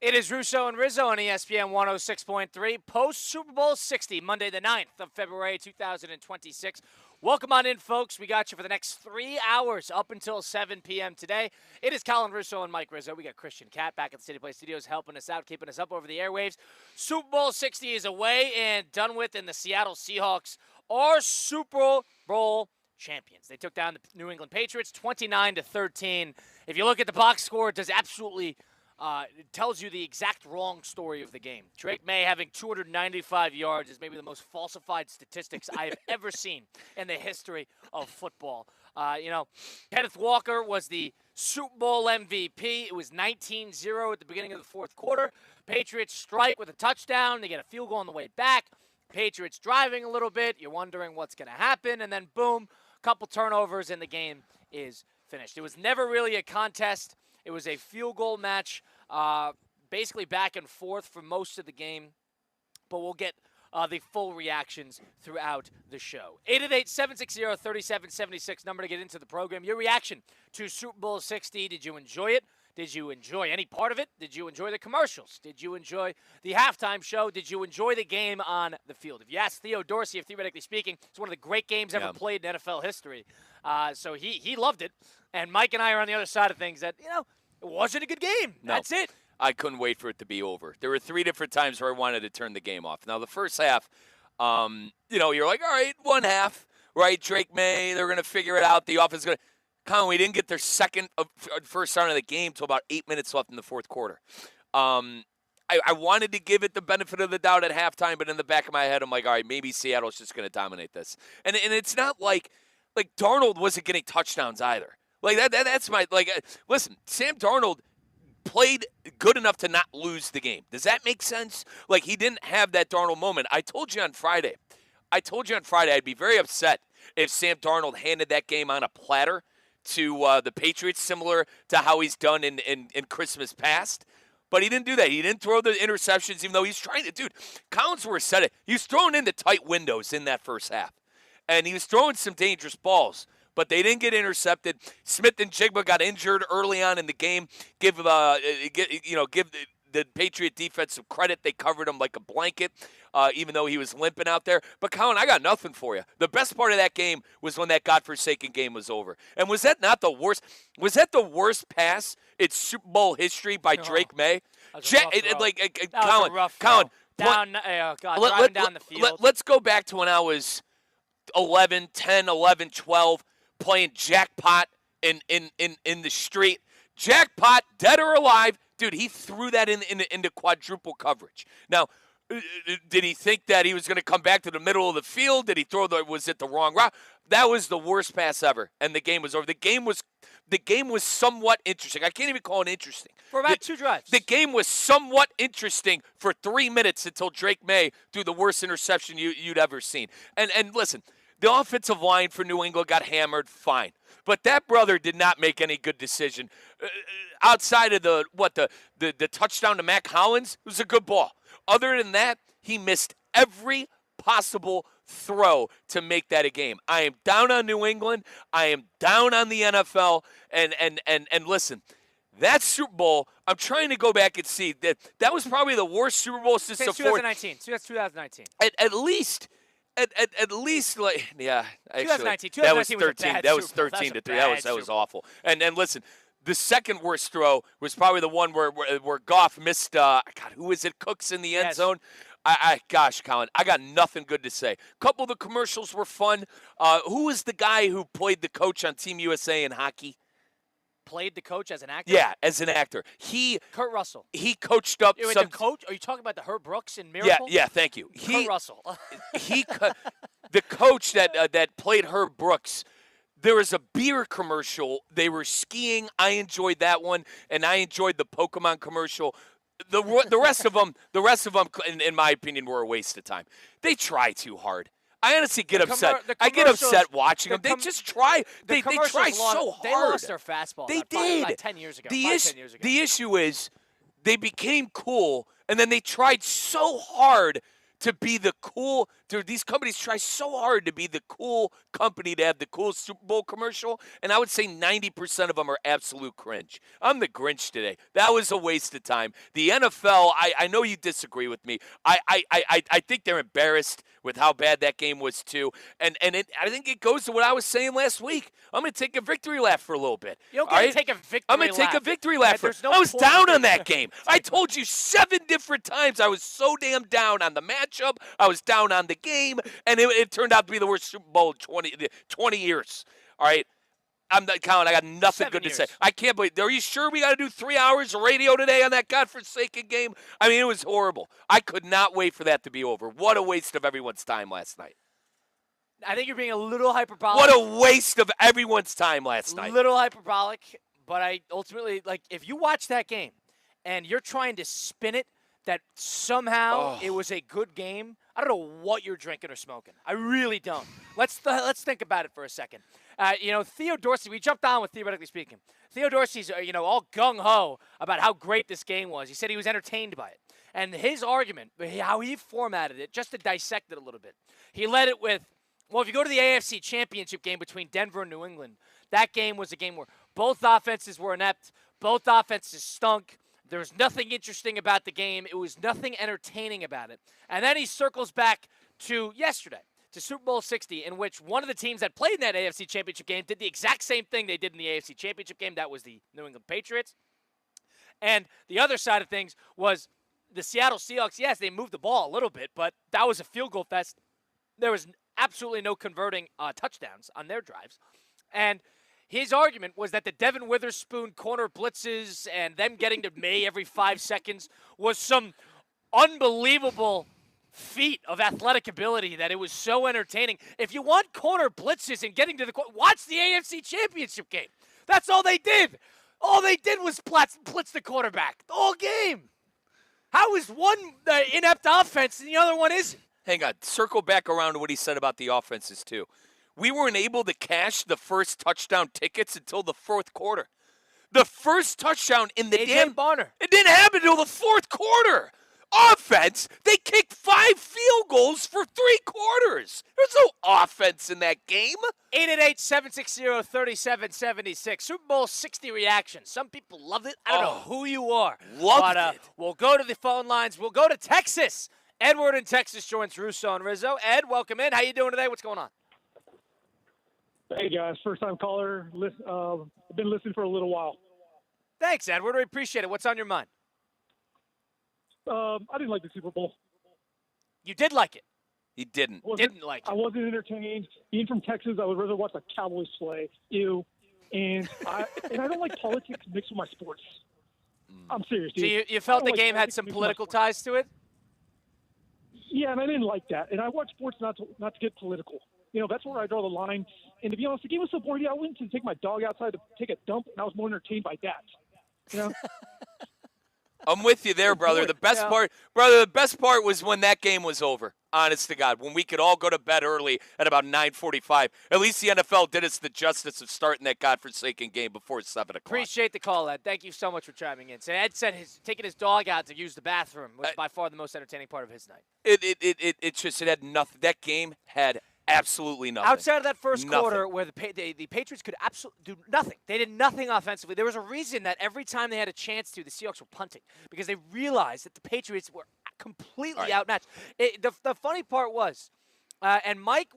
It is Russo and Rizzo on ESPN 106.3, post-Super Bowl 60, Monday the 9th of February 2026. Welcome on in, folks. We got you for the next 3 hours up until 7 p.m. today. It is Colin Russo and Mike Rizzo. We got Christian Cat back at the City Play Studios helping us out, keeping us up over the airwaves. Super Bowl 60 is away and done with, and the Seattle Seahawks are Super Bowl champions. They took down the New England Patriots 29-13. If you look at the box score, it does absolutely it tells you the exact wrong story of the game. Drake May having 295 yards is maybe the most falsified statistics I have ever seen in the history of football. Kenneth Walker was the Super Bowl MVP. It was 19-0 at the beginning of the fourth quarter. Patriots strike with a touchdown. They get a field goal on the way back. Patriots driving a little bit. You're wondering what's going to happen. And then, boom, couple turnovers and the game is finished. It was never really a contest. It was a field goal match, basically back and forth for most of the game, but we'll get the full reactions throughout the show. 888-760-3776, number to get into the program. Your reaction to Super Bowl 60. Did you enjoy it? Did you enjoy any part of it? Did you enjoy the commercials? Did you enjoy the halftime show? Did you enjoy the game on the field? If you ask Theo Dorsey, if theoretically speaking, it's one of the great games ever played in NFL history. So he loved it. And Mike and I are on the other side of things that, it wasn't a good game. No. That's it. I couldn't wait for it to be over. There were 3 different times where I wanted to turn the game off. Now, the first half, you're like, all right, one half, right? Drake May, they're going to figure it out. The offense is going to – Colin, we didn't get their first down of the game until about 8 minutes left in the fourth quarter. I wanted to give it the benefit of the doubt at halftime, but in the back of my head, I'm like, all right, maybe Seattle's just going to dominate this. And it's not like Darnold wasn't getting touchdowns either. That's my listen, Sam Darnold played good enough to not lose the game. Does that make sense? He didn't have that Darnold moment. I told you on Friday I'd be very upset if Sam Darnold handed that game on a platter to the Patriots, similar to how he's done in Christmas past. But he didn't do that. He didn't throw the interceptions, even though he's trying to. Dude, Collinsworth said it. He was throwing into tight windows in that first half. And he was throwing some dangerous balls. But they didn't get intercepted. Smith and Jigba got injured early on in the game. Give the Patriot defense some credit. They covered him like a blanket, even though he was limping out there. But, Colin, I got nothing for you. The best part of that game was when that godforsaken game was over. And was that not the worst? Was that the worst pass in Super Bowl history by Drake May? Colin, driving down the field. Let's go back to when I was 11, 12, playing jackpot in the street. Jackpot, dead or alive. Dude, he threw that into quadruple coverage. Now, did he think that he was going to come back to the middle of the field? Did he was it the wrong route? That was the worst pass ever, and the game was over. The game was somewhat interesting. I can't even call it interesting. For about 2 drives. The game was somewhat interesting for 3 minutes until Drake May threw the worst interception you'd ever seen. And listen, the offensive line for New England got hammered, fine. But that brother did not make any good decision. Outside of the touchdown to Matt Collins, it was a good ball. Other than that, he missed every possible throw to make that a game. I am down on New England. I am down on the NFL. And listen, that Super Bowl, I'm trying to go back and see. That was probably the worst Super Bowl since 2019. That's 2019. At least, actually, 2019 that was 13. Was that was 13 to 3. That was awful. And listen, the second worst throw was probably the one where Goff missed. Who was it? Cooks in the end zone. Gosh, Colin, I got nothing good to say. A couple of the commercials were fun. Who was the guy who played the coach on Team USA in hockey? Played the coach as an actor? Yeah, as an actor. Kurt Russell. He coached up some. The coach? Are you talking about the Herb Brooks in Miracle? Yeah, thank you. Kurt Russell. The coach that played Herb Brooks. There was a beer commercial. They were skiing. I enjoyed that one, and I enjoyed the Pokemon commercial. The rest of them, in my opinion, were a waste of time. They try too hard. I honestly get upset. I get upset watching them. They just try. They try so hard. They lost their fastball. They did. About 10 years ago. The issue is they became cool, and then they tried so hard to be the cool. These companies try so hard to be the cool company to have the cool Super Bowl commercial, and I would say 90% of them are absolute cringe. I'm the Grinch today. That was a waste of time. The NFL, I know you disagree with me. I think they're embarrassed with how bad that game was too, and I think it goes to what I was saying last week. I'm going to take a victory lap for a little bit. You don't get to take a victory lap. I'm going to take a victory lap. I was down on that game. I told you 7 different times I was so damn down on the matchup. I was down on the game, and it turned out to be the worst Super Bowl in 20 years. All right? I'm not, Colin, I got nothing good to say. I can't believe. Are you sure we got to do 3 hours of radio today on that godforsaken game? I mean, it was horrible. I could not wait for that to be over. What a waste of everyone's time last night. I think you're being a little hyperbolic. What a waste of everyone's time last night. A little hyperbolic, but I ultimately, if you watch that game and you're trying to spin it that somehow it was a good game, I don't know what you're drinking or smoking. I really don't. Let's think about it for a second. Theo Dorsey, we jumped on with Theoretically Speaking. Theo Dorsey's, all gung-ho about how great this game was. He said he was entertained by it. And his argument, how he formatted it, just to dissect it a little bit, he led it with, well, if you go to the AFC Championship game between Denver and New England, that game was a game where both offenses were inept, both offenses stunk. There was nothing interesting about the game. It was nothing entertaining about it. And then he circles back to yesterday, to Super Bowl 60, in which one of the teams that played in that AFC Championship game did the exact same thing they did in the AFC Championship game. That was the New England Patriots. And the other side of things was the Seattle Seahawks. Yes, they moved the ball a little bit, but that was a field goal fest. There was absolutely no converting touchdowns on their drives. And his argument was that the Devin Witherspoon corner blitzes and them getting to May every 5 seconds was some unbelievable feat of athletic ability that it was so entertaining. If you want corner blitzes and getting to the – watch the AFC Championship game. That's all they did. All they did was blitz the quarterback the whole game. How is one inept offense and the other one isn't? Hang on. Circle back around to what he said about the offenses, too. We weren't able to cash the first touchdown tickets until the fourth quarter. The first touchdown in the damn Barner. It didn't happen until the fourth quarter. Offense, they kicked 5 field goals for 3 quarters. There's no offense in that game. 888-760-3776. Super Bowl 60 reaction. Some people loved it. I don't know who you are. Loved it. We'll go to the phone lines. We'll go to Texas. Edward in Texas joins Russo and Rizzo. Ed, welcome in. How you doing today? What's going on? Hey, guys. First-time caller. I've been listening for a little while. Thanks, Edward. We appreciate it. What's on your mind? I didn't like the Super Bowl. You did like it. He didn't. Didn't like it. I wasn't entertained. Being from Texas, I would rather watch the Cowboys play. Ew. And I don't like politics mixed with my sports. I'm serious, dude. So you felt the game had some political ties to it? Yeah, and I didn't like that. And I watch sports not to get political. That's where I draw the line. And to be honest, the game was so boring. I went to take my dog outside to take a dump, and I was more entertained by that. I'm with you there, brother. The best part was when that game was over. Honest to God, when we could all go to bed early at about 9:45. At least the NFL did us the justice of starting that godforsaken game before 7 o'clock. Appreciate the call, Ed. Thank you so much for chiming in. So Ed said taking his dog out to use the bathroom was by far the most entertaining part of his night. It had nothing. That game had absolutely nothing. Outside of that first quarter where the Patriots could absolutely do nothing. They did nothing offensively. There was a reason that every time they had a chance to, the Seahawks were punting because they realized that the Patriots were completely outmatched. The funny part was, and Mike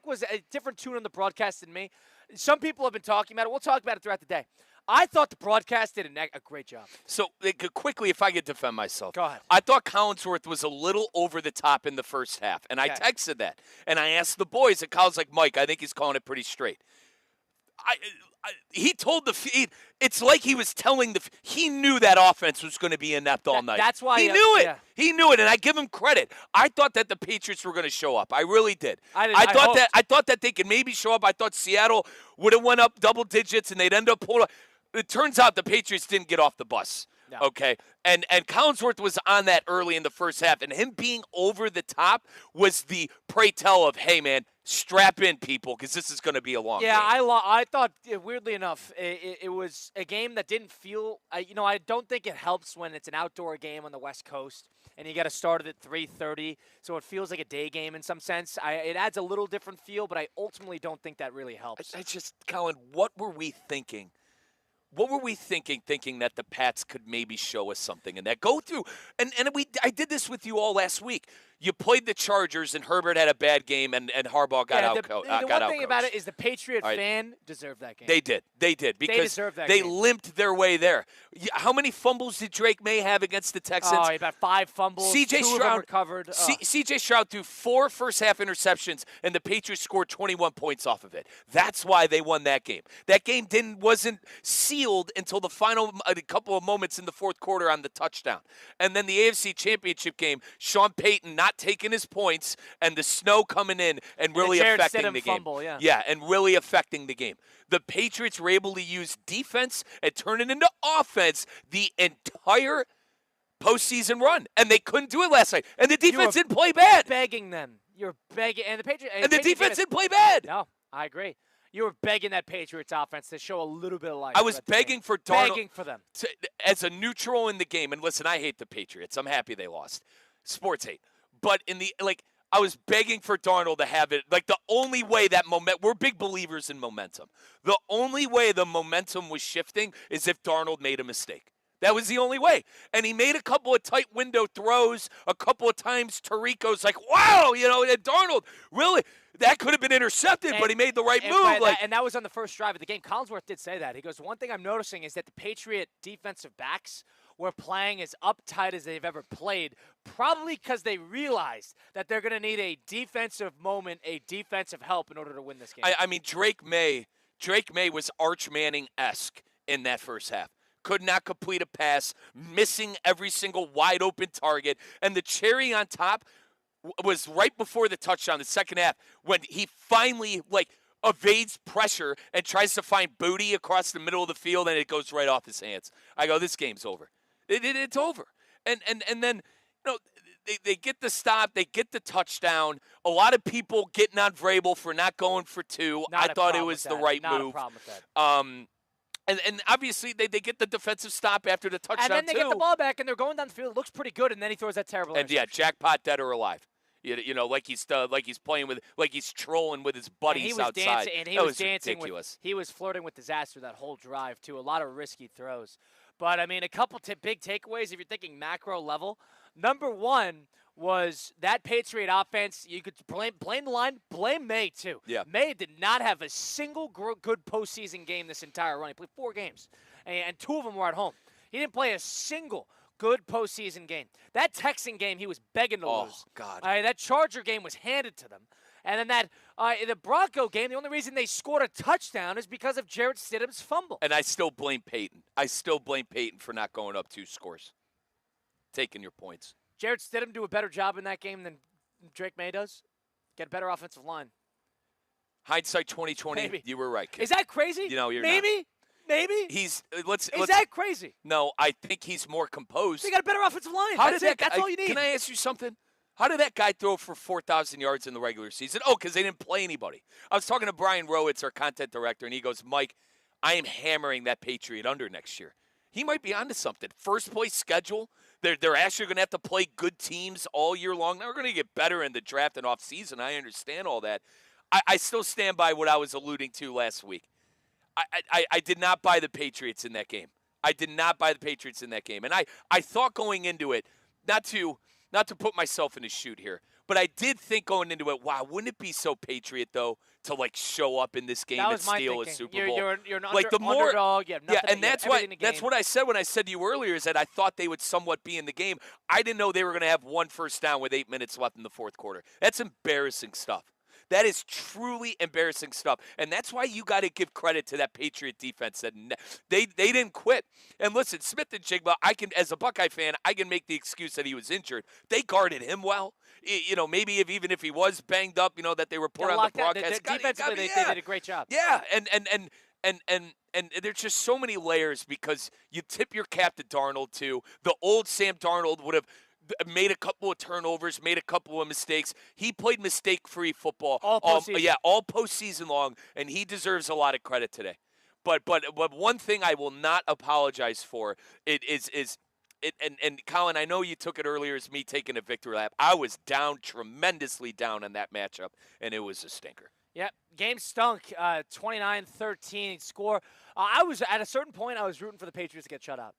was a different tune on the broadcast than me. Some people have been talking about it. We'll talk about it throughout the day. I thought the broadcast did a great job. So, quickly, if I could defend myself. Go ahead. I thought Collinsworth was a little over the top in the first half, and I texted that. And I asked the boys, and Colin's like, Mike, I think he's calling it pretty straight. He told the feed, it's like he was telling he knew that offense was going to be inept all night. That's why he knew it. Yeah. He knew it, and I give him credit. I thought that the Patriots were going to show up. I really did. I thought that they could maybe show up. I thought Seattle would have went up double digits, and they'd end up pulling up. It turns out the Patriots didn't get off the bus, okay? And Collinsworth was on that early in the first half, and him being over the top was the pray tell of, hey, man, Strap in, people, because this is going to be a long game. Yeah, I thought, weirdly enough, it was a game that didn't feel – I don't think it helps when it's an outdoor game on the West Coast and you got to start it at 3:30, so it feels like a day game in some sense. It adds a little different feel, but I ultimately don't think that really helps. I just, Colin, what were we thinking? What were we thinking that the Pats could maybe show us something in that? Go through, and I did this with you all last week. You played the Chargers, and Herbert had a bad game, and Harbaugh got out. The one thing about it is the Patriot fan deserved that game. They did because they deserved that they game. Limped their way there. How many fumbles did Drake May have against the Texans? Oh, about 5 fumbles. C.J. Two Stroud of them recovered. C.J. Stroud threw 4 first-half interceptions, and the Patriots scored 21 points off of it. That's why they won that game. That game wasn't sealed until the final couple of moments in the fourth quarter on the touchdown. And then the AFC Championship game, Sean Payton not taking his points and the snow coming in and really affecting the game. Fumble, yeah. Yeah, and really affecting the game. The Patriots were able to use defense and turn it into offense the entire postseason run, and they couldn't do it last night. And the defense didn't play bad. Begging them. You're begging, and the Patriots. And the defense didn't play bad. No, I agree. You were begging that Patriots offense to show a little bit of life. I was begging for Darnold. Begging for them. As a neutral in the game, and listen, I hate the Patriots. I'm happy they lost. Sports hate. But I was begging for Darnold to have it. Like, the only way that we're big believers in momentum. The only way the momentum was shifting is if Darnold made a mistake. That was the only way. And he made a couple of tight window throws. A couple of times Tirico's like, wow, and Darnold, really? That could have been intercepted, but he made the right move. And that was on the first drive of the game. Collinsworth did say that. He goes, one thing I'm noticing is that the Patriot defensive backs were playing as uptight as they've ever played, probably because they realized that they're going to need a defensive moment, a defensive help in order to win this game. I mean, Drake May was Arch Manning-esque in that first half. Could not complete a pass, missing every single wide-open target. And the cherry on top was right before the touchdown, the second half, when he finally, evades pressure and tries to find Booty across the middle of the field, and it goes right off his hands. I go, this game's over. It's over. And then, they get the stop. They get the touchdown. A lot of people getting on Vrabel for not going for 2. I thought it was the right move. Not a problem with that. And obviously, they get the defensive stop after the touchdown, and then they get the ball back, and they're going down the field. It looks pretty good, and then he throws that terrible interception. And, jackpot, dead or alive. Like he's playing with, like he's trolling with his buddies outside. He was dancing ridiculous. He was flirting with disaster that whole drive, too. A lot of risky throws. But, I mean, a couple big takeaways if you're thinking macro level. Number one was that Patriot offense. You could blame the line, blame May, too. Yeah. May did not have a single good postseason game this entire run. He played 4 games, and 2 of them were at home. He didn't play a single good postseason game. That Texan game, he was begging to lose. Oh, God. That Charger game was handed to them. And then the Bronco game, the only reason they scored a touchdown is because of Jarrett Stidham's fumble. And I still blame Peyton. I still blame Peyton for not going up 2 scores. Taking your points. Jarrett Stidham do a better job in that game than Drake May does? Get a better offensive line. Hindsight 2020, Maybe. You were right, kid. Is that crazy? You're Maybe? not. Maybe? Is that crazy? No, I think he's more composed. They got a better offensive line. That's all you need. Can I ask you something? How did that guy throw for 4,000 yards in the regular season? Oh, because they didn't play anybody. I was talking to Brian Rowitz, our content director, and he goes, Mike, I am hammering that Patriot under next year. He might be onto something. First place schedule. They're actually going to have to play good teams all year long. Now, we're going to get better in the draft and off season. I understand all that. I still stand by what I was alluding to last week. I did not buy the Patriots in that game. I did not buy the Patriots in that game. And I thought going into it, not to put myself in a shoot here, but I did think going into it, wow, wouldn't it be so Patriot, though, to, show up in this game and steal a Super Bowl? You're an underdog. And that's what I said when I said to you earlier is that I thought they would somewhat be in the game. I didn't know they were going to have 1 first down with 8 minutes left in the fourth quarter. That's embarrassing stuff. That is truly embarrassing stuff. And that's why you got to give credit to that Patriot defense. That they didn't quit. And listen, Smith-Njigba, as a Buckeye fan, I can make the excuse that he was injured. They guarded him well. Maybe even if he was banged up, that they were put on the broadcast. Defensively, they did a great job. Yeah, and there's just so many layers because you tip your cap to Darnold, too. The old Sam Darnold would have made a couple of turnovers, made a couple of mistakes. He played mistake-free football all postseason. all postseason long, and he deserves a lot of credit today. But one thing I will not apologize for and Colin, I know you took it earlier as me taking a victory lap. I was down, tremendously down on that matchup, and it was a stinker. Yep, game stunk. 29-13 score. I was at a certain point. I was rooting for the Patriots to get shut out.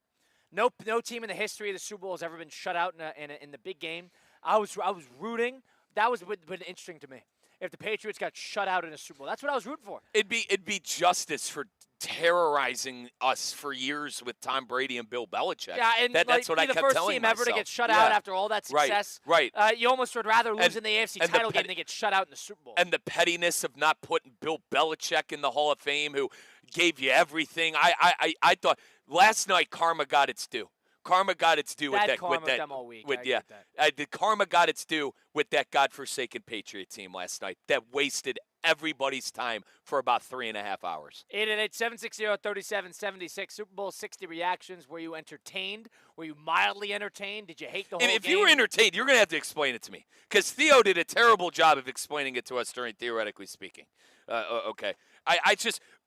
No team in the history of the Super Bowl has ever been shut out in the big game. I was rooting. That was been interesting to me. If the Patriots got shut out in a Super Bowl, that's what I was rooting for. It'd be justice for terrorizing us for years with Tom Brady and Bill Belichick. Yeah, and that's what I kept telling myself. the first team ever to get shut out after all that success. Right. You almost would rather lose in the AFC title game than get shut out in the Super Bowl. And the pettiness of not putting Bill Belichick in the Hall of Fame, who gave you everything. I thought last night karma got its due. Karma got its due with that. Them all week. The karma got its due with that godforsaken Patriot team last night that wasted everybody's time for about 3.5 hours. 888-760-3776. Super Bowl 60 reactions. Were you entertained? Were you mildly entertained? Did you hate the whole game? If you were entertained, you're going to have to explain it to me, because Theo did a terrible job of explaining it to us during Theoretically Speaking. Okay.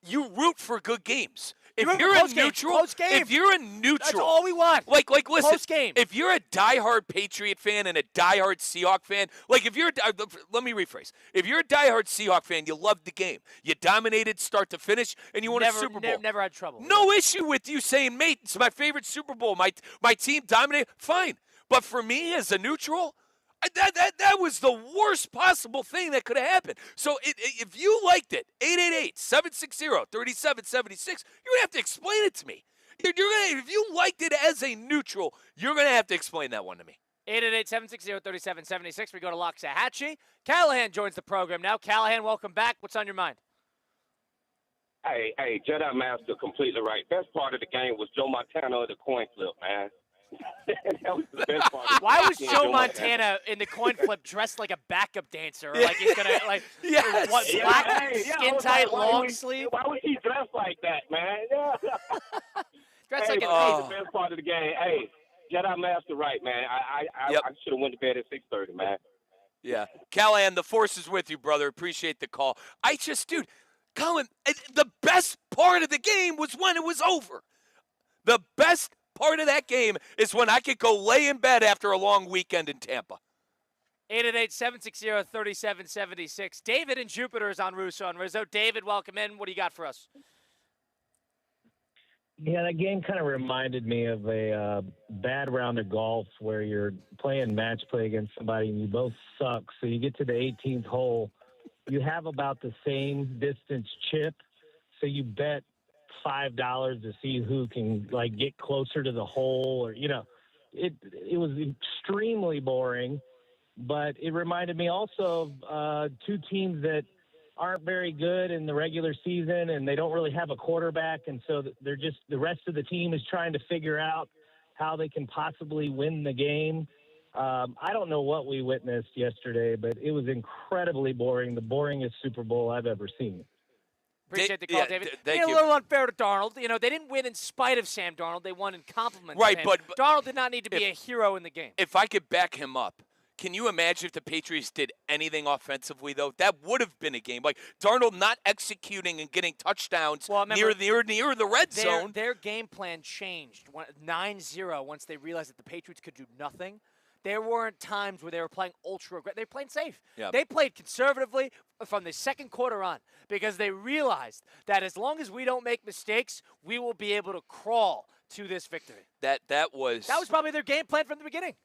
You root for good games. If you're a neutral, that's all we want. Like listen, close game. If you're a diehard Patriot fan and a diehard Seahawk fan, let me rephrase. If you're a diehard Seahawk fan, you loved the game. You dominated start to finish, and you won a Super Bowl. Never had trouble. No issue with you saying, mate, it's my favorite Super Bowl. My team dominated. Fine. But for me as a neutral, that was the worst possible thing that could have happened. So if you liked it, 888-760-3776, you're going to have to explain it to me. If you liked it as a neutral, you're going to have to explain that one to me. 888-760-3776. We go to Loxahatchee. Callahan joins the program now. Callahan, welcome back. What's on your mind? Hey, Jedi Master, completely right. Best part of the game was Joe Montana or the coin flip, man. That was the best part. Why was Joe Montana in the coin flip dressed like a backup dancer? Like he's gonna black skin tight long sleeve? Why was he dressed like that, man? Yeah. Dressed like that was the best part of the game. Hey, Jedi Master, right, man. I should have went to bed at 6:30, man. Yeah, Callahan, the force is with you, brother. Appreciate the call. Dude, Colin, the best part of the game was when it was over. The best part of that game is when I could go lay in bed after a long weekend in Tampa. 888-760-3776. David in Jupiter is on Russo and Rizzo. David, welcome in. What do you got for us? Yeah, that game kind of reminded me of a bad round of golf where you're playing match play against somebody and you both suck. So you get to the 18th hole. You have about the same distance chip, so you bet $5 to see who can get closer to the hole, or it was extremely boring. But it reminded me also of two teams that aren't very good in the regular season, and they don't really have a quarterback, and so they're just the rest of the team is trying to figure out how they can possibly win the game. I don't know what we witnessed yesterday, but it was incredibly boring, the boringest Super Bowl I've ever seen. Appreciate the call, David. Thank you. A little unfair to Darnold. They didn't win in spite of Sam Darnold. They won in compliment to him. But Darnold did not need to be a hero in the game. If I could back him up, can you imagine if the Patriots did anything offensively, though? That would have been a game. Like Darnold not executing and getting touchdowns near the red zone. Their game plan changed 9-0 once they realized that the Patriots could do nothing. There weren't times where they were playing ultra aggressive. They were playing safe. Yep. They played conservatively from the second quarter on because they realized that as long as we don't make mistakes, we will be able to crawl to this victory. That was probably their game plan from the beginning.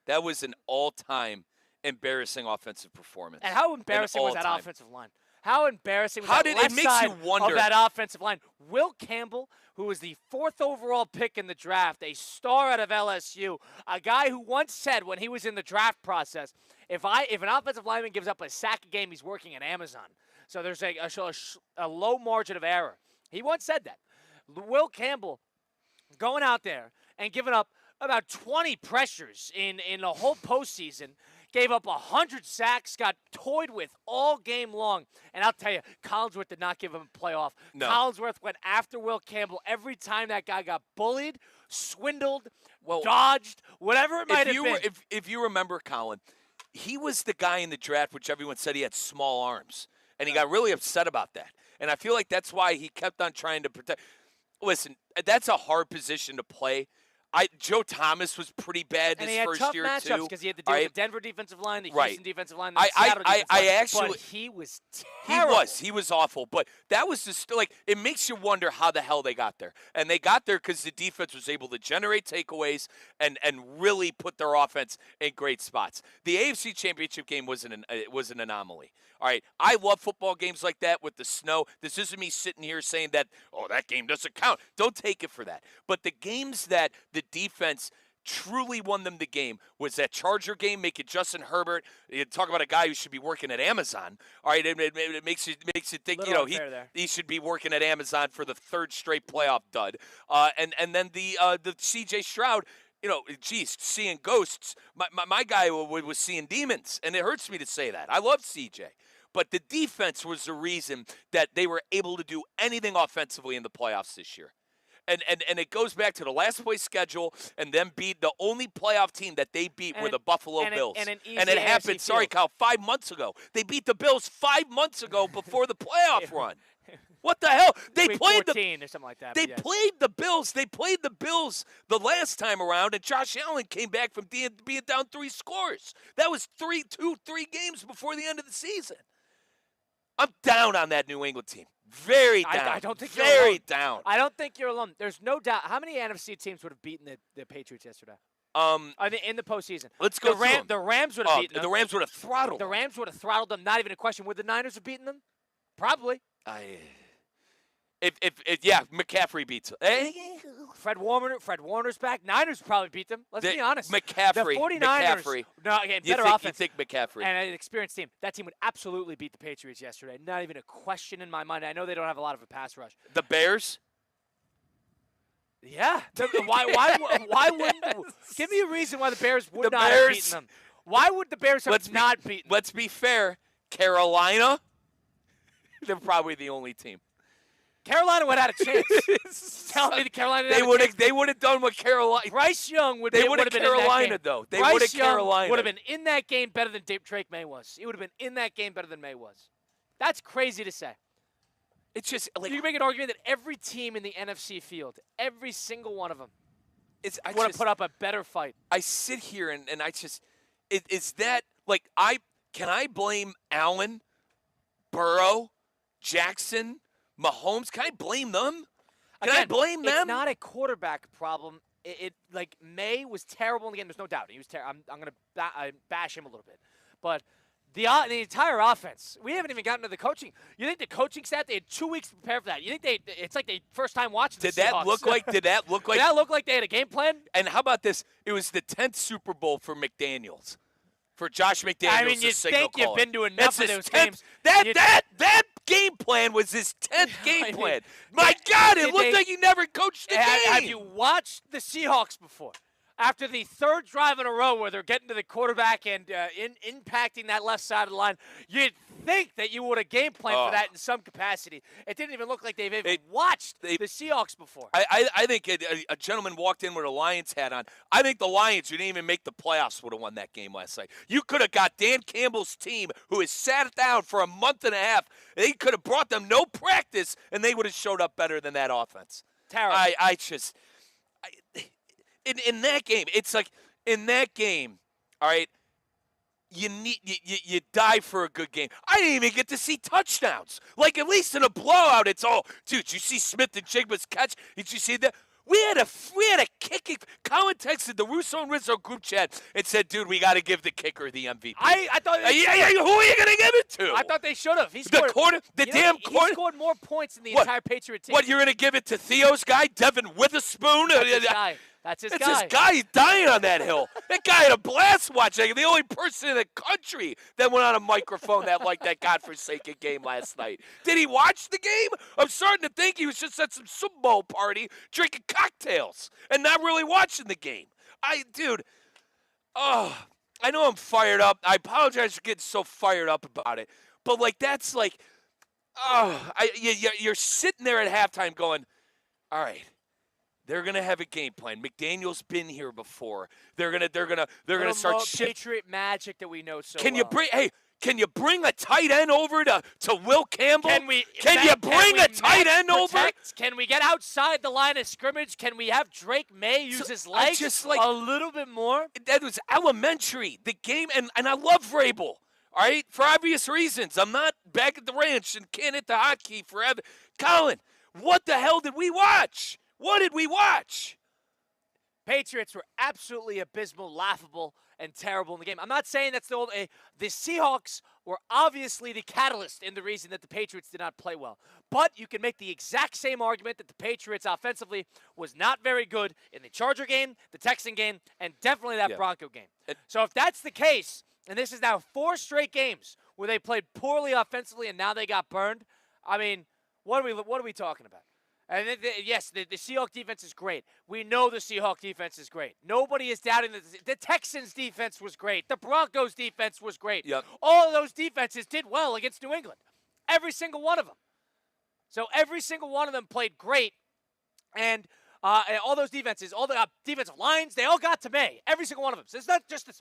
That was an all-time embarrassing offensive performance. And how embarrassing was that offensive line? How embarrassing was that left side of that offensive line? Will Campbell, who was the 4th overall pick in the draft, a star out of LSU, a guy who once said when he was in the draft process, if an offensive lineman gives up a sack a game, he's working at Amazon. So there's a low margin of error. He once said that. Will Campbell going out there and giving up about 20 pressures in the whole postseason, gave up 100 sacks, got toyed with all game long. And I'll tell you, Collinsworth did not give him a playoff. No. Collinsworth went after Will Campbell every time that guy got bullied, swindled, Well, dodged, whatever it might have been. If you remember, Colin, he was the guy in the draft which everyone said he had small arms, and he got really upset about that. And I feel like that's why he kept on trying to protect. Listen, that's a hard position to play. Joe Thomas was pretty bad this first year, too. And he had tough matchups because he had to deal with the Denver defensive line, the Houston defensive line, the Seattle defensive line. But he was terrible. He was awful. But that was just, like, it makes you wonder how the hell they got there. And they got there because the defense was able to generate takeaways and really put their offense in great spots. The AFC Championship game was an anomaly. All right, I love football games like that with the snow. This isn't me sitting here saying that, that game doesn't count. Don't take it for that. But the games that the defense truly won them the game was that Charger game, making Justin Herbert. You talk about a guy who should be working at Amazon. All right, it makes you think he should be working at Amazon for the third straight playoff dud. And then the C.J. Stroud. Seeing ghosts. My guy was seeing demons, and it hurts me to say that. I love CJ. But the defense was the reason that they were able to do anything offensively in the playoffs this year. And it goes back to the last place schedule and then beat the only playoff team that they beat were the Buffalo Bills. And it happened, sorry, Kyle, 5 months ago. They beat the Bills 5 months ago before the playoff run. What the hell? They played 14 or something like that. They played the Bills. They played the Bills the last time around, and Josh Allen came back from being down 3 scores. That was 3 games before the end of the season. I'm down on that New England team. Very down. I don't think very you're down. I don't think you're alone. There's no doubt. How many NFC teams would have beaten the Patriots yesterday? In the postseason. Let's go through them. The Rams would have beaten them. The Rams would have throttled them. The Rams would have throttled them. Not even a question. Would the Niners have beaten them? Probably. McCaffrey beats them. Fred Warner's back. Niners probably beat them. Let's be honest. McCaffrey. The 49ers. McCaffrey. No, again, better offense. You think McCaffrey. And an experienced team. That team would absolutely beat the Patriots yesterday. Not even a question in my mind. I know they don't have a lot of a pass rush. The Bears? Yeah. Why wouldn't? Give me a reason why the Bears would not have beaten them. Why would the Bears have not beaten them? Let's be fair. Carolina? They're probably the only team. Carolina would have had a chance. Tell me the Carolina they would have done what Carolina. Bryce Young would have been in that game. Though. They would have Carolina. Would have been in that game better than Drake May was. He would have been in that game better than May was. That's crazy to say. It's just like you can make an argument that every team in the NFC field, every single one of them, would have put up a better fight. I sit here and I just is that like can I blame Allen, Burrow, Jackson, Mahomes? Can I blame them? I blame them? It's not a quarterback problem. Like May was terrible in the game. There's no doubt he was terrible. I'm going to bash him a little bit, but the entire offense. We haven't even gotten to the coaching. You think the coaching staff? They had 2 weeks to prepare for that. You think it's like they first time watching? Did that look like? Did that look like they had a game plan? And how about this? It was the 10th Super Bowl for McDaniels. For Josh McDaniels. I mean, you think you've been to enough of those games. That game plan was his 10th game plan. My God, it looked like he never coached the game. Have you watched the Seahawks before? After the third drive in a row where they're getting to the quarterback and impacting that left side of the line, you'd think that you would have game planned for that in some capacity. It didn't even look like they've even watched the Seahawks before. I think a gentleman walked in with a Lions hat on. I think the Lions, who didn't even make the playoffs, would have won that game last night. You could have got Dan Campbell's team, who has sat down for a month and a half. They could have brought them no practice, and they would have showed up better than that offense. Terrible. In that game, it's like in that game, all right, you die for a good game. I didn't even get to see touchdowns. Like at least in a blowout, it's all, dude. You see Smith and Jigba's catch? Did you see that? We had a kicking. Colin texted the Russo and Rizzo group chat and said, "Dude, we got to give the kicker the MVP." I thought. Who are you gonna give it to? I thought they should have. He scored more points than the entire Patriot team. What, you're gonna give it to Theo's guy, Devin Witherspoon? That's his guy. His guy. He's dying on that hill. That guy had a blast watching. The only person in the country that went on a microphone that liked that godforsaken game last night. Did he watch the game? I'm starting to think he was just at some Super Bowl party drinking cocktails and not really watching the game. I know I'm fired up. I apologize for getting so fired up about it. But, like, that's like, you're sitting there at halftime going, all right, They're gonna have a game plan. McDaniel's been here before. They're gonna start Patriot magic that we know so Can well. you bring? Hey, can you bring a tight end over to Will Campbell? Can you bring a tight end over? Can we get outside the line of scrimmage? Can we have Drake May use his legs a little bit more? That was elementary. The game, and I love Vrabel. All right, for obvious reasons. I'm not back at the ranch and can't hit the hotkey forever. Colin, what the hell did we watch? What did we watch? Patriots were absolutely abysmal, laughable, and terrible in the game. I'm not saying that's the Seahawks were obviously the catalyst in the reason that the Patriots did not play well. But you can make the exact same argument that the Patriots offensively was not very good in the Charger game, the Texan game, and definitely that Bronco game. So if that's the case, and this is now 4 straight games where they played poorly offensively and now they got burned, I mean, what are we talking about? And yes, the Seahawks defense is great. We know the Seahawks defense is great. Nobody is doubting that the Texans defense was great. The Broncos defense was great. Yep. All of those defenses did well against New England. Every single one of them. So every single one of them played great. And all those defenses, all the defensive lines, they all got to May. Every single one of them. So it's not just a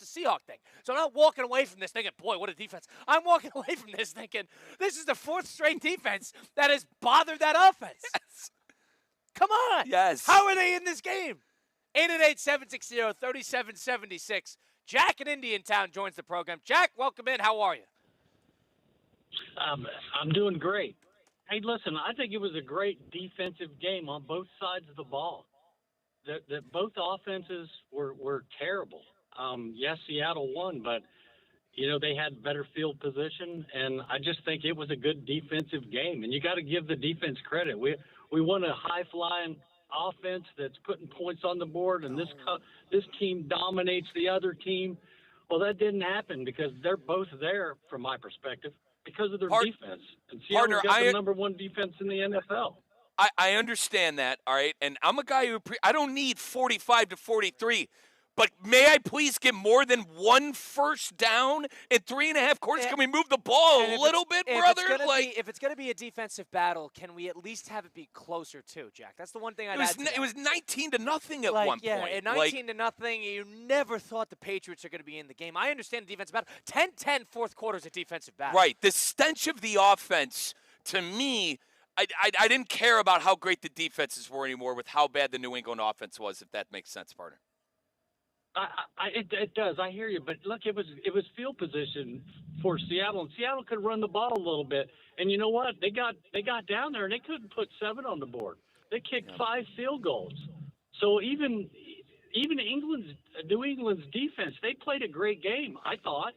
Seahawk thing. So I'm not walking away from this thinking, boy, what a defense. I'm walking away from this thinking, this is the 4th straight defense that has bothered that offense. Yes. Come on. Yes. How are they in this game? 888-760-3776. Jack in Indiantown joins the program. Jack, welcome in. How are you? I'm doing great. Hey, listen, I think it was a great defensive game on both sides of the ball. That both offenses were terrible. Yes, Seattle won, but, they had better field position, and I just think it was a good defensive game. And you got to give the defense credit. We won a high-flying offense that's putting points on the board, and this team dominates the other team. Well, that didn't happen because they're both there, from my perspective, because of their defense. And Seattle's got the number 1 defense in the NFL. I understand that, all right? And I'm a guy who I don't need 45 to 43, but may I please get more than 1 first down in 3.5 quarters? Can we move the ball a little bit, brother? If it's going to be a defensive battle, can we at least have it be closer too, Jack? That's the one thing I'd add to that. It was 19-0 at one point. Yeah, 19-0. You never thought the Patriots are going to be in the game. I understand the defensive battle. 10-10 fourth quarter is a defensive battle. Right. The stench of the offense, to me, I didn't care about how great the defenses were anymore with how bad the New England offense was, if that makes sense, partner. It does. I hear you, but look, it was field position for Seattle, and Seattle could run the ball a little bit. And you know what? They got down there and they couldn't put 7 on the board. They kicked 5 field goals. So even New England's defense, they played a great game, I thought.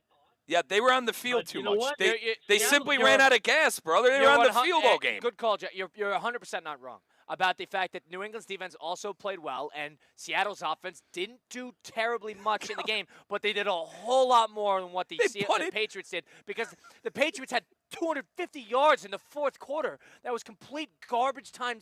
Yeah, they were on the field too much. What? They simply ran out of gas, brother. They were on the field all game. Good call, Jack. You're 100% not wrong about the fact that New England's defense also played well, and Seattle's offense didn't do terribly much in the game, but they did a whole lot more than what the Patriots did, because the Patriots had 250 yards in the fourth quarter. That was complete garbage time.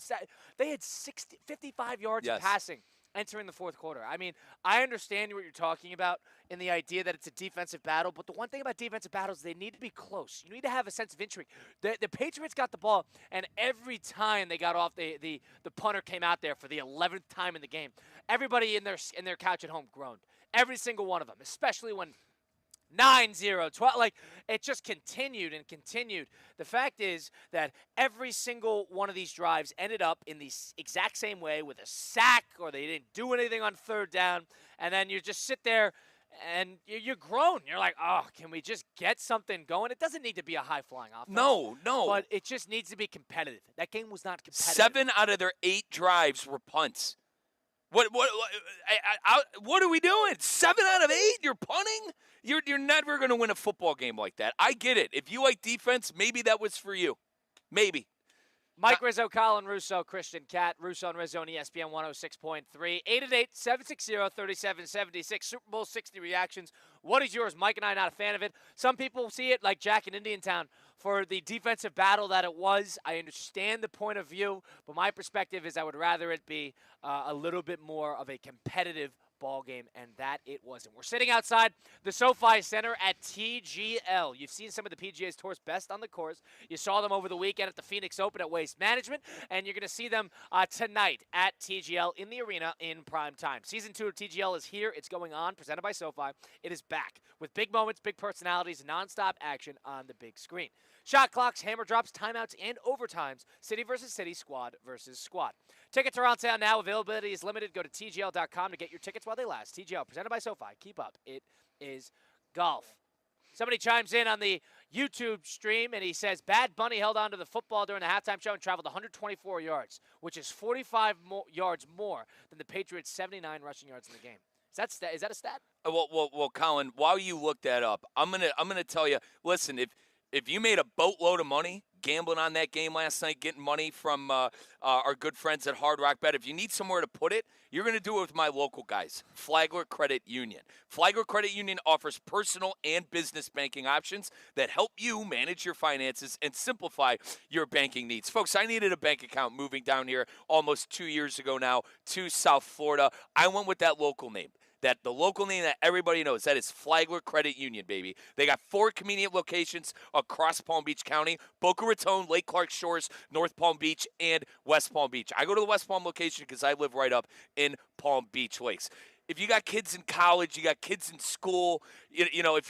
They had 55 yards of passing entering the fourth quarter. I mean, I understand what you're talking about in the idea that it's a defensive battle, but the one thing about defensive battles, they need to be close. You need to have a sense of intrigue. The Patriots got the ball, and every time they got off, the punter came out there for the 11th time in the game. Everybody in their couch at home groaned. Every single one of them, especially when 9-0, 12, like, it just continued and continued. The fact is that every single one of these drives ended up in the exact same way, with a sack, or they didn't do anything on 3rd down, and then you just sit there and you groan. You're like, oh, can we just get something going? It doesn't need to be a high-flying offense. No. But it just needs to be competitive. That game was not competitive. 7 out of their 8 drives were punts. What are we doing? 7 out of 8? You're punting? You're never going to win a football game like that. I get it. If you like defense, maybe that was for you. Maybe. Mike Rizzo, Colin Russo, Christian Cat, Russo and Rizzo on ESPN 106.3. 888-760-3776. Super Bowl 60 reactions. What is yours? Mike and I are not a fan of it. Some people see it like Jack in Indiantown for the defensive battle that it was. I understand the point of view, but my perspective is I would rather it be a little bit more of a competitive ball game, and that it wasn't. We're sitting outside the SoFi Center at TGL. You've seen some of the PGA Tour's best on the course. You saw them over the weekend at the Phoenix Open at Waste Management, and you're going to see them tonight at TGL in the arena in prime time. Season 2 of TGL is here. It's going on, presented by SoFi. It is back with big moments, big personalities, nonstop action on the big screen. Shot clocks, hammer drops, timeouts, and overtimes. City versus city, squad versus squad. Tickets are on sale now. Availability is limited. Go to TGL.com to get your tickets while they last. TGL, presented by SoFi. Keep up. It is golf. Somebody chimes in on the YouTube stream, and he says, Bad Bunny held on to the football during the halftime show and traveled 124 yards, which is 45 yards more than the Patriots' 79 rushing yards in the game. Is that a stat? Well, Colin, while you look that up, I'm gonna tell you. Listen, if you made a boatload of money gambling on that game last night, getting money from our good friends at Hard Rock Bet, if you need somewhere to put it, you're going to do it with my local guys, Flagler Credit Union. Flagler Credit Union offers personal and business banking options that help you manage your finances and simplify your banking needs. Folks, I needed a bank account moving down here almost 2 years ago now to South Florida. I went with that local name. The local name that everybody knows, that is Flagler Credit Union, baby. They got 4 convenient locations across Palm Beach County: Boca Raton, Lake Clark Shores, North Palm Beach, and West Palm Beach. I go to the West Palm location because I live right up in Palm Beach Lakes. If you got kids in college, you got kids in school, you know, if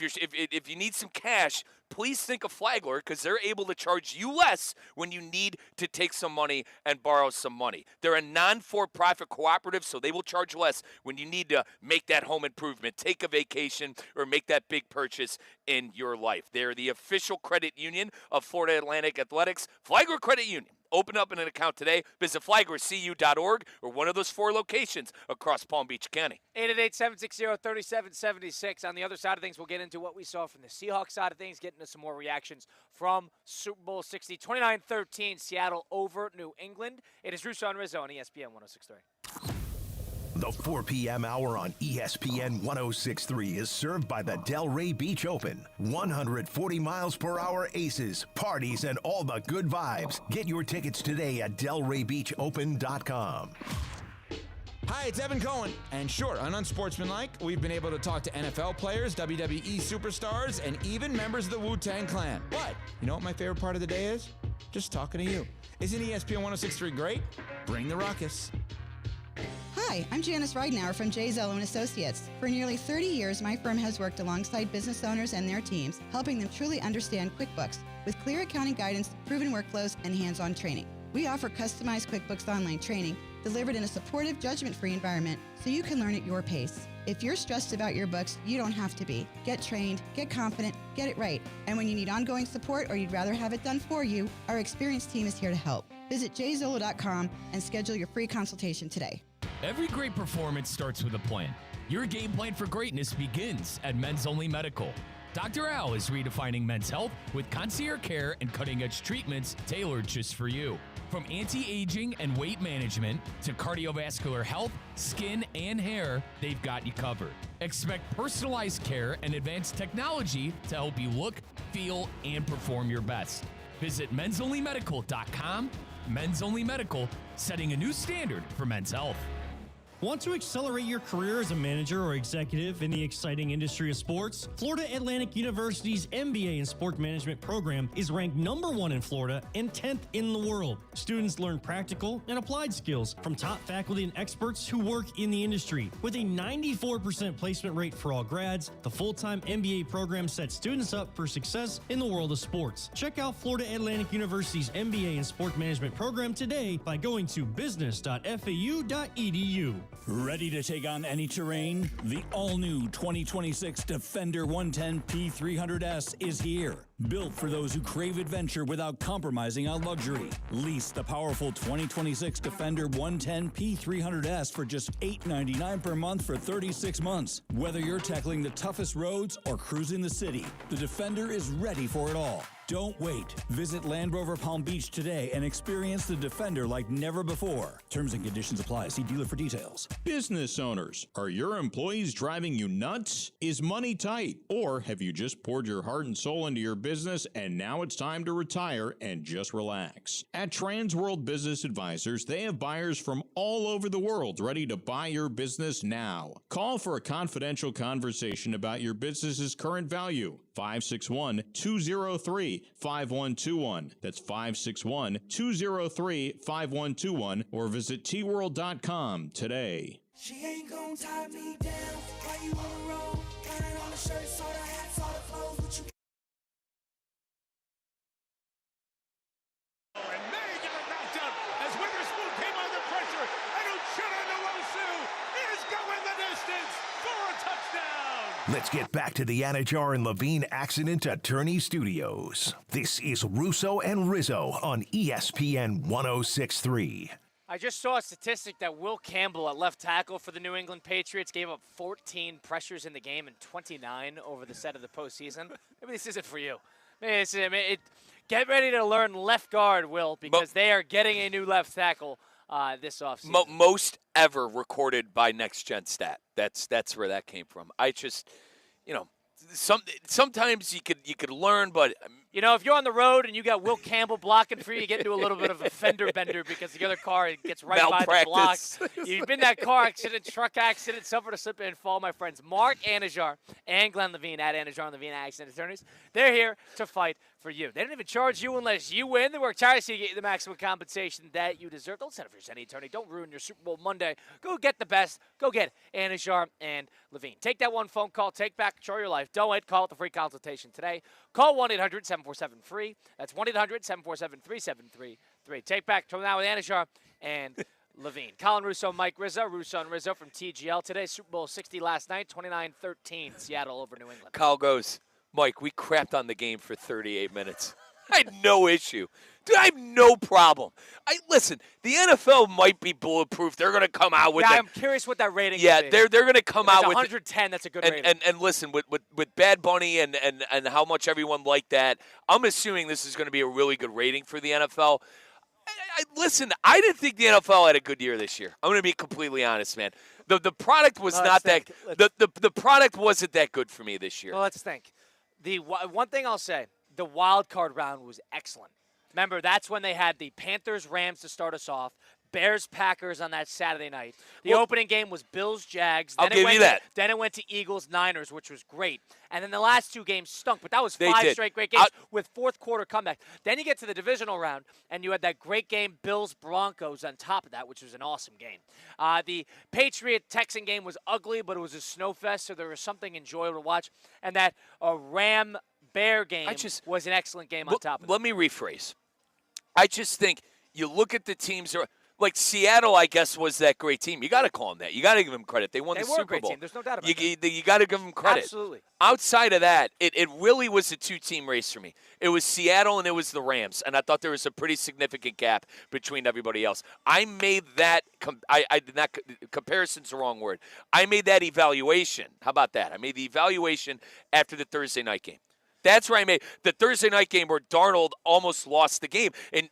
you need some cash, please think of Flagler, because they're able to charge you less when you need to take some money and borrow some money. They're a non-for-profit cooperative, so they will charge less when you need to make that home improvement, take a vacation, or make that big purchase in your life. They're the official credit union of Florida Atlantic Athletics. Flagler Credit Union. Open up an account today. Visit flaglercu.org or one of those 4 locations across Palm Beach County. 888-760-3776. On the other side of things, we'll get into what we saw from the Seahawks side of things, get into some more reactions from Super Bowl 60. 29-13, Seattle over New England. It is Russo and Rizzo on ESPN 106.3. The 4 p.m. hour on ESPN 106.3 is served by the Delray Beach Open. 140 miles per hour aces, parties, and all the good vibes. Get your tickets today at DelrayBeachOpen.com. Hi, it's Evan Cohen. And sure, unsportsmanlike, we've been able to talk to NFL players, WWE superstars, and even members of the Wu-Tang Clan. But you know what my favorite part of the day is? Just talking to you. Isn't ESPN 106.3 great? Bring the ruckus. Hi, I'm Janice Ridenour from J. Zello & Associates. For nearly 30 years, my firm has worked alongside business owners and their teams, helping them truly understand QuickBooks with clear accounting guidance, proven workflows, and hands-on training. We offer customized QuickBooks Online training delivered in a supportive, judgment-free environment so you can learn at your pace. If you're stressed about your books, you don't have to be. Get trained, get confident, get it right. And when you need ongoing support or you'd rather have it done for you, our experienced team is here to help. Visit jzolo.com and schedule your free consultation today. Every great performance starts with a plan. Your game plan for greatness begins at Men's Only Medical. Dr. Al is redefining men's health with concierge care and cutting-edge treatments tailored just for you. From anti-aging and weight management to cardiovascular health, skin, and hair, they've got you covered. Expect personalized care and advanced technology to help you look, feel, and perform your best. Visit mensonlymedical.com. Men's Only Medical, setting a new standard for men's health. Want to accelerate your career as a manager or executive in the exciting industry of sports? Florida Atlantic University's MBA in Sport Management program is ranked #1 in Florida and 10th in the world. Students learn practical and applied skills from top faculty and experts who work in the industry. With a 94% placement rate for all grads, the full-time MBA program sets students up for success in the world of sports. Check out Florida Atlantic University's MBA in Sport Management program today by going to business.fau.edu. Ready to take on any terrain? The all-new 2026 Defender 110 P300S is here. Built for those who crave adventure without compromising on luxury. Lease the powerful 2026 Defender 110 P300S for just $899 per month for 36 months. Whether you're tackling the toughest roads or cruising the city, the Defender is ready for it all. Don't wait. Visit Land Rover Palm Beach today and experience the Defender like never before. Terms and conditions apply. See dealer for details. Business owners, are your employees driving you nuts? Is money tight? Or have you just poured your heart and soul into your business and now it's time to retire and just relax? At Transworld Business Advisors, they have buyers from all over the world ready to buy your business now. Call for a confidential conversation about your business's current value. 561-203-5121. That's 561-203-5121 or visit tworld.com today. She ain't gonna tie me down while you on the road. Got it on the shirts, all the hats, all the clothes, what you and may get it knocked out as Witherspoon came under pressure, and Uchenna Nwosu is going the distance for a touchdown. Let's get back to the Anajar and Levine Accident Attorney Studios. This is Russo and Rizzo on ESPN 106.3. I just saw a statistic that Will Campbell at left tackle for the New England Patriots gave up 14 pressures in the game and 29 over the set of the postseason. Maybe this isn't for you. Get ready to learn left guard, Will, because they are getting a new left tackle this offseason. Most ever recorded by Next Gen Stat. That's where that came from. I just, sometimes you could learn, but if you're on the road and you got Will Campbell blocking for you, you get into a little bit of a fender bender because the other car gets right by the blocks. You've been in that car accident, truck accident, suffered a slip and fall, my friends. Mark Anajar and Glenn Levine at Anajar and Levine Accident Attorneys. They're here to fight for you. They don't even charge you unless you win. They work tirelessly to get you the maximum compensation that you deserve. Don't settle for any attorney. Don't ruin your Super Bowl Monday. Go get the best. Go get Anajar and Levine. Take that one phone call. Take back control of your life. Don't wait. Call it the free consultation today. Call 1-800-747-FREE. That's 1-800-747-3733. Take back control now with Anajar and Levine. Colin, Russo, Mike Rizzo. Russo and Rizzo from TGL today. Super Bowl 60 last night. 29-13. Seattle over New England. Kyle goes, Mike, we crapped on the game for 38 minutes. I had no issue. Dude, I have no problem. Listen, the NFL might be bulletproof. They're going to come out with I'm curious what that rating is. They're going to come out with 110. That's a good rating. And listen, with Bad Bunny and how much everyone liked that, I'm assuming this is going to be a really good rating for the NFL. Listen, I didn't think the NFL had a good year this year. I'm going to be completely honest, man. The product was not that the product wasn't that good for me this year. Well, let's think. The one thing I'll say, the wild card round was excellent. Remember, that's when they had the Panthers-Rams to start us off, Bears-Packers on that Saturday night. The opening game was Bills-Jags. I'll give you that. Then it went to Eagles-Niners, which was great. And then the last two games stunk, but that was five straight great games with fourth-quarter comeback. Then you get to the divisional round, and you had that great game, Bills-Broncos, on top of that, which was an awesome game. The Patriot-Texan game was ugly, but it was a snowfest, so there was something enjoyable to watch. And that Ram-Bear game was an excellent game on top of that. Let me rephrase. I just think you look at the teams like Seattle, I guess, was that great team. You got to call them that. You got to give them credit. They won the Super Bowl. They were a great team. There's no doubt about that. You got to give them credit. Absolutely. Outside of that, it really was a two-team race for me. It was Seattle and it was the Rams, and I thought there was a pretty significant gap between everybody else. I made that I did not – comparison's the wrong word. I made that evaluation. How about that? I made the evaluation after the Thursday night game. That's where I made the Thursday night game where Darnold almost lost the game. And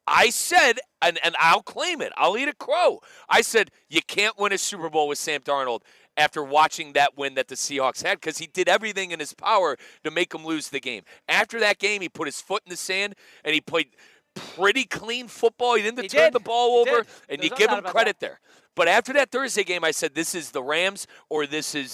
I said, and I'll claim it, I'll eat a crow. I said, you can't win a Super Bowl with Sam Darnold after watching that win that the Seahawks had because he did everything in his power to make them lose the game. After that game, he put his foot in the sand, and he played pretty clean football. He didn't turn the ball over, and you give him credit there. But after that Thursday game, I said, this is the Rams or this is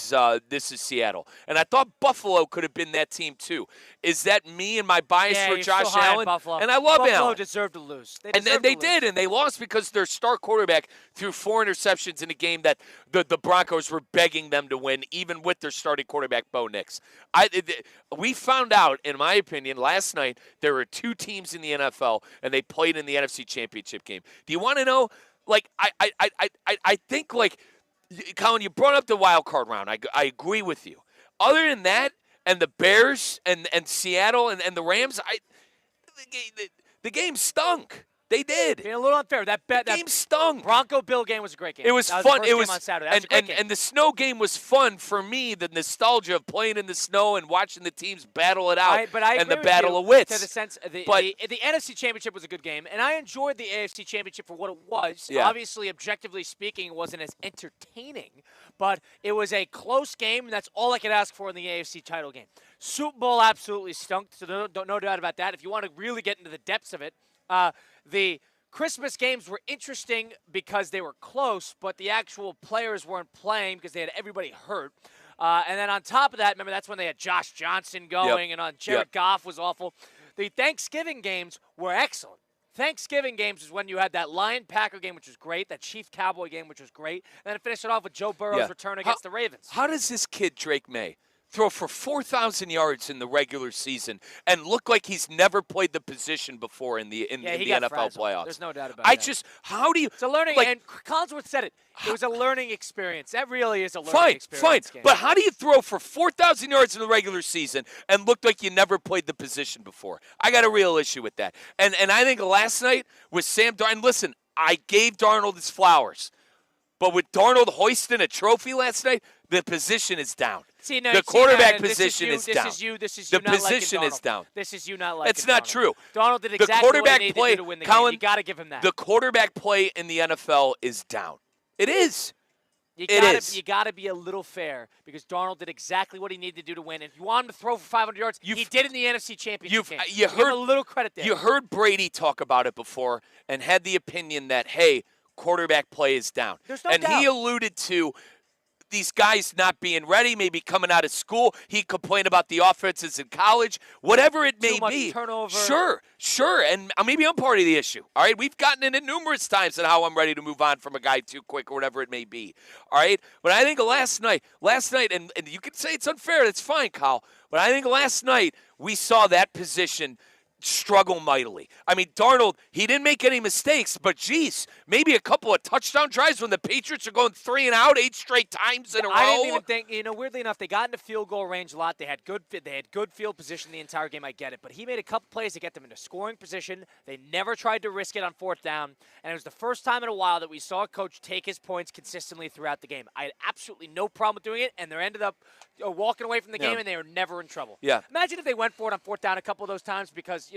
Seattle. And I thought Buffalo could have been that team too. Is that me and my bias for Josh Allen? And I love Buffalo Allen. Deserved to lose. They did, and they lost because their star quarterback threw 4 interceptions in a game that the Broncos were begging them to win, even with their starting quarterback, Bo Nix. We found out, in my opinion, last night there were 2 teams in the NFL, and they played in the NFC Championship game. Do you want to know? Like, I think, like, Colin, you brought up the wild card round. I agree with you. Other than that, and the Bears and Seattle and the Rams, the game stunk. They did. Being a little unfair. That game stung. Bronco-Bill game was a great game. It was that fun. Was the first game on Saturday. That was a great game. And the snow game was fun for me. The nostalgia of playing in the snow and watching the teams battle it out, and the battle of wits. To the sense, the NFC Championship was a good game, and I enjoyed the AFC Championship for what it was. Yeah. Obviously, objectively speaking, it wasn't as entertaining, but it was a close game, and that's all I could ask for in the AFC title game. Super Bowl absolutely stunk, so no doubt about that. If you want to really get into the depths of it, the Christmas games were interesting because they were close, but the actual players weren't playing because they had everybody hurt. And then on top of that, remember, that's when they had Josh Johnson going, and on Jared Goff was awful. The Thanksgiving games were excellent. Thanksgiving games is when you had that Lion-Packer game, which was great, that Chief-Cowboy game, which was great, and then finish it off with Joe Burrow's return against the Ravens. How does this kid, Drake May, throw for 4,000 yards in the regular season and look like he's never played the position before in the NFL playoffs? There's no doubt about that. How do you? It's a learning, and Collinsworth said it. It was a learning experience. That really is a learning experience. Fine. But how do you throw for 4,000 yards in the regular season and look like you never played the position before? I got a real issue with that. And I think last night with Sam Darnold, listen, I gave Darnold his flowers. But with Darnold hoisting a trophy last night, the position is down. See, no, the quarterback position is down. This is you. The position is down. This is you not liking That's not Darnold. true. Donald did exactly what he needed to do to win the game. You got to give him that. The quarterback play in the NFL is down. It is. You got to be a little fair because Darnold did exactly what he needed to do to win. And if you want him to throw for 500 yards, he did in the NFC Championship game. You heard a little credit there. You heard Brady talk about it before and had the opinion that, hey, quarterback play is down. There's no and doubt. He alluded to these guys not being ready, maybe coming out of school. He complained about the offenses in college, whatever it may Too much be. turnover. Sure. And maybe I'm part of the issue. All right, we've gotten in it numerous times on how I'm ready to move on from a guy too quick or whatever it may be. All right, but I think last night, and you can say it's unfair. That's fine, Kyle. But I think last night we saw that position struggle mightily. I mean, Darnold, he didn't make any mistakes, but geez, maybe a couple of touchdown drives when the Patriots are going 3 and out 8 straight times in a row. I didn't even think, weirdly enough, they got into field goal range a lot. They had good field position the entire game. I get it, but he made a couple plays to get them into scoring position. They never tried to risk it on 4th down, and it was the first time in a while that we saw a coach take his points consistently throughout the game. I had absolutely no problem with doing it, and they ended up walking away from the game, and they were never in trouble. Yeah. Imagine if they went for it on 4th down a couple of those times because,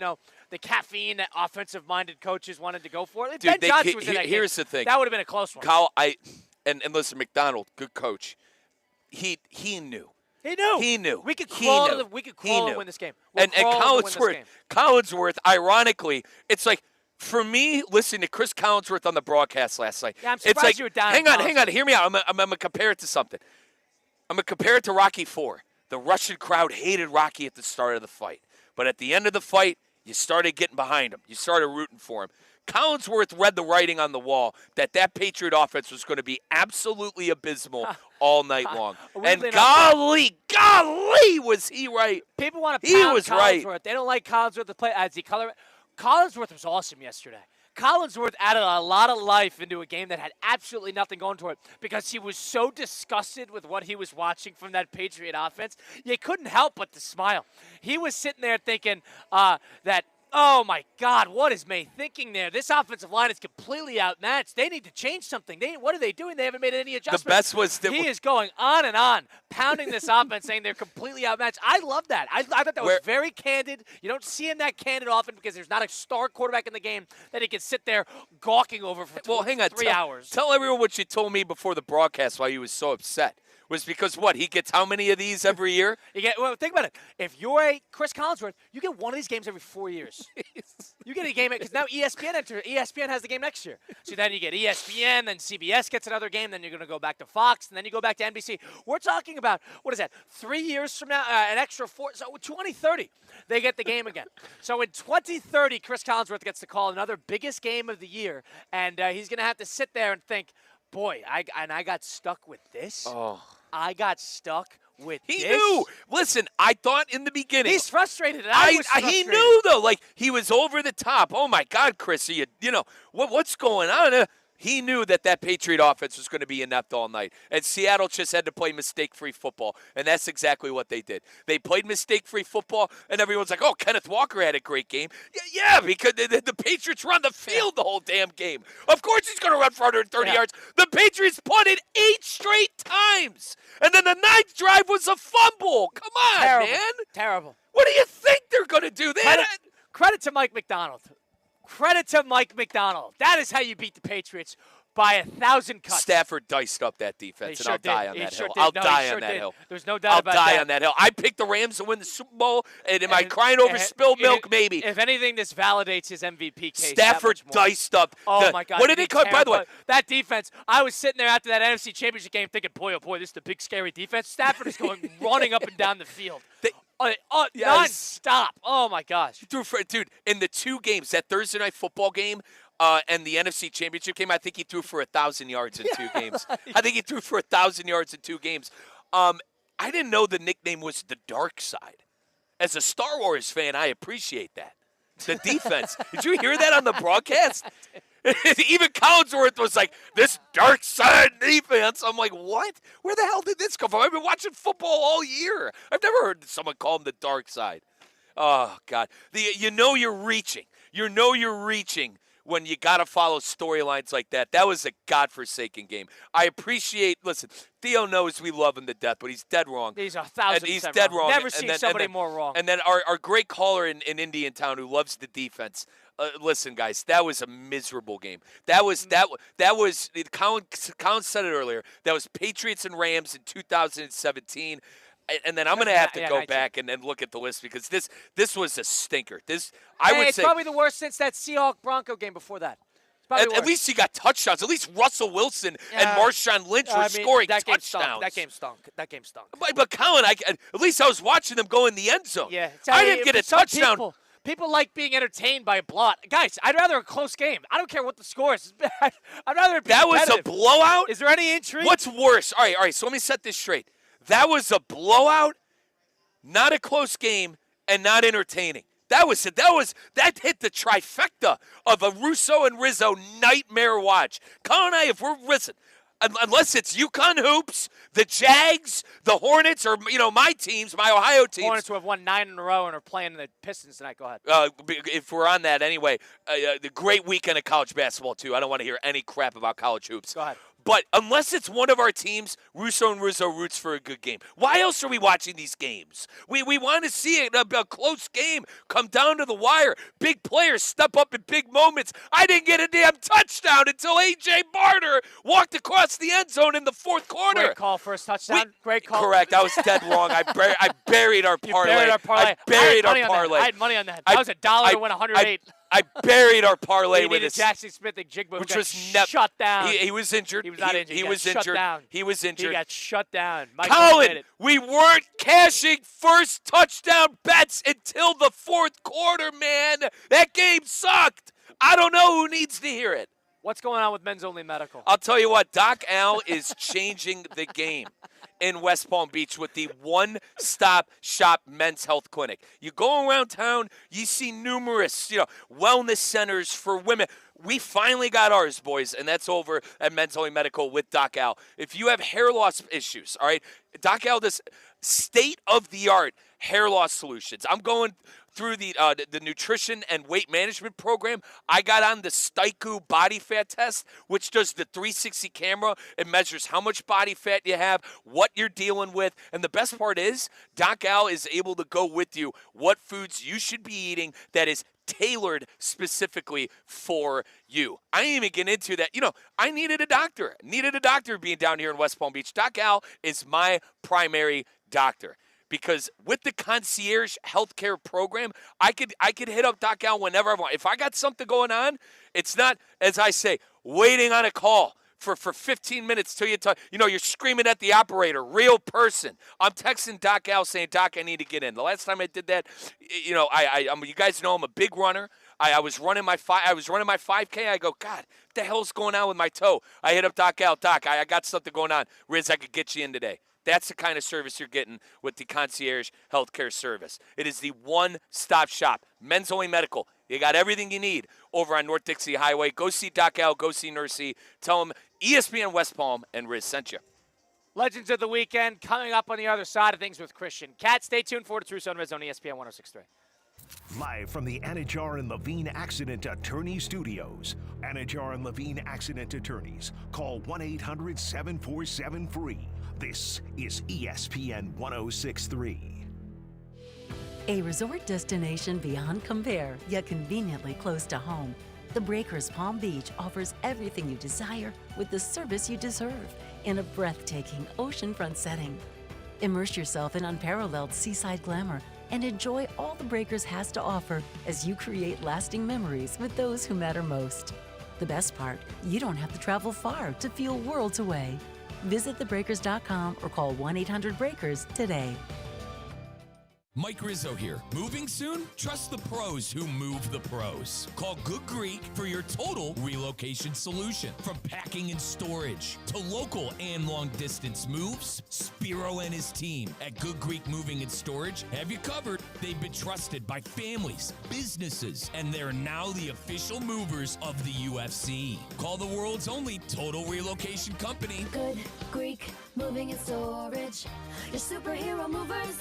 the caffeine that offensive-minded coaches wanted to go for it. Dude, Ben Johnson was in that game. Here's the thing. That would have been a close one. Kyle, and listen, McDonald, good coach. He knew. He knew. We could crawl and win this game. And Collinsworth, ironically, it's like, for me, listening to Chris Collinsworth on the broadcast last night, I'm surprised it's like, you were down. hang on, hear me out. I'm going to compare it to something. I'm going to compare it to Rocky IV. The Russian crowd hated Rocky at the start of the fight. But at the end of the fight, you started getting behind him. You started rooting for him. Collinsworth read the writing on the wall that Patriot offense was going to be absolutely abysmal all night long. And golly, was he right. People want to pound Collinsworth. Right. They don't like Collinsworth to play as the color. Collinsworth was awesome yesterday. Collinsworth added a lot of life into a game that had absolutely nothing going to it because he was so disgusted with what he was watching from that Patriot offense. You couldn't help but to smile. He was sitting there thinking that, oh, my God, what is May thinking there? This offensive line is completely outmatched. They need to change something. What are they doing? They haven't made any adjustments. The best was that he is going on and on, pounding this offense, saying they're completely outmatched. I love that. I thought that was very candid. You don't see him that candid often because there's not a star quarterback in the game that he can sit there gawking over for 3 hours. Tell everyone what you told me before the broadcast why you was so upset. Was because what? He gets how many of these every year? Think about it. If you're Chris Collinsworth, you get one of these games every 4 years. You get a game because now ESPN has the game next year. So then you get ESPN, then CBS gets another game, then you're going to go back to Fox, and then you go back to NBC. We're talking about, what is that, 3 years from now, an extra 4, so 2030, they get the game again. So in 2030, Chris Collinsworth gets to call another biggest game of the year, and he's going to have to sit there and think, boy, I got stuck with this. Oh. I got stuck with this. He knew. Listen, I thought in the beginning. He's frustrated. I was frustrated. He knew, though. Like, he was over the top. Oh, my God, Chris, what's going on? He knew that Patriot offense was going to be inept all night, and Seattle just had to play mistake-free football, and that's exactly what they did. They played mistake-free football, and everyone's like, oh, Kenneth Walker had a great game. Yeah, because the Patriots run the field the whole damn game. Of course he's going to run for 130 yards. The Patriots punted 8 straight times, and then the 9th drive was a fumble. Come on, man. Terrible. What do you think they're going to do? Credit to Mike McDonald. Credit to Mike McDonald. That is how you beat the Patriots by 1,000 cuts. Stafford diced up that defense, and I'll die on that hill. I'll die on that hill. There's no doubt about that. I'll die on that hill. I picked the Rams to win the Super Bowl, and am I crying over spilled milk? Maybe. If anything, this validates his MVP case. Stafford diced up. Oh, my God. What did he cut? By the way, that defense, I was sitting there after that NFC Championship game thinking, boy, oh, boy, this is the big, scary defense. Stafford is going running up and down the field. Non-stop. Oh, my gosh. Dude, in the 2 games, that Thursday night football game and the NFC Championship game, I think he threw for 1,000 yards in 2 games. I think he threw for 1,000 yards in 2 games. I didn't know the nickname was the Dark Side. As a Star Wars fan, I appreciate that. The defense. Did you hear that on the broadcast? Even Collinsworth was like, this dark side defense. I'm like, what? Where the hell did this come from? I've been watching football all year. I've never heard someone call him the dark side. Oh, God. You know you're reaching. You're reaching when you got to follow storylines like that. That was a godforsaken game. I appreciate, listen, Theo knows we love him to death, but he's dead wrong. He's 1,000% He's dead wrong. Never seen somebody more wrong. And then our great caller in Indiantown who loves the defense. Listen, guys, that was a miserable game. That was Colin said it earlier. That was Patriots and Rams in 2017. And then I'm going to have to go back and look at the list because this was a stinker. It's probably the worst since that Seahawks-Bronco game before that. At least he got touchdowns. At least Russell Wilson and Marshawn Lynch were scoring touchdowns. That game stunk. But Colin, at least I was watching them go in the end zone. Yeah, I didn't get a touchdown. People like being entertained by a blot. Guys, I'd rather a close game. I don't care what the score is. I'd rather it be That was a blowout? Is there any intrigue? What's worse? All right, so let me set this straight. That was a blowout, not a close game, and not entertaining. That hit the trifecta of a Russo and Rizzo nightmare watch. Colin and I, unless it's UConn hoops, the Jags, the Hornets, or my teams, my Ohio teams. Hornets who have won 9 in a row and are playing the Pistons tonight. Go ahead. If we're on that anyway, the great weekend of college basketball too. I don't want to hear any crap about college hoops. Go ahead. But unless it's one of our teams, Russo and Rizzo roots for a good game. Why else are we watching these games? We want to see it, a close game come down to the wire. Big players step up in big moments. I didn't get a damn touchdown until A.J. Barter walked across the end zone in the 4th quarter. Great call, first touchdown. Great call. Correct. I was dead wrong. I buried our parlay. You buried our parlay. I buried our parlay. I had money on that. That was $1 to win 108. I buried our parlay with Jackson Smith and Jigba, which was shut down. He was injured. He was not injured. He was injured. Shut down. He was injured. He got shut down. Colin, we weren't cashing first touchdown bets until the 4th quarter, man. That game sucked. I don't know who needs to hear it. What's going on with Men's Only Medical? I'll tell you what, Doc Al is changing the game in West Palm Beach with the one-stop shop men's health clinic. You go around town, you see numerous, wellness centers for women. We finally got ours, boys, and that's over at Men's Only Medical with Doc Al. If you have hair loss issues, all right, Doc Al does state-of-the-art hair loss solutions. I'm going through the nutrition and weight management program. I got on the Staiku body fat test, which does the 360 camera. It measures how much body fat you have, what you're dealing with, and the best part is Doc Al is able to go with you what foods you should be eating that is tailored specifically for you. I didn't even get into that. I needed a doctor. Being down here in West Palm Beach. Doc Al is my primary doctor. Because with the concierge healthcare program, I could hit up Doc Al whenever I want. If I got something going on, it's not, as I say, waiting on a call for 15 minutes till you talk. You're screaming at the operator, real person. I'm texting Doc Al saying, Doc, I need to get in. The last time I did that, you guys know I'm a big runner. I was running my 5K. I go, God, what the hell's going on with my toe? I hit up Doc Al. Doc, I got something going on. Riz, I could get you in today. That's the kind of service you're getting with the concierge healthcare service. It is the one-stop shop. Men's Only Medical. You got everything you need over on North Dixie Highway. Go see Doc Al. Go see Nursey. Tell them ESPN West Palm and Riz sent you. Legends of the weekend coming up on the other side of things with Christian Cat. Stay tuned for it. It's Russo and Rizzo on ESPN 106.3. Live from the Anajar and Levine Accident Attorney Studios. Anajar and Levine Accident Attorneys. Call 1-800-747-FREE. This is ESPN 106.3. A resort destination beyond compare, yet conveniently close to home. The Breakers Palm Beach offers everything you desire with the service you deserve in a breathtaking oceanfront setting. Immerse yourself in unparalleled seaside glamour and enjoy all the Breakers has to offer as you create lasting memories with those who matter most. The best part, you don't have to travel far to feel worlds away. Visit thebreakers.com or call 1-800-BREAKERS today. Mike Rizzo here. Moving soon? Trust the pros who move the pros. Call Good Greek for your total relocation solution. From packing and storage to local and long distance moves, Spiro and his team at Good Greek Moving and Storage have you covered. They've been trusted by families, businesses, and they're now the official movers of the UFC. Call the world's only total relocation company. Good Greek Moving and Storage. Your superhero movers.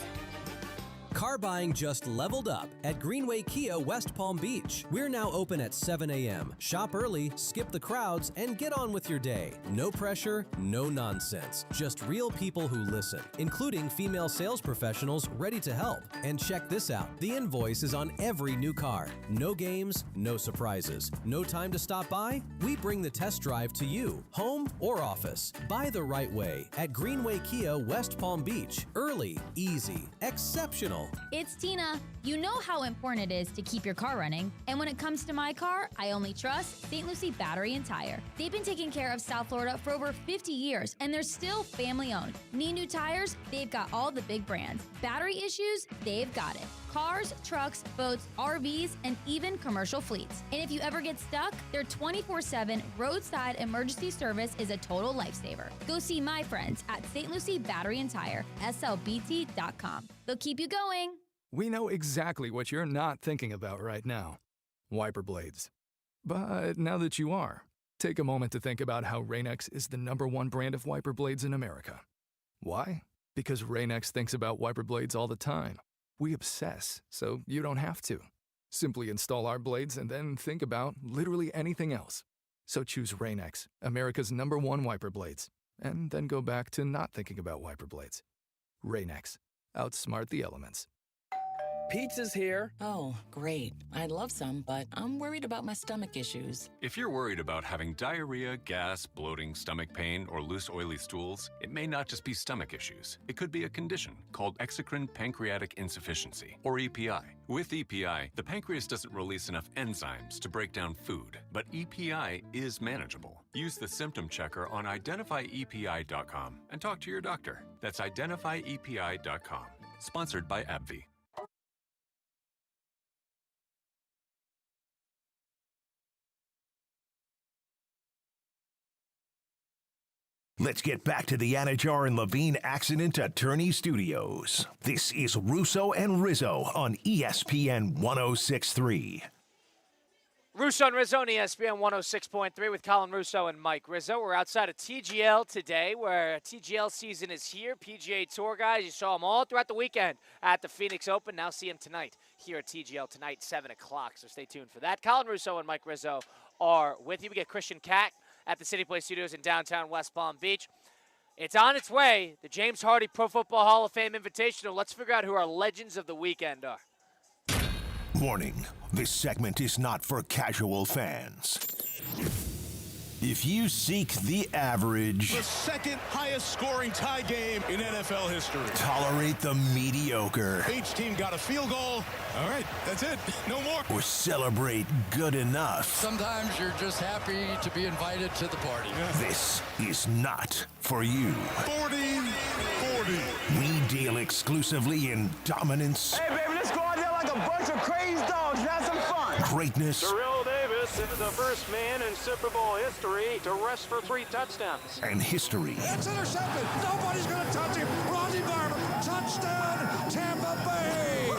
Car buying just leveled up at Greenway Kia West Palm Beach. We're now open at 7 a.m. Shop early, skip the crowds, and get on with your day. No pressure, no nonsense. Just real people who listen, including female sales professionals ready to help. And check this out. The invoice is on every new car. No games, no surprises. No time to stop by? We bring the test drive to you, home or office. Buy the right way at Greenway Kia West Palm Beach. Early, easy, exceptional. It's Tina. You know how important it is to keep your car running. And when it comes to my car, I only trust St. Lucie Battery and Tire. They've been taking care of South Florida for over 50 years, and they're still family-owned. Need new tires? They've got all the big brands. Battery issues? They've got it. Cars, trucks, boats, RVs, and even commercial fleets. And if you ever get stuck, their 24/7 roadside emergency service is a total lifesaver. Go see my friends at St. Lucie Battery and Tire, slbt.com. They'll keep you going. We know exactly what you're not thinking about right now. Wiper blades. But now that you are, take a moment to think about how Rain-X is the #1 brand of wiper blades in America. Why? Because Rain-X thinks about wiper blades all the time. We obsess, so you don't have to. Simply install our blades and then think about literally anything else. So choose Rain-X, America's #1 wiper blades, and then go back to not thinking about wiper blades. Rain-X. Outsmart the elements. Pizza's here. Oh, great. I'd love some, but I'm worried about my stomach issues. If you're worried about having diarrhea, gas, bloating, stomach pain, or loose, oily stools, it may not just be stomach issues. It could be a condition called exocrine pancreatic insufficiency, or EPI. With EPI, the pancreas doesn't release enough enzymes to break down food, but EPI is manageable. Use the symptom checker on identifyepi.com and talk to your doctor. That's identifyepi.com. Sponsored by AbbVie. Let's get back to the Anajar and Levine Accident Attorney Studios. This is Russo and Rizzo on ESPN 106.3. Russo and Rizzo on ESPN 106.3 with Colin Russo and Mike Rizzo. We're outside of TGL today, where TGL season is here. PGA Tour guys, you saw them all throughout the weekend at the Phoenix Open. Now see them tonight here at TGL tonight, 7 o'clock. So stay tuned for that. Colin Russo and Mike Rizzo are with you. We get Christian Cat at the City Place Studios in downtown West Palm Beach. It's on its way, the James Hardy Pro Football Hall of Fame Invitational. Let's figure out who our legends of the weekend are. Warning, this segment is not for casual fans. If you seek the average, The second highest scoring tie game in NFL history. tolerate the mediocre, Each team got a field goal. All right, that's it. No more. or celebrate good enough, Sometimes you're just happy to be invited to the party. this is not for you. 40-40. We deal exclusively in dominance, Hey, baby, let's go out there like a bunch of crazy dogs and have some fun. greatness, David. This is the first man in Super Bowl history to rush for 3 touchdowns. And history. It's intercepted. Nobody's going to touch him. Ronnie Garber, touchdown, Tampa Bay.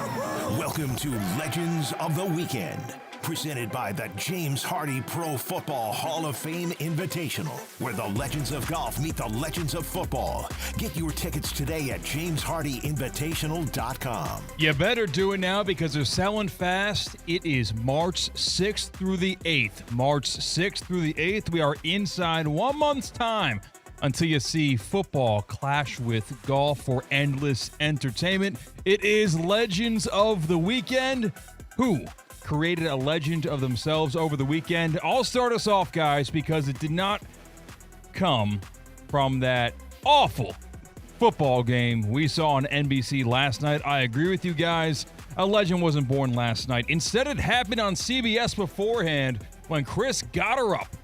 Welcome to Legends of the Weekend, presented by the James Hardy Pro Football Hall of Fame Invitational, where the legends of golf meet the legends of football. Get your tickets today at jameshardyinvitational.com. You better do it now because they're selling fast. It is March 6th through the 8th. March 6th through the 8th. We are inside 1 month's time until you see football clash with golf for endless entertainment. It is Legends of the Weekend. Who created a legend of themselves over the weekend? I'll start us off, guys, because it did not come from that awful football game we saw on NBC last night. I agree with you guys. A legend wasn't born last night. Instead, it happened on CBS beforehand when Chris got her up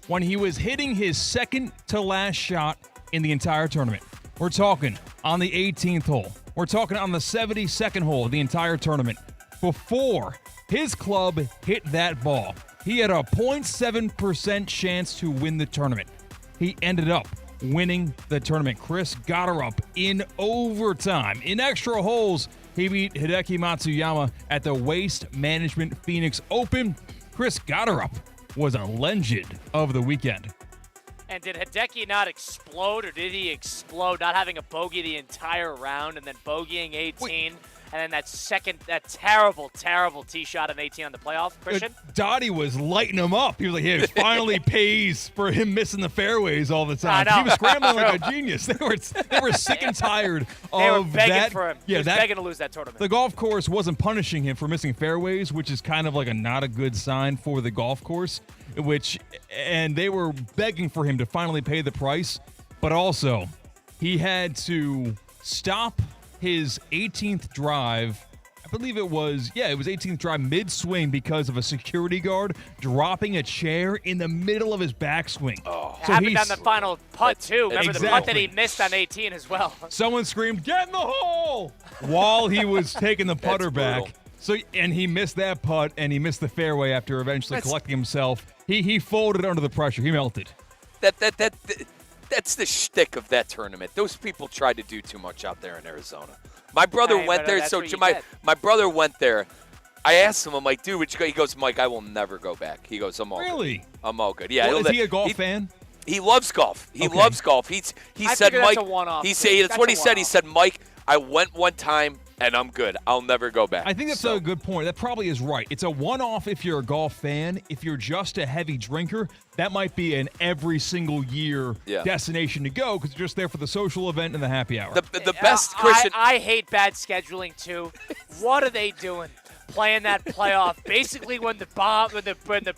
when he was hitting his second to last shot in the entire tournament. We're talking on the 18th hole. We're talking on the 72nd hole of the entire tournament. Before his club hit that ball, he had a 0.7% chance to win the tournament. He ended up winning the tournament. Chris got her up in overtime. In extra holes, he beat Hideki Matsuyama at the Waste Management Phoenix Open. Chris got her up was a legend of the weekend. And did Hideki not explode, or did he explode not having a bogey the entire round and then bogeying 18? And then that terrible, terrible tee shot on 18 on the playoff, Christian? Dottie was lighting him up. He was like, it finally pays for him missing the fairways all the time. He was scrambling like a genius. They were sick and tired of that. They were begging for him. Yeah, he was begging to lose that tournament. The golf course wasn't punishing him for missing fairways, which is kind of like not a good sign for the golf course, and they were begging for him to finally pay the price. But also, he had to stop his 18th drive. I believe it was 18th drive mid-swing because of a security guard dropping a chair in the middle of his backswing. So happened on the final putt, too. Remember the putt that he missed on 18 as well. Someone screamed, "Get in the hole!" while he was taking the putter back. And he missed that putt, and he missed the fairway after eventually collecting himself. He folded under the pressure. He melted. That's the shtick of that tournament. Those people tried to do too much out there in Arizona. My brother went there, so my brother went there. I asked him, I'm like, dude, would you go? He goes, Mike, I will never go back. He goes, I'm all good. I'm all good. Yeah. Well, is he a golf fan? He loves golf. He loves golf. He said, Mike, that's a one-off. That's what he said. He said, Mike, I went one time, and I'm good. I'll never go back. I think that's a good point. That probably is right. It's a one-off if you're a golf fan. If you're just a heavy drinker, that might be an every single year destination to go because you're just there for the social event and the happy hour. The best, Christian. I hate bad scheduling, too. What are they doing? Playing that playoff, basically when the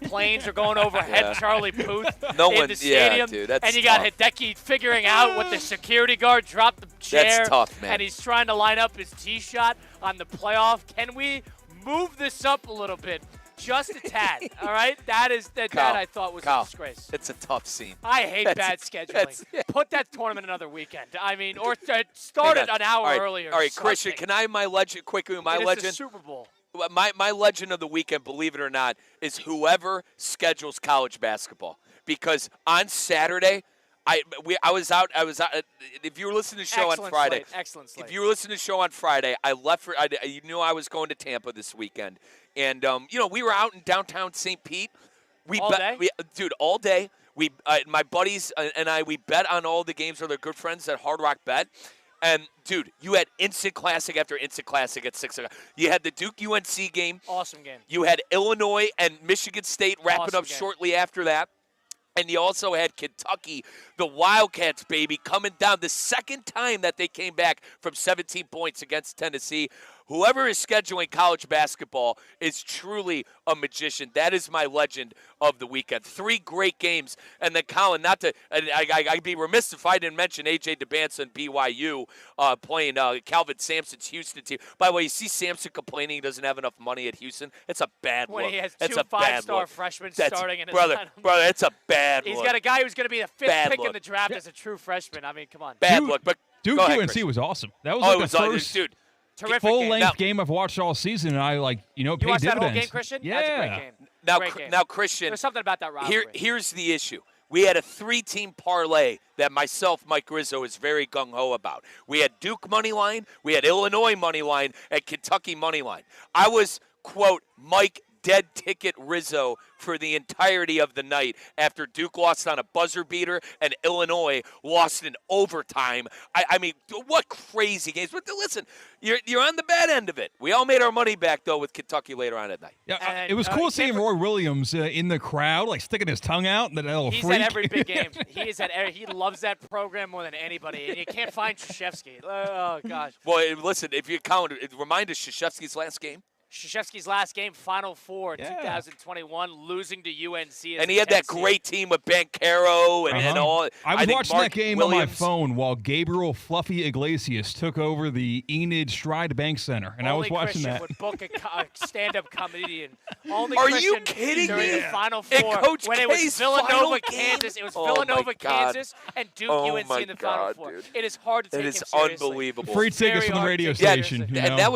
planes are going overhead, Charlie Puth in the stadium, dude, that's and you got Hideki figuring out what the security guard dropped the chair, that's tough, man. And he's trying to line up his tee shot on the playoff. Can we move this up a little bit, just a tad? All right, that I thought was a disgrace. It's a tough scene. I hate bad scheduling. Put that tournament another weekend. I mean, or start it an hour earlier. All right, Christian, can I have my legend quickly? It's the Super Bowl. My legend of the weekend, believe it or not, is whoever schedules college basketball. Because on Saturday, I was out. If you were listening to the show on Friday, excellent slate. If you were listening to the show on Friday, I left for. You knew I was going to Tampa this weekend, and we were out in downtown St. Pete. All day. My buddies and I, we bet on all the games with our good friends at Hard Rock Bet. And, dude, you had instant classic after instant classic at 6 o'clock. You had the Duke-UNC game. Awesome game. You had Illinois and Michigan State wrapping up shortly after that. And you also had Kentucky, the Wildcats, baby, coming down the second time that they came back from 17 points against Tennessee. Whoever is scheduling college basketball is truly a magician. That is my legend of the weekend. 3 great games. And then, Colin, I'd be remiss if I didn't mention A.J. DeBanza and BYU playing Calvin Sampson's Houston team. By the way, you see Sampson complaining he doesn't have enough money at Houston? It's a bad look. When he has 2 5-star freshmen starting in his lineup. Brother, it's a bad look. He's got a guy who's going to be the 5th pick in the draft as a true freshman. I mean, come on. Bad look. But Duke UNC was awesome. That was the first. Dude. Terrific full-length game I've watched all season, and I You pay watched dividends. that whole game, Christian? Yeah. That's a great game. Great game. Now, Christian, There's something about that rivalry. here's the issue. We had a 3-team parlay that myself, Mike Rizzo, is very gung-ho about. We had Duke money line, we had Illinois money line, and Kentucky money line. I was, quote, Mike dead ticket Rizzo for the entirety of the night after Duke lost on a buzzer beater and Illinois lost in overtime. I mean, what crazy games. But listen, you're on the bad end of it. We all made our money back, though, with Kentucky later on at night. Yeah, it was cool seeing Roy Williams in the crowd, like sticking his tongue out. He's at every big game. He loves that program more than anybody, and you can't find Krzyzewski. Oh, gosh. Well, listen, if you count, remind us Krzyzewski's last game. Krzyzewski's last game, Final Four, 2021, losing to UNC. And he had that great team with Bancaro and all. I was watching Mark that game Williams. on my phone while Gabriel Fluffy Iglesias took over the Enid Stride Bank Center, and I was watching Christian that. Would book a stand-up comedian. Only Are Christian you kidding during me? the Final In Four Coach when it was K's Villanova, final Kansas. game? It was Oh, Villanova, my God. Kansas, and Duke Oh, UNC my in the Final God, Four. dude. It is hard to take It him is seriously. unbelievable. Free tickets from the radio station. You know? And that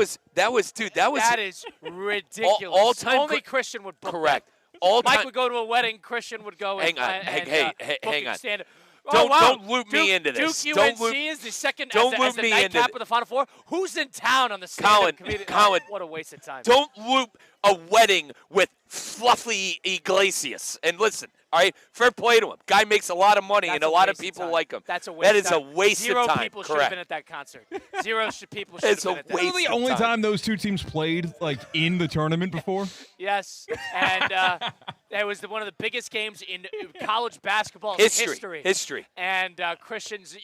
was dude. That is ridiculous. All-time Only Christian would book correct. that. All Mike time. would go to a wedding. Christian would go. Hang on. Hang on. Stand-up. Don't loop me into this. Duke Don't UNC loop- is the second don't as loop the me into nightcap of the Final Four. Who's in town on the stand-up comedian? Colin, What a waste of time. Don't loop a wedding with Fluffy Iglesias. And listen, all right, fair play to him. Guy makes a lot of money, and a lot of people like him. That's a waste. That is a waste Zero of time. people should have Correct. been at that concert. Zero people should have been at that. This is the only time those two teams played in the tournament before. Yes, and that was one of the biggest games in college basketball history. And Christian's,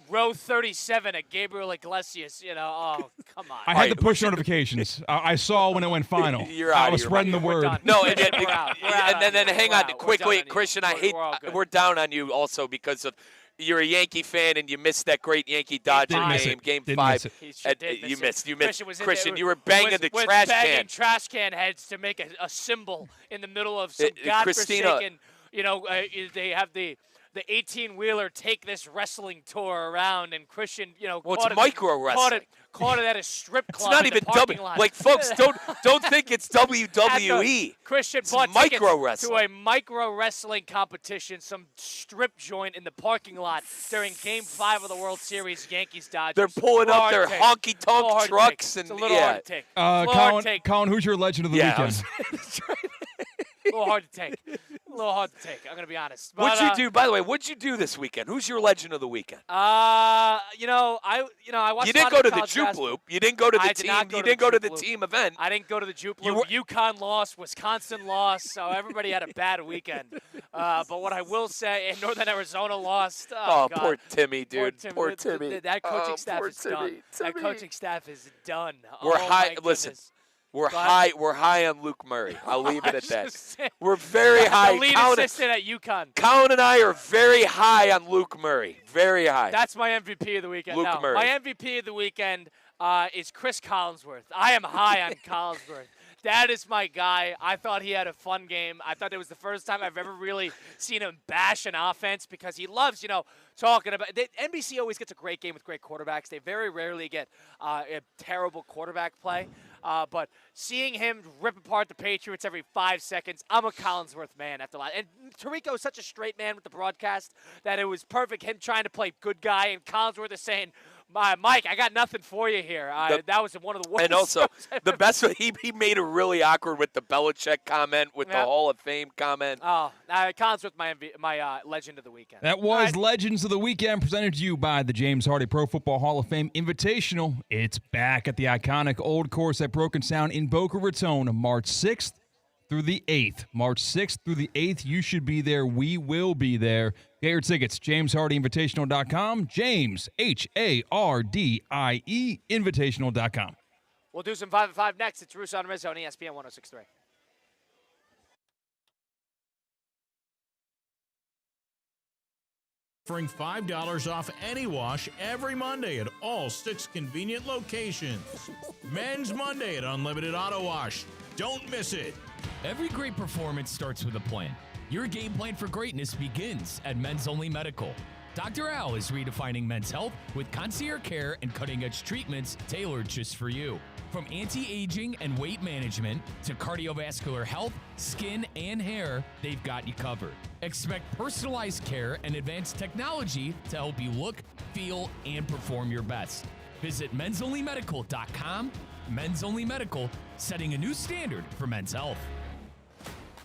row 37 at Gabriel Iglesias. Oh, come on. I had the push notifications. I saw when it went final. You're out. I was spreading the word. No, We're and out. then hang on quickly, We're done on Christian. you. I hate. We're all good. We're down on you also because of you're a Yankee fan and you missed that great Yankee Dodger game, Game Didn't 5. miss it. You missed. Christian, You were banging the trash can. trash can heads to make a symbol in the middle of some godforsaken. They have the 18-wheeler take this wrestling tour around, and Christian, Well, it's micro wrestling. Caught it at a strip club. It's not in the even parking lot. Like, folks, don't think it's WWE. Christian It's bought micro tickets wrestling. to a micro wrestling competition, some strip joint in the parking lot during Game 5 of the World Series, Yankees-Dodgers. They're pulling up their Hard take. honky-tonk trucks. It's And a little hard to take. Colin, who's your legend of the weekend? A little hard to take. I'm going to be honest. What'd you do, by the way? What'd you do this weekend? Who's your legend of the weekend? I watched. You didn't go to the Jupe Loop. You didn't go to the team. You didn't go to the team event. I didn't go to the Jupe Loop. UConn lost. Wisconsin lost. So everybody had a bad weekend. But what I will say, and Northern Arizona lost. Oh, God. Poor Timmy, dude. Poor Timmy. That coaching staff poor is done. Timmy. That coaching staff is done. We're Oh, high. my Listen, goodness. we're But- high. We're high on Luke Murray. I'll leave it at Just that. saying. We're very high. The lead assistant at UConn. Colin and I are very high on Luke Murray. Very high. That's my MVP of the weekend. Luke No, Murray. my MVP of the weekend is Chris Collinsworth. I am high on Collinsworth. That is my guy. I thought he had a fun game. I thought it was the first time I've ever really seen him bash an offense because he loves, talking about NBC always gets a great game with great quarterbacks. They very rarely get a terrible quarterback play. But seeing him rip apart the Patriots every 5 seconds, I'm a Collinsworth man after that. And Tirico is such a straight man with the broadcast that it was perfect. Him trying to play good guy, and Collinsworth is saying, Mike, I got nothing for you here. That was one of the worst. And also, the best one, he made it really awkward with the Belichick comment, with the Hall of Fame comment. Oh, Collinsworth, my legend of the weekend. That was Legends of the Weekend, presented to you by the James Hardy Pro Football Hall of Fame Invitational. It's back at the iconic Old Course at Broken Sound in Boca Raton, March 6th through the 8th. March 6th through the 8th. You should be there. We will be there. Get your tickets, JamesHardyInvitational.com. James, Hardie, Invitational.com. We'll do some 5 at 5 next. It's Russo and Rizzo on ESPN 106.3. Offering $5 off any wash every Monday at all 6 convenient locations. Men's Monday at Unlimited Auto Wash. Don't miss it. Every great performance starts with a plan. Your game plan for greatness begins at Men's Only Medical. Dr. Al is redefining men's health with concierge care and cutting-edge treatments tailored just for you. From anti-aging and weight management to cardiovascular health, skin, and hair, they've got you covered. Expect personalized care and advanced technology to help you look, feel, and perform your best. Visit mensonlymedical.com. Men's Only Medical, setting a new standard for men's health.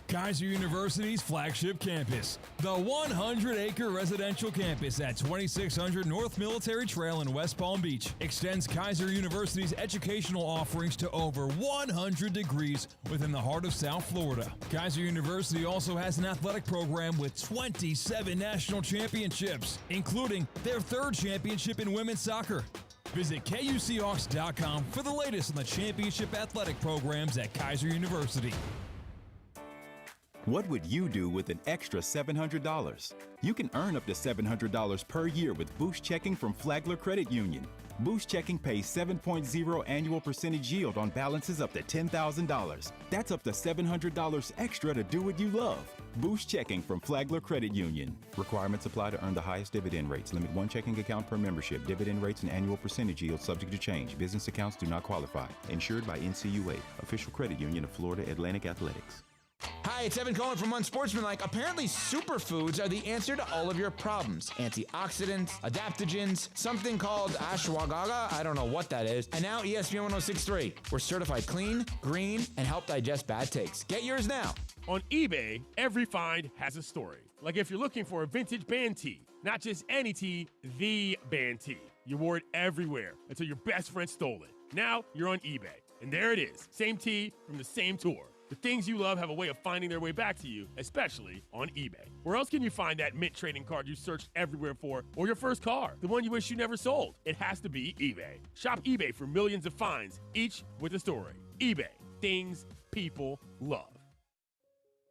Kaiser University's flagship campus, the 100-acre residential campus at 2600 North Military Trail in West Palm Beach, extends Kaiser University's educational offerings to over 100 degrees within the heart of South Florida. Kaiser University also has an athletic program with 27 national championships, including their third championship in women's soccer. Visit KUCHawks.com for the latest on the championship athletic programs at Kaiser University. What would you do with an extra $700? You can earn up to $700 per year with Boost Checking from Flagler Credit Union. Boost Checking pays 7.0 annual percentage yield on balances up to $10,000. That's up to $700 extra to do what you love. Boost Checking from Flagler Credit Union. Requirements apply to earn the highest dividend rates. Limit one checking account per membership. Dividend rates and annual percentage yield subject to change. Business accounts do not qualify. Insured by NCUA, official credit union of Florida Atlantic Athletics. Hi, it's Evan Colin from Unsportsmanlike. Apparently, superfoods are the answer to all of your problems. Antioxidants, adaptogens, something called ashwagandha, I don't know what that is, and now ESPN 1063. We're certified clean, green, and help digest bad takes. Get yours now. On eBay, every find has a story. Like if you're looking for a vintage band tee, not just any tee, the band tee. You wore it everywhere until your best friend stole it. Now you're on eBay, and there it is. Same tee from the same tour. The things you love have a way of finding their way back to you, especially on eBay. Where else can you find that mint trading card you searched everywhere for, or your first car, the one you wish you never sold? It has to be eBay. Shop eBay for millions of finds, each with a story. eBay, things people love.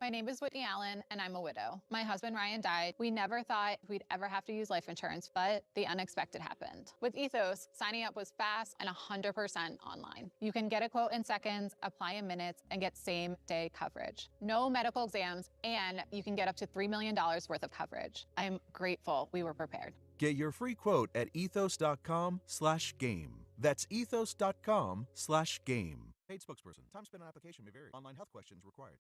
My name is Whitney Allen, and I'm a widow. My husband, Ryan, died. We never thought we'd ever have to use life insurance, but the unexpected happened. With Ethos, signing up was fast and 100% online. You can get a quote in seconds, apply in minutes, and get same-day coverage. No medical exams, and you can get up to $3 million worth of coverage. I'm grateful we were prepared. Get your free quote at ethos.com/game. That's ethos.com/game. Paid spokesperson. Time spent on application may vary. Online health questions required.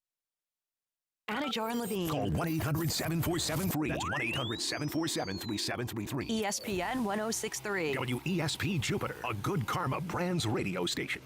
Anna Joran Levine. Call 1-800-747-FREE. That's 1-800-747-3733. ESPN 1063. WESP Jupiter, a Good Karma Brands radio station.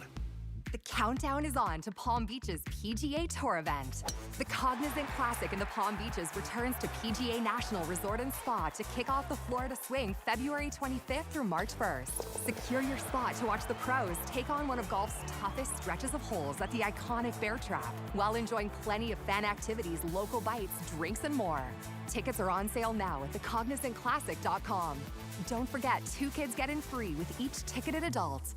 The countdown is on to Palm Beach's PGA Tour event. The Cognizant Classic in the Palm Beaches returns to PGA National Resort and Spa to kick off the Florida Swing February 25th through March 1st. Secure your spot to watch the pros take on one of golf's toughest stretches of holes at the iconic Bear Trap, while enjoying plenty of fan activities, local bites, drinks, and more. Tickets are on sale now at thecognizantclassic.com. Don't forget, 2 kids get in free with each ticketed adult.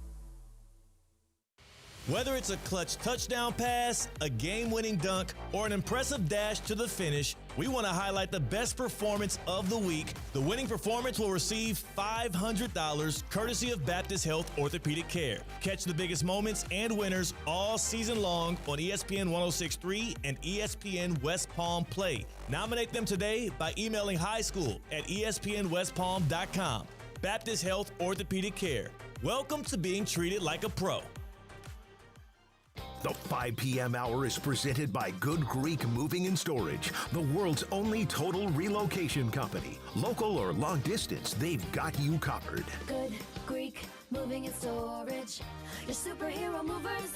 Whether it's a clutch touchdown pass, a game-winning dunk, or an impressive dash to the finish, we want to highlight the best performance of the week. The winning performance will receive $500 courtesy of Baptist Health Orthopedic Care. Catch the biggest moments and winners all season long on ESPN 1063 and ESPN West Palm Play. Nominate them today by emailing highschool@espnwestpalm.com. Baptist Health Orthopedic Care. Welcome to being treated like a pro. The 5 p.m. hour is presented by Good Greek Moving and Storage, the world's only total relocation company. Local or long distance, they've got you covered. Good Greek Moving and Storage, your superhero movers.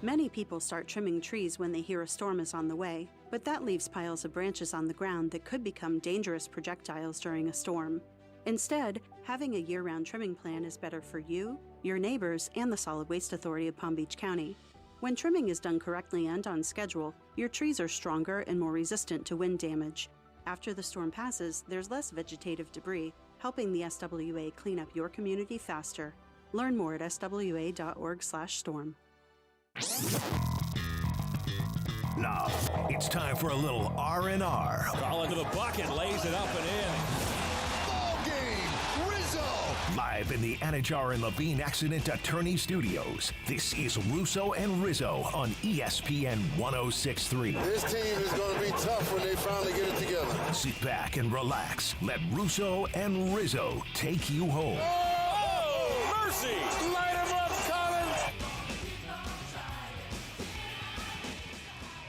Many people start trimming trees when they hear a storm is on the way, but that leaves piles of branches on the ground that could become dangerous projectiles during a storm. Instead, having a year-round trimming plan is better for you, your neighbors, and the Solid Waste Authority of Palm Beach County. When trimming is done correctly and on schedule, your trees are stronger and more resistant to wind damage. After the storm passes, there's less vegetative debris, helping the SWA clean up your community faster. Learn more at swa.org/storm. Now, it's time for a little R&R. Colin to the bucket, lays it up and in. Ball game! Rizzo Live in the Anajar and Levine Accident Attorney Studios, this is Russo and Rizzo on ESPN 106.3. This team is going to be tough when they finally get it together. Sit back and relax. Let Russo and Rizzo take you home. Oh, mercy! Light him up, Colin!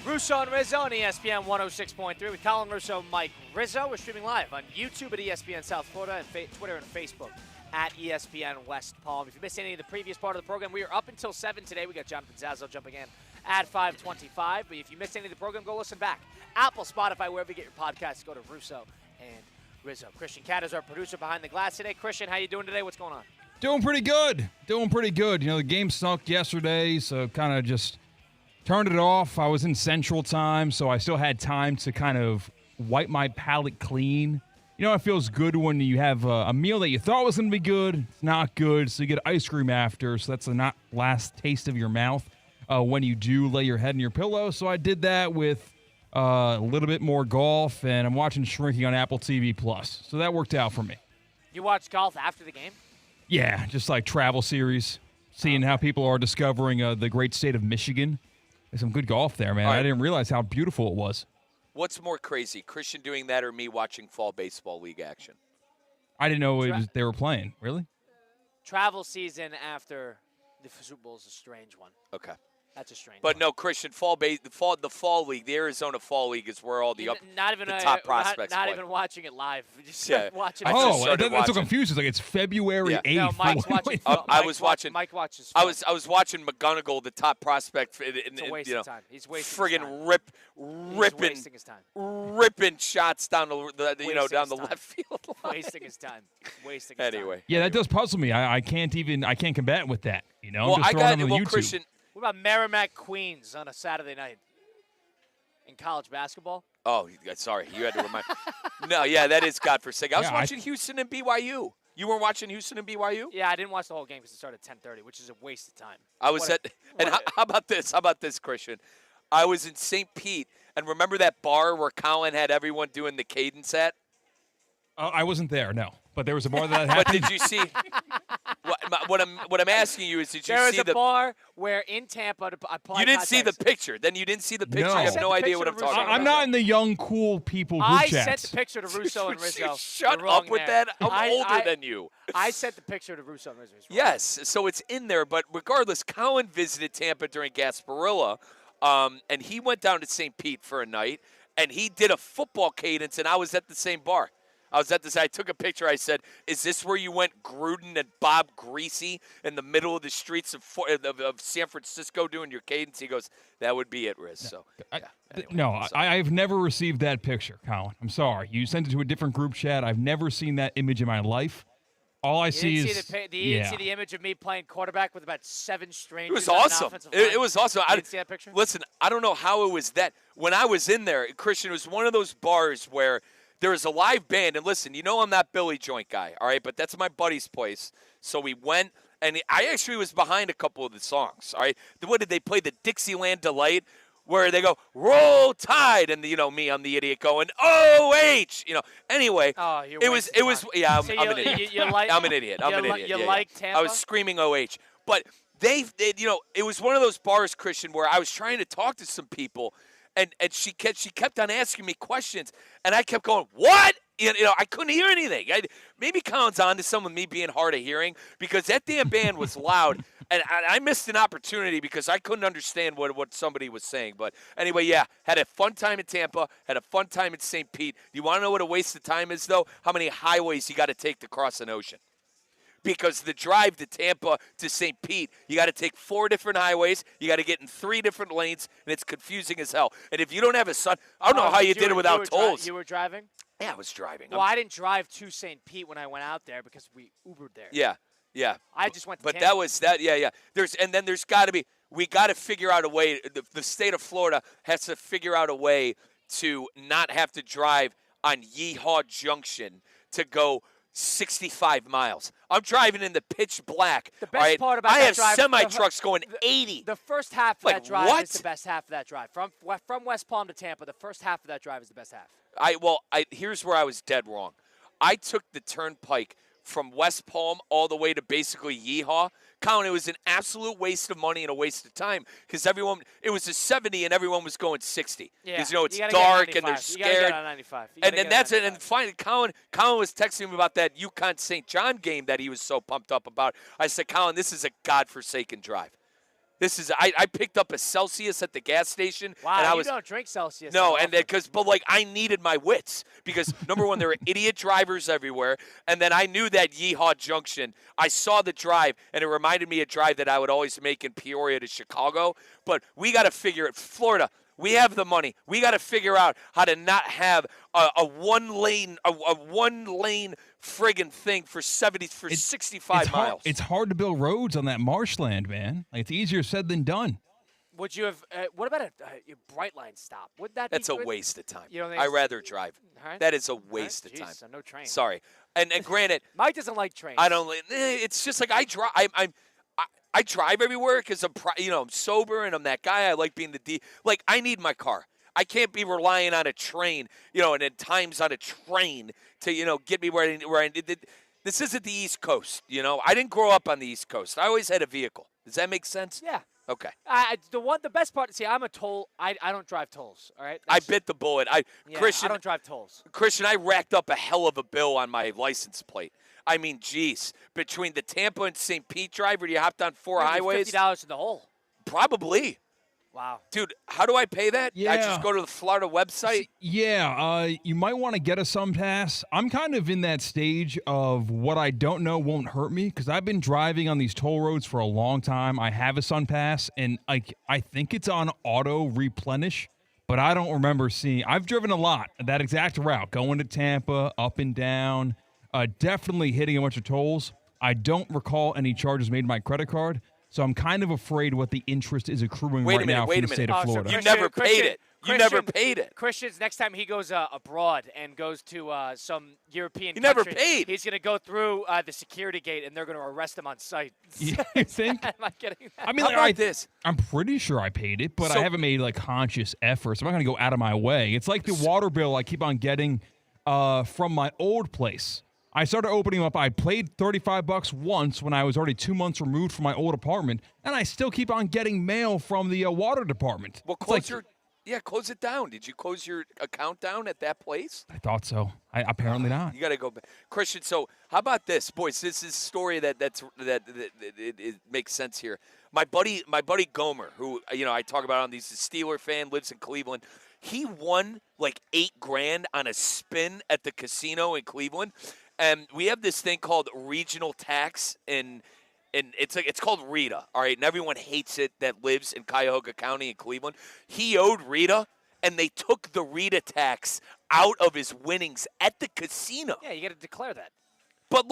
Russo and Rizzo on ESPN 106.3 with Colin Russo, Mike Rizzo. We're streaming live on YouTube at ESPN South Florida and Twitter and Facebook at ESPN West Palm. If you missed any of the previous part of the program, we are up until 7 today. We got Jonathan Zazzo jumping in at 5:25. But if you missed any of the program, go listen back. Apple, Spotify, wherever you get your podcasts, go to Russo and Rizzo. Christian Cat is our producer behind the glass today. Christian, how you doing today? What's going on? Doing pretty good. Doing pretty good. You know, the game sunk yesterday, so kind of just turned it off. I was in Central Time, so I still had time to kind of wipe my palate clean. You know, it feels good when you have a meal that you thought was going to be good. It's not good, so you get ice cream after, so that's the not last taste of your mouth when you do lay your head in your pillow. So I did that with a little bit more golf, and I'm watching Shrinking on Apple TV+. So that worked out for me. You watched golf after the game? Yeah, just like travel series, seeing how people are discovering the great state of Michigan. There's some good golf there, man. All right. I didn't realize how beautiful it was. What's more crazy, Christian doing that or me watching fall baseball league action? I didn't know they were playing. Really? Travel season after the Super Bowl is a strange one. Okay. That's a strange But one. no, Christian, the fall league, the Arizona fall league is where all the top prospects not play. even watching it live. Just Yeah. watching I it. just Oh, started that's so watching. confused. It's like it's February 8th. No, Mike's watching. Mike watches. I was watching McGonigal, the top prospect. It's a waste of time. He's wasting his time. Friggin' He's ripping wasting his time. ripping shots down the down the left field line. Wasting his time. Wasting his time. Anyway. Yeah, that does puzzle me. I can't combat with that. You know, Well, I'm just I throwing got it on well, YouTube. Christian. What about Merrimack Queens on a Saturday night in college basketball? Oh, sorry, you had to remind. No, yeah, that is godforsaken. I was Yeah, watching Houston and BYU. You weren't watching Houston and BYU? Yeah, I didn't watch the whole game because it started at 10:30, which is a waste of time. I was how about this? How about this, Christian? I was in St. Pete, and remember that bar where Colin had everyone doing the cadence at? I wasn't there, no. But there was a bar that happened. But did you see? What I'm asking you is, did you There see was a bar where in Tampa, You didn't see the picture. Then you didn't see the picture. No. You have sent no the idea picture what to I'm talking Russo. about. I'm not in the young, cool people group I chats. sent the picture to Russo and Rizzo. Shut You're wrong up with there. that. I'm older than you. I sent the picture to Russo and Rizzo. He's wrong. Yes, so it's in there. But regardless, Colin visited Tampa during Gasparilla, and he went down to St. Pete for a night, and he did a football cadence, and I was at the same bar. I took a picture. I said, "Is this where you went Gruden and Bob Greasy in the middle of the streets of San Francisco doing your cadence?" He goes, "That would be it, Riz." So, anyway, I've never received that picture, Colin. I'm sorry. You sent it to a different group chat. I've never seen that image in my life. All I see is You didn't see the image of me playing quarterback with about 7 strangers. It was on an awesome. offensive line? It was awesome. You didn't see that picture? Listen, I don't know how it was that. When I was in there, Christian, it was one of those bars where there was a live band. And listen, you know I'm not Billy Joint guy, all right? But that's my buddy's place. So we went, and I actually was behind a couple of the songs, all right? What did they play? The Dixieland Delight, where they go, "Roll Tide," and me, I'm the idiot going, "OH," Anyway, it was, yeah, I'm an idiot. I'm an idiot. You like Tampa? I was screaming OH, but it was one of those bars, Christian, where I was trying to talk to some people, and she kept on asking me questions, and I kept going, "What?" I couldn't hear anything. Maybe Colin's on to something with me being hard of hearing, because that damn band was loud, and I missed an opportunity because I couldn't understand what somebody was saying. But anyway, yeah, had a fun time in Tampa, had a fun time in St. Pete. You want to know what a waste of time is, though? How many highways you got to take to cross an ocean? Because the drive to Tampa to St. Pete, you got to take 4 different highways. You got to get in 3 different lanes, and it's confusing as hell. And if you don't have a son, I don't know how you did it without tolls. You were driving? Yeah, I was driving. Well, I didn't drive to St. Pete when I went out there because we Ubered there. Yeah. I just went to But Tampa. that was that. Yeah. There's got to be. We got to figure out a way. The state of Florida has to figure out a way to not have to drive on Yeehaw Junction to go 65 miles. I'm driving in the pitch black. The best part about I that have drive, semi-trucks going 80. The first half of Like, that drive what? is the best half of that drive. From West Palm to Tampa, the first half of that drive is the best half. Here's where I was dead wrong. I took the turnpike from West Palm all the way to basically Yeehaw. Colin, it was an absolute waste of money and a waste of time because it was a 70 and everyone was going 60. Yeah, Because, it's you gotta dark get and they're 95. You gotta scared. get on 95. You And gotta then get that's on it. And finally, Colin was texting me about that UConn St. John game that he was so pumped up about. I said, Colin, this is a godforsaken drive. This is I picked up a Celsius at the gas station. Wow, and I you was, don't drink Celsius. No, that and but I needed my wits because number one, there were idiot drivers everywhere, and then I knew that Yeehaw Junction. I saw the drive, and it reminded me of a drive that I would always make in Peoria to Chicago. But we got to figure it. Florida, we have the money. We got to figure out how to not have a one lane friggin' thing for 65 miles. It's hard to build roads on that marshland, man. Like, it's easier said than done. Would you have? What about a bright line stop? Would that? That's be a good? waste of time. You don't think I'd it's- rather drive. All right. That is a waste of Jeez, time. so no train. Sorry. And granted, Mike doesn't like trains. I don't. It's just like I drive. I drive everywhere because I'm sober and I'm that guy. I like being like I need my car. I can't be relying on a train, and at times on a train to get me where I need. This isn't the East Coast, I didn't grow up on the East Coast. I always had a vehicle. Does that make sense? Yeah. Okay. The best part. See, I'm a toll. I don't drive tolls. All right. I bit the bullet. Christian, I don't drive tolls. Christian, I racked up a hell of a bill on my license plate. I mean, geez, between the Tampa and St. Pete drive, where you hopped on 4 highways, $50 in the hole. Probably. Wow. Dude, how do I pay that? Yeah. I just go to the Florida website? You might want to get a SunPass. I'm kind of in that stage of what I don't know won't hurt me because I've been driving on these toll roads for a long time. I have a SunPass, and I think it's on auto replenish, but I don't remember seeing. I've driven a lot that exact route, going to Tampa, up and down, definitely hitting a bunch of tolls. I don't recall any charges made to my credit card. So I'm kind of afraid what the interest is accruing now from the state of Florida. You never paid it. You never paid it. Christian's next time he goes abroad and goes to some European country, never paid. He's going to go through the security gate and they're going to arrest him on site. You think? Am I getting that? I mean, How about this? I'm pretty sure I paid it, but I haven't made conscious efforts. I'm not going to go out of my way. It's like the water bill I keep on getting from my old place. I started opening them up. I paid $35 once when I was already 2 months removed from my old apartment, and I still keep on getting mail from the water department. Well, close it down. Did you close your account down at that place? I thought so. Apparently not. You got to go back, Christian. So how about this, boys? This is a story that it makes sense here. My buddy Gomer, who I talk about on these, Steeler fan, lives in Cleveland. He won like $8,000 on a spin at the casino in Cleveland. And we have this thing called regional tax, and it's called Rita, all right? And everyone hates it that lives in Cuyahoga County in Cleveland. He owed Rita, and they took the Rita tax out of his winnings at the casino. Yeah, you got to declare that. But,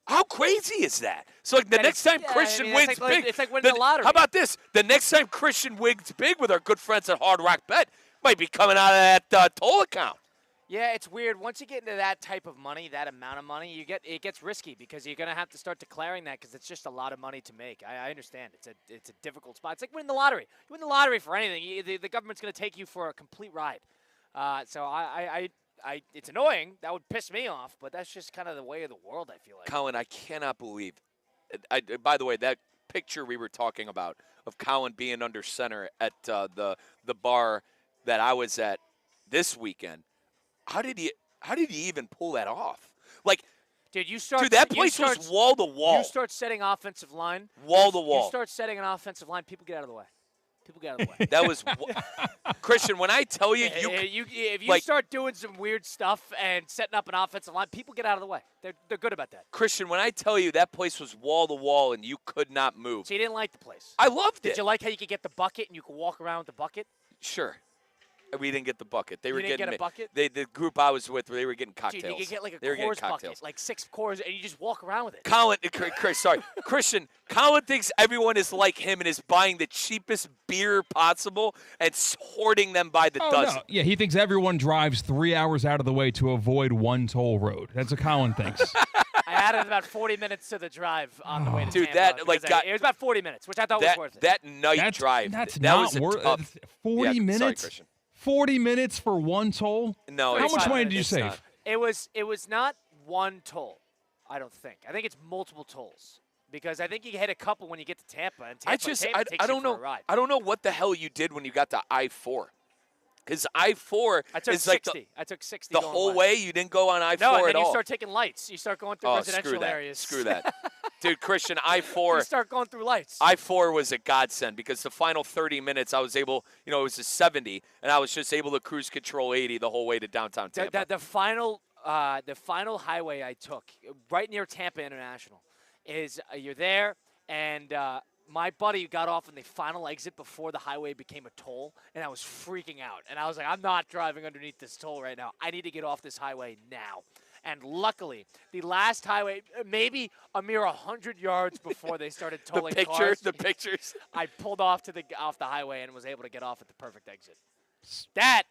how crazy is that? So, the next time Christian wins big. It's like winning the lottery. How about this? The next time Christian wins big with our good friends at Hard Rock Bet, might be coming out of that toll account. Yeah, it's weird. Once you get into that type of money, that amount of money, it gets risky because you're going to have to start declaring that because it's just a lot of money to make. I understand. It's a difficult spot. It's like winning the lottery. You win the lottery for anything. The government's going to take you for a complete ride. So it's annoying. That would piss me off, but that's just kind of the way of the world, I feel like. Colin, I cannot believe. By the way, that picture we were talking about of Colin being under center at the bar that I was at this weekend. How did he even pull that off? Dude, that place was wall to wall. You start setting offensive line. Wall to wall. You start setting an offensive line. People get out of the way. That was Christian. When I tell you, if you start doing some weird stuff and setting up an offensive line, people get out of the way. They're good about that. Christian, when I tell you that place was wall to wall and you could not move. So you didn't like the place? I loved it. Did you like how you could get the bucket and you could walk around with the bucket? Sure. We didn't get the bucket. They you were didn't getting get a bucket? The group I was with, they were getting cocktails. Dude, you could get like a Coors Coors bucket, like 6 Coors, and you just walk around with it. Colin, Christian, Colin thinks everyone is like him and is buying the cheapest beer possible and hoarding them by the dozen. No. Yeah, he thinks everyone drives 3 hours out of the way to avoid one toll road. That's what Colin thinks. I added about 40 minutes to the drive on the way to Tampa. That it was about 40 minutes, which I thought was worth it. That night drive. That's that not was worth tough. 40 minutes. Sorry, Christian. 40 minutes for one toll? No. How much money did you it's save? not. It was not one toll. I don't think. I think it's multiple tolls. Because I think you hit a couple when you get to Tampa. And I Tampa takes don't you know. for a ride. I don't know what the hell you did when you got to I-4. Because I-4 I took is 60. like I took 60 the going whole west. way. You didn't go on I-4 no, and at then all. you start taking lights. You start going through residential areas. Screw that. Dude, Christian, I-4. You start going through lights. I-4 was a godsend because the final 30 minutes I was able, it was a 70, and I was just able to cruise control 80 the whole way to downtown Tampa. The final highway I took, right near Tampa International, is you're there, and my buddy got off in the final exit before the highway became a toll, and I was freaking out. And I was like, I'm not driving underneath this toll right now. I need to get off this highway now. And luckily, the last highway, maybe a mere 100 yards before they started tolling cars. The pictures. I pulled off the highway and was able to get off at the perfect exit. That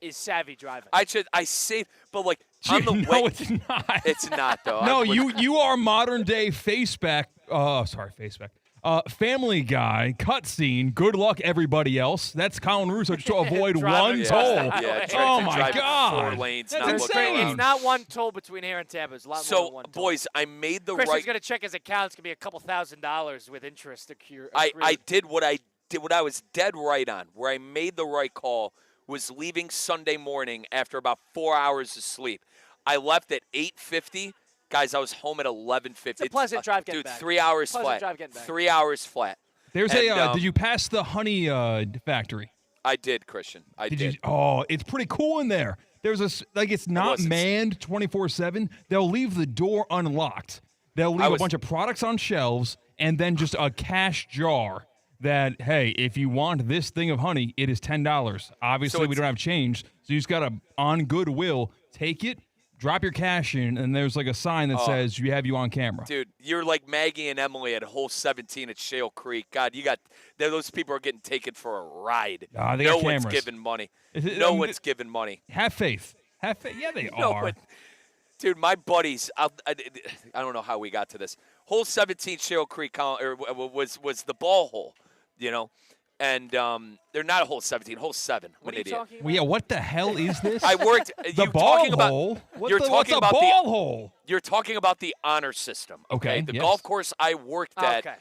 is savvy driving. I saved, but like on the no, way. it's not. It's not though. No, you are modern day faceback. Faceback. Family Guy cutscene. Good luck, everybody else. That's Colin Russo just to avoid one toll. Oh my God, 4 lanes. that's not insane. looking It's not one toll between here and Tampa. It's a lot more than one toll. Boys, I made the Christian's right. going to check his account. It's going to be a couple $1,000s with interest accrued. I did what I was dead right on. Where I made the right call was leaving Sunday morning after about 4 hours of sleep. I left at 8:50. Guys, I was home at 11:50. It's a pleasant drive getting dude, back. 3 hours Pleasant flat. drive getting back. 3 hours flat. There's And, did you pass the honey factory? I did, Christian. I did. You? Oh, it's pretty cool in there. There's it's not manned 24/7. They'll leave the door unlocked. They'll leave a bunch of products on shelves and then just a cash jar that, hey, if you want this thing of honey, it is $10. Obviously, we don't have change, so you just got to, on goodwill, take it, drop your cash in, and there's like a sign that says we have you on camera. Dude, you're like Maggie and Emily at hole 17 at Shale Creek. God, those people are getting taken for a ride. They got no cameras. one's giving money. No one's giving money. Have faith. Yeah, they are. Dude, my buddies, I don't know how we got to this. Hole 17 Shale Creek was the ball hole, And they're not a hole 17, hole 7. What are you talking about? Well, yeah, what the hell is this? I worked. The ball hole? What's a ball hole? You're talking about the honor system. Okay. The golf course I worked at. Okay.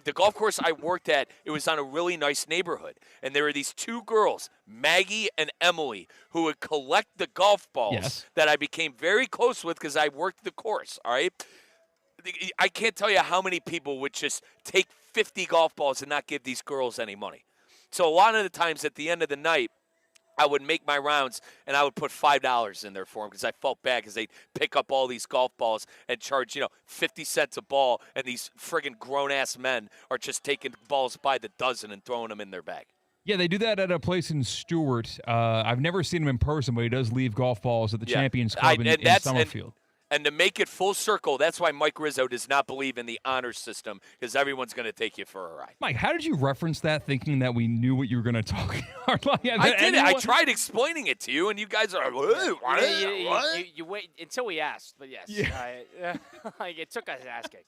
The golf course I worked at, it was on a really nice neighborhood. And there were these 2 girls, Maggie and Emily, who would collect the golf balls that I became very close with because I worked the course, all right? I can't tell you how many people would just take 50 golf balls and not give these girls any money. So a lot of the times at the end of the night, I would make my rounds, and I would put $5 in there for them because I felt bad because they'd pick up all these golf balls and charge, 50 cents a ball, and these friggin' grown-ass men are just taking balls by the dozen and throwing them in their bag. Yeah, they do that at a place in Stewart. I've never seen him in person, but he does leave golf balls at the Champions Club in Summerfield. And to make it full circle, that's why Mike Rizzo does not believe in the honor system, because everyone's going to take you for a ride. Mike, how did you reference that thinking that we knew what you were going to talk about? I did it. I tried explaining it to you, and you guys are like, you wait until we asked, but yes. Yeah. It took us asking.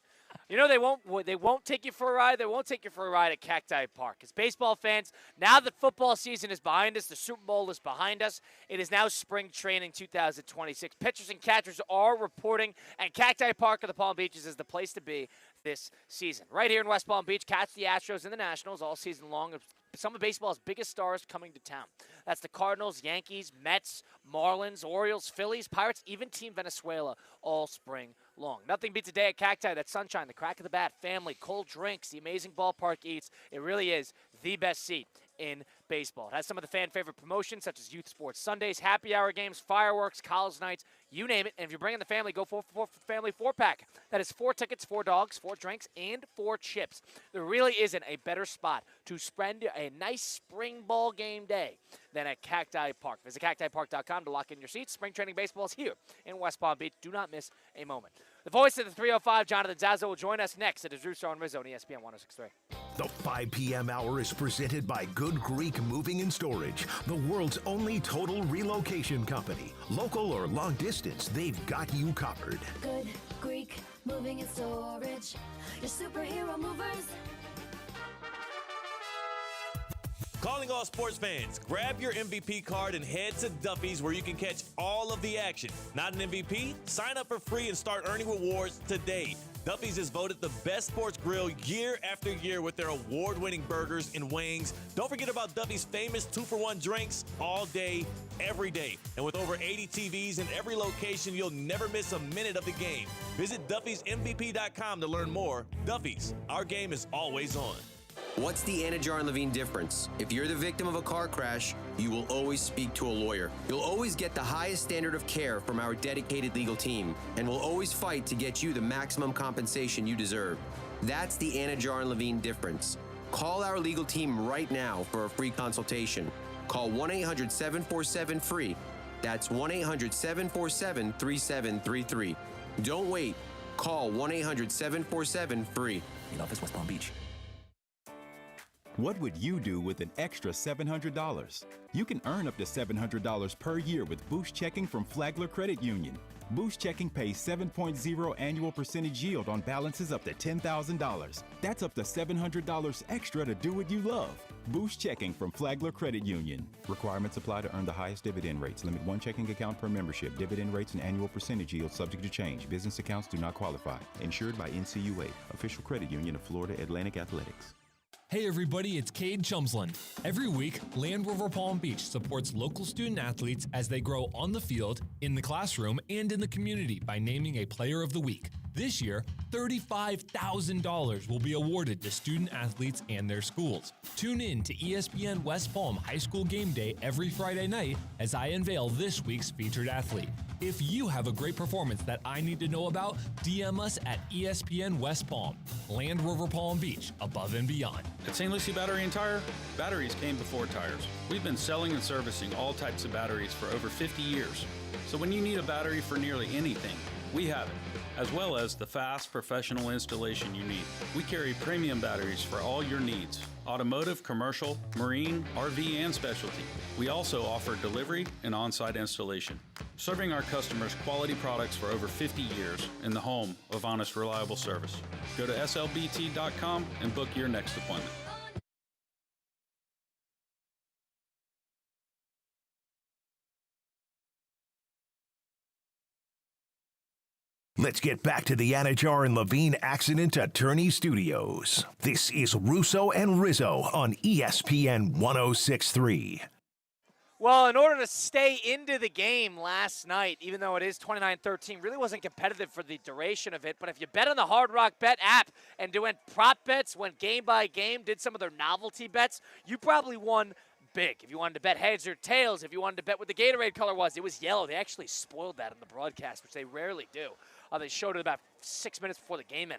They won't take you for a ride. They won't take you for a ride at Cacti Park. As baseball fans, now that football season is behind us, the Super Bowl is behind us, it is now spring training 2026. Pitchers and catchers are reporting, and Cacti Park of the Palm Beaches is the place to be this season. Right here in West Palm Beach, catch the Astros and the Nationals all season long. Some of baseball's biggest stars coming to town. That's the Cardinals, Yankees, Mets, Marlins, Orioles, Phillies, Pirates, even Team Venezuela all spring long. Nothing beats a day at Cacti. That sunshine, the crack of the bat, family, cold drinks, the amazing ballpark eats. It really is the best seat in baseball. It has some of the fan favorite promotions such as Youth Sports Sundays, happy hour games, fireworks, college nights, you name it. And if you're bringing the family, go for family 4-pack. That is 4 tickets, 4 dogs, 4 drinks, and 4 chips. There really isn't a better spot to spend a nice spring ball game day than at Cacti Park. Visit cactipark.com to lock in your seats. Spring training baseball is here in West Palm Beach. Do not miss a moment. The voice of the 305, Jonathan Zazzo, will join us next. It is Russo and Rizzo on ESPN 106.3. The 5 p.m. hour is presented by Good Greek Moving and Storage, the world's only total relocation company. Local or long distance, they've got you covered. Good Greek Moving and Storage. Your superhero movers. Calling all sports fans, grab your MVP card and head to Duffy's where you can catch all of the action. Not an MVP? Sign up for free and start earning rewards today. Duffy's is voted the best sports grill year after year with their award-winning burgers and wings. Don't forget about Duffy's famous 2-for-1 drinks all day, every day. And with over 80 TVs in every location, you'll never miss a minute of the game. Visit Duffy'sMVP.com to learn more. Duffy's, our game is always on. What's the Anajar and Levine difference? If you're the victim of a car crash, you will always speak to a lawyer. You'll always get the highest standard of care from our dedicated legal team, and we'll always fight to get you the maximum compensation you deserve. That's the Anajar and Levine difference. Call our legal team right now for a free consultation. Call 1-800-747-FREE. That's 1-800-747-3733. Don't wait. Call 1-800-747-FREE. In office, West Palm Beach. What would you do with an extra $700? You can earn up to $700 per year with Boost Checking from Flagler Credit Union. Boost Checking pays 7.0 annual percentage yield on balances up to $10,000. That's up to $700 extra to do what you love. Boost Checking from Flagler Credit Union. Requirements apply to earn the highest dividend rates. Limit one checking account per membership. Dividend rates and annual percentage yield subject to change. Business accounts do not qualify. Insured by NCUA, official credit union of Florida Atlantic Athletics. Hey everybody, it's Cade Chumsland. Every week, Land Rover Palm Beach supports local student athletes as they grow on the field, in the classroom, and in the community by naming a Player of the Week. This year, $35,000 will be awarded to student athletes and their schools. Tune in to ESPN West Palm High School Game Day every Friday night as I unveil this week's featured athlete. If you have a great performance that I need to know about, DM us at ESPN West Palm. Land Rover Palm Beach, above and beyond. At St. Lucie Battery and Tire, batteries came before tires. We've been selling and servicing all types of batteries for over 50 years. So when you need a battery for nearly anything, we have it, as well as the fast professional installation you need. We carry premium batteries for all your needs: automotive, commercial, marine, RV, and specialty. We also offer delivery and on-site installation, serving our customers quality products for over 50 years in the home of honest, reliable service. Go to slbt.com and book your next appointment. Let's get back to the Anajar and Levine Accident Attorney Studios. This is Russo and Rizzo on ESPN 106.3. Well, in order to stay into the game last night, even though it is 29-13, really wasn't competitive for the duration of it. But if you bet on the Hard Rock Bet app and went prop bets, went game by game, did some of their novelty bets, you probably won big. If you wanted to bet heads or tails, if you wanted to bet what the Gatorade color was, it was yellow. They actually spoiled that in the broadcast, which they rarely do. They showed it about 6 minutes before the game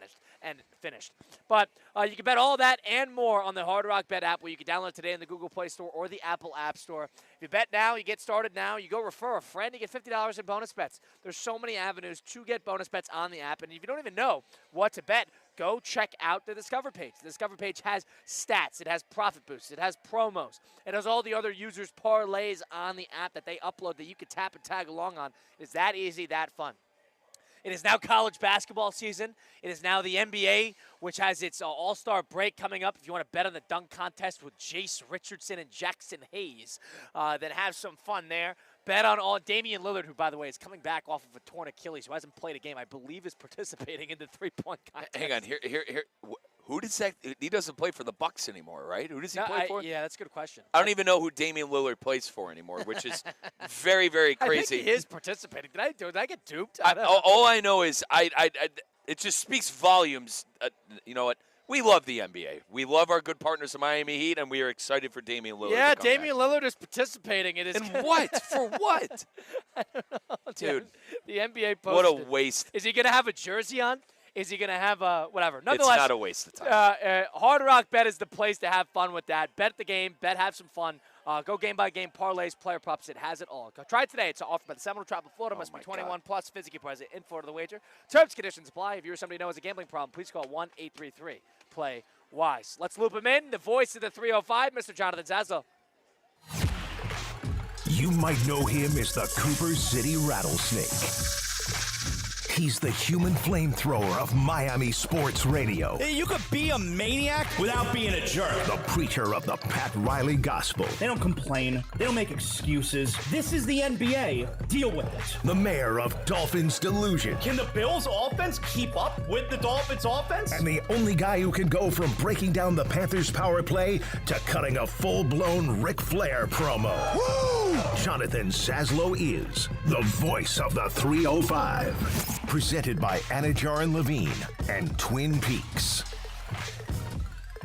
finished. But you can bet all that and more on the Hard Rock Bet app, where you can download today in the Google Play Store or the Apple App Store. If you bet now, you get started now, you go refer a friend, you get $50 in bonus bets. There's so many avenues to get bonus bets on the app. And if you don't even know what to bet, go check out the Discover page. The Discover page has stats. It has profit boosts. It has promos. It has all the other users' parlays on the app that they upload that you can tap and tag along on. It's that easy, that fun. It is now college basketball season. It is now the NBA, which has its all-star break coming up. If you want to bet on the dunk contest with Jace Richardson and Jackson Hayes, then have some fun there. Bet on all Damian Lillard, who, by the way, is coming back off of a torn Achilles, who hasn't played a game. I believe is participating in the three-point contest. Hang on, here. Who does that? He doesn't play for the Bucks anymore, right? Who does he play for? Yeah, that's a good question. I don't even know who Damian Lillard plays for anymore, which is very, very crazy. I think he is participating. Did I get duped? All I know is it just speaks volumes. You know what? We love the NBA. We love our good partners, the Miami Heat, and we are excited for Damian Lillard. Yeah, to come Damian Lillard is participating. It is. And what? For what? I don't know, dude. The NBA posted. What a waste. Is he going to have a jersey on? Is he going to have whatever? Nonetheless, it's not a waste of time. Hard Rock Bet is the place to have fun with that. Bet the game. Bet, have some fun. Go game by game, parlays, player props. It has it all. Go try it today. It's offered by the Seminole Tribe of Florida. Must be 21 plus. Physically present in Florida. The wager. Terms, conditions apply. If you or somebody knows a gambling problem, please call 1-833-PLAY-WISE. Let's loop him in. The voice of the 305, Mr. Jonathan Zazzle. You might know him as the Cooper City Rattlesnake. He's the human flamethrower of Miami sports radio. You could be a maniac without being a jerk. The preacher of the Pat Riley gospel. They don't complain. They don't make excuses. This is the NBA. Deal with it. The mayor of Dolphins Delusion. Can the Bills offense keep up with the Dolphins offense? And the only guy who can go from breaking down the Panthers power play to cutting a full-blown Ric Flair promo. Woo! Jonathan Saslow is the voice of the 305. Presented by Anajar and Levine and Twin Peaks.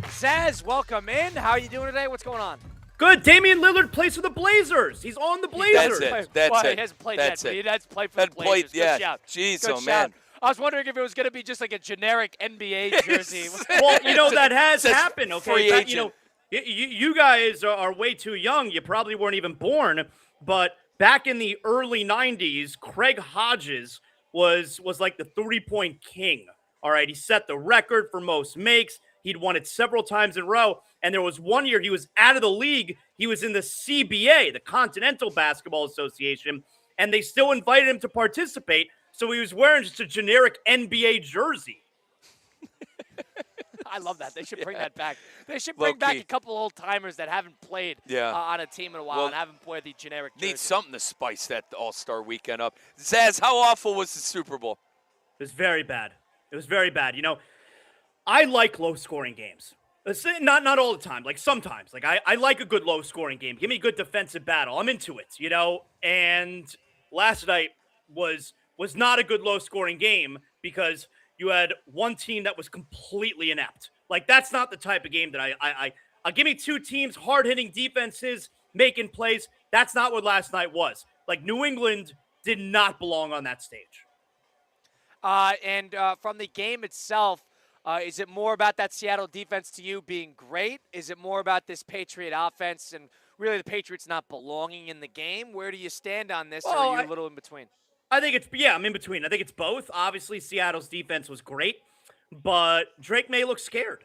Zaz, welcome in. How are you doing today? What's going on? Good. Damian Lillard plays for the Blazers. He's on the Blazers. That's it. He hasn't played yet, but he has played for the Blazers. Good shout. Jeez, Good oh, shout. man. I was wondering if it was going to be just like a generic NBA jersey. Well, that has happened, okay? Free But, agent. you guys are way too young. You probably weren't even born. But back in the early 90s, Craig Hodges was like the three-point king. All right, he set the record for most makes. He'd won it several times in a row. And there was one year he was out of the league. He was in the CBA, the Continental Basketball Association, and they still invited him to participate. So he was wearing just a generic NBA jersey. I love that. They should bring that back. They should bring back a couple old-timers that haven't played on a team in a while and haven't played the generic jersey. Need something to spice that All-Star weekend up. Zaz, how awful was the Super Bowl? It was very bad. It was very bad. I like low-scoring games. Not all the time. Like sometimes. Like I like a good low-scoring game. Give me a good defensive battle. I'm into it, And last night was not a good low-scoring game because you had one team that was completely inept. Like, that's not the type of game that I give me two teams, hard-hitting defenses, making plays. That's not what last night was. Like, New England did not belong on that stage. And from the game itself, is it more about that Seattle defense to you being great? Is it more about this Patriot offense and really the Patriots not belonging in the game? Where do you stand on this, or are you a little in between? I think I'm in between. I think it's both. Obviously, Seattle's defense was great, but Drake May looks scared.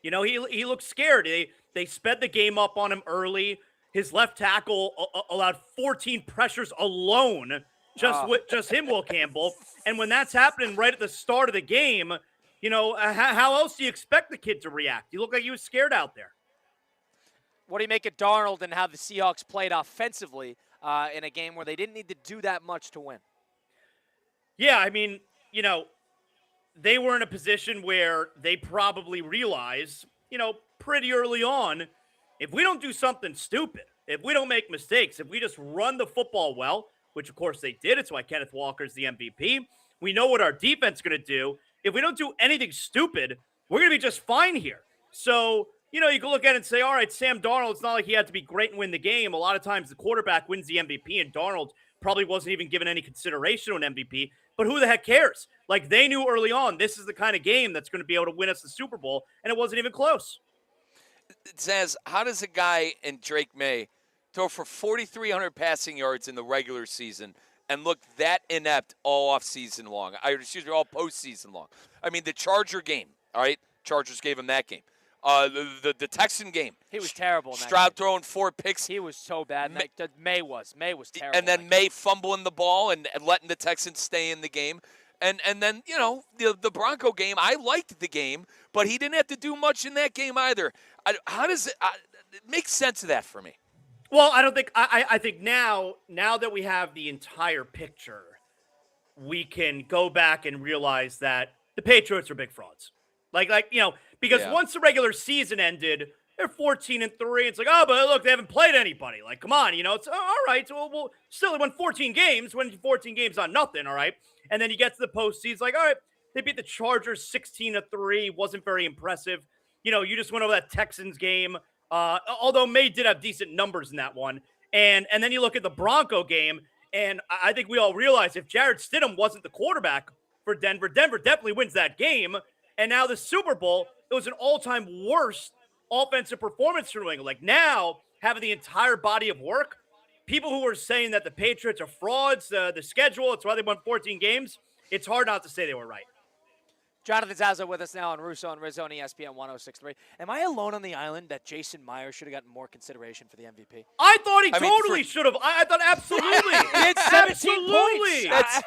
He looks scared. They sped the game up on him early. His left tackle allowed 14 pressures alone, just him, Will Campbell. And when that's happening right at the start of the game, how else do you expect the kid to react? He looked like he was scared out there. What do you make of Darnold and how the Seahawks played offensively in a game where they didn't need to do that much to win? Yeah, I mean, they were in a position where they probably realized, pretty early on, if we don't do something stupid, if we don't make mistakes, if we just run the football well, which of course they did, it's why Kenneth Walker's the MVP. We know what our defense is going to do. If we don't do anything stupid, we're going to be just fine here. So, you can look at it and say, all right, Sam Darnold, it's not like he had to be great and win the game. A lot of times the quarterback wins the MVP, and Darnold probably wasn't even given any consideration on MVP. But who the heck cares? Like, they knew early on this is the kind of game that's going to be able to win us the Super Bowl, and it wasn't even close. Zaz, how does a guy in Drake May throw for 4,300 passing yards in the regular season and look that inept all offseason long? All postseason long. I mean, the Charger game, all right? Chargers gave him that game. The Texan game. He was terrible. Stroud throwing 4 picks. He was so bad. May was terrible. And then May fumbling the ball and letting the Texans stay in the game. And then, the Bronco game, I liked the game, but he didn't have to do much in that game either. How does it make sense of that for me? Well, I don't think I think now that we have the entire picture, we can go back and realize that the Patriots are big frauds. Because once the regular season ended, they're 14-3. It's like, oh, but look, they haven't played anybody. Like, come on, it's all right. So we'll still won 14 games, winning 14 games on nothing, all right? And then you get to the postseason, it's like, all right, they beat the Chargers 16-3, wasn't very impressive. You just went over that Texans game, although May did have decent numbers in that one. And then you look at the Bronco game, and I think we all realize if Jarrett Stidham wasn't the quarterback for Denver definitely wins that game. And now the Super Bowl, it was an all-time worst offensive performance for New England. Like, now, having the entire body of work, people who are saying that the Patriots are frauds, the schedule, it's why they won 14 games, it's hard not to say they were right. Jonathan Zaza with us now on Russo and Rizzo on ESPN 106.3. Am I alone on the island that Jason Myers should have gotten more consideration for the MVP? I thought he totally should have. I thought absolutely. He had 17 points.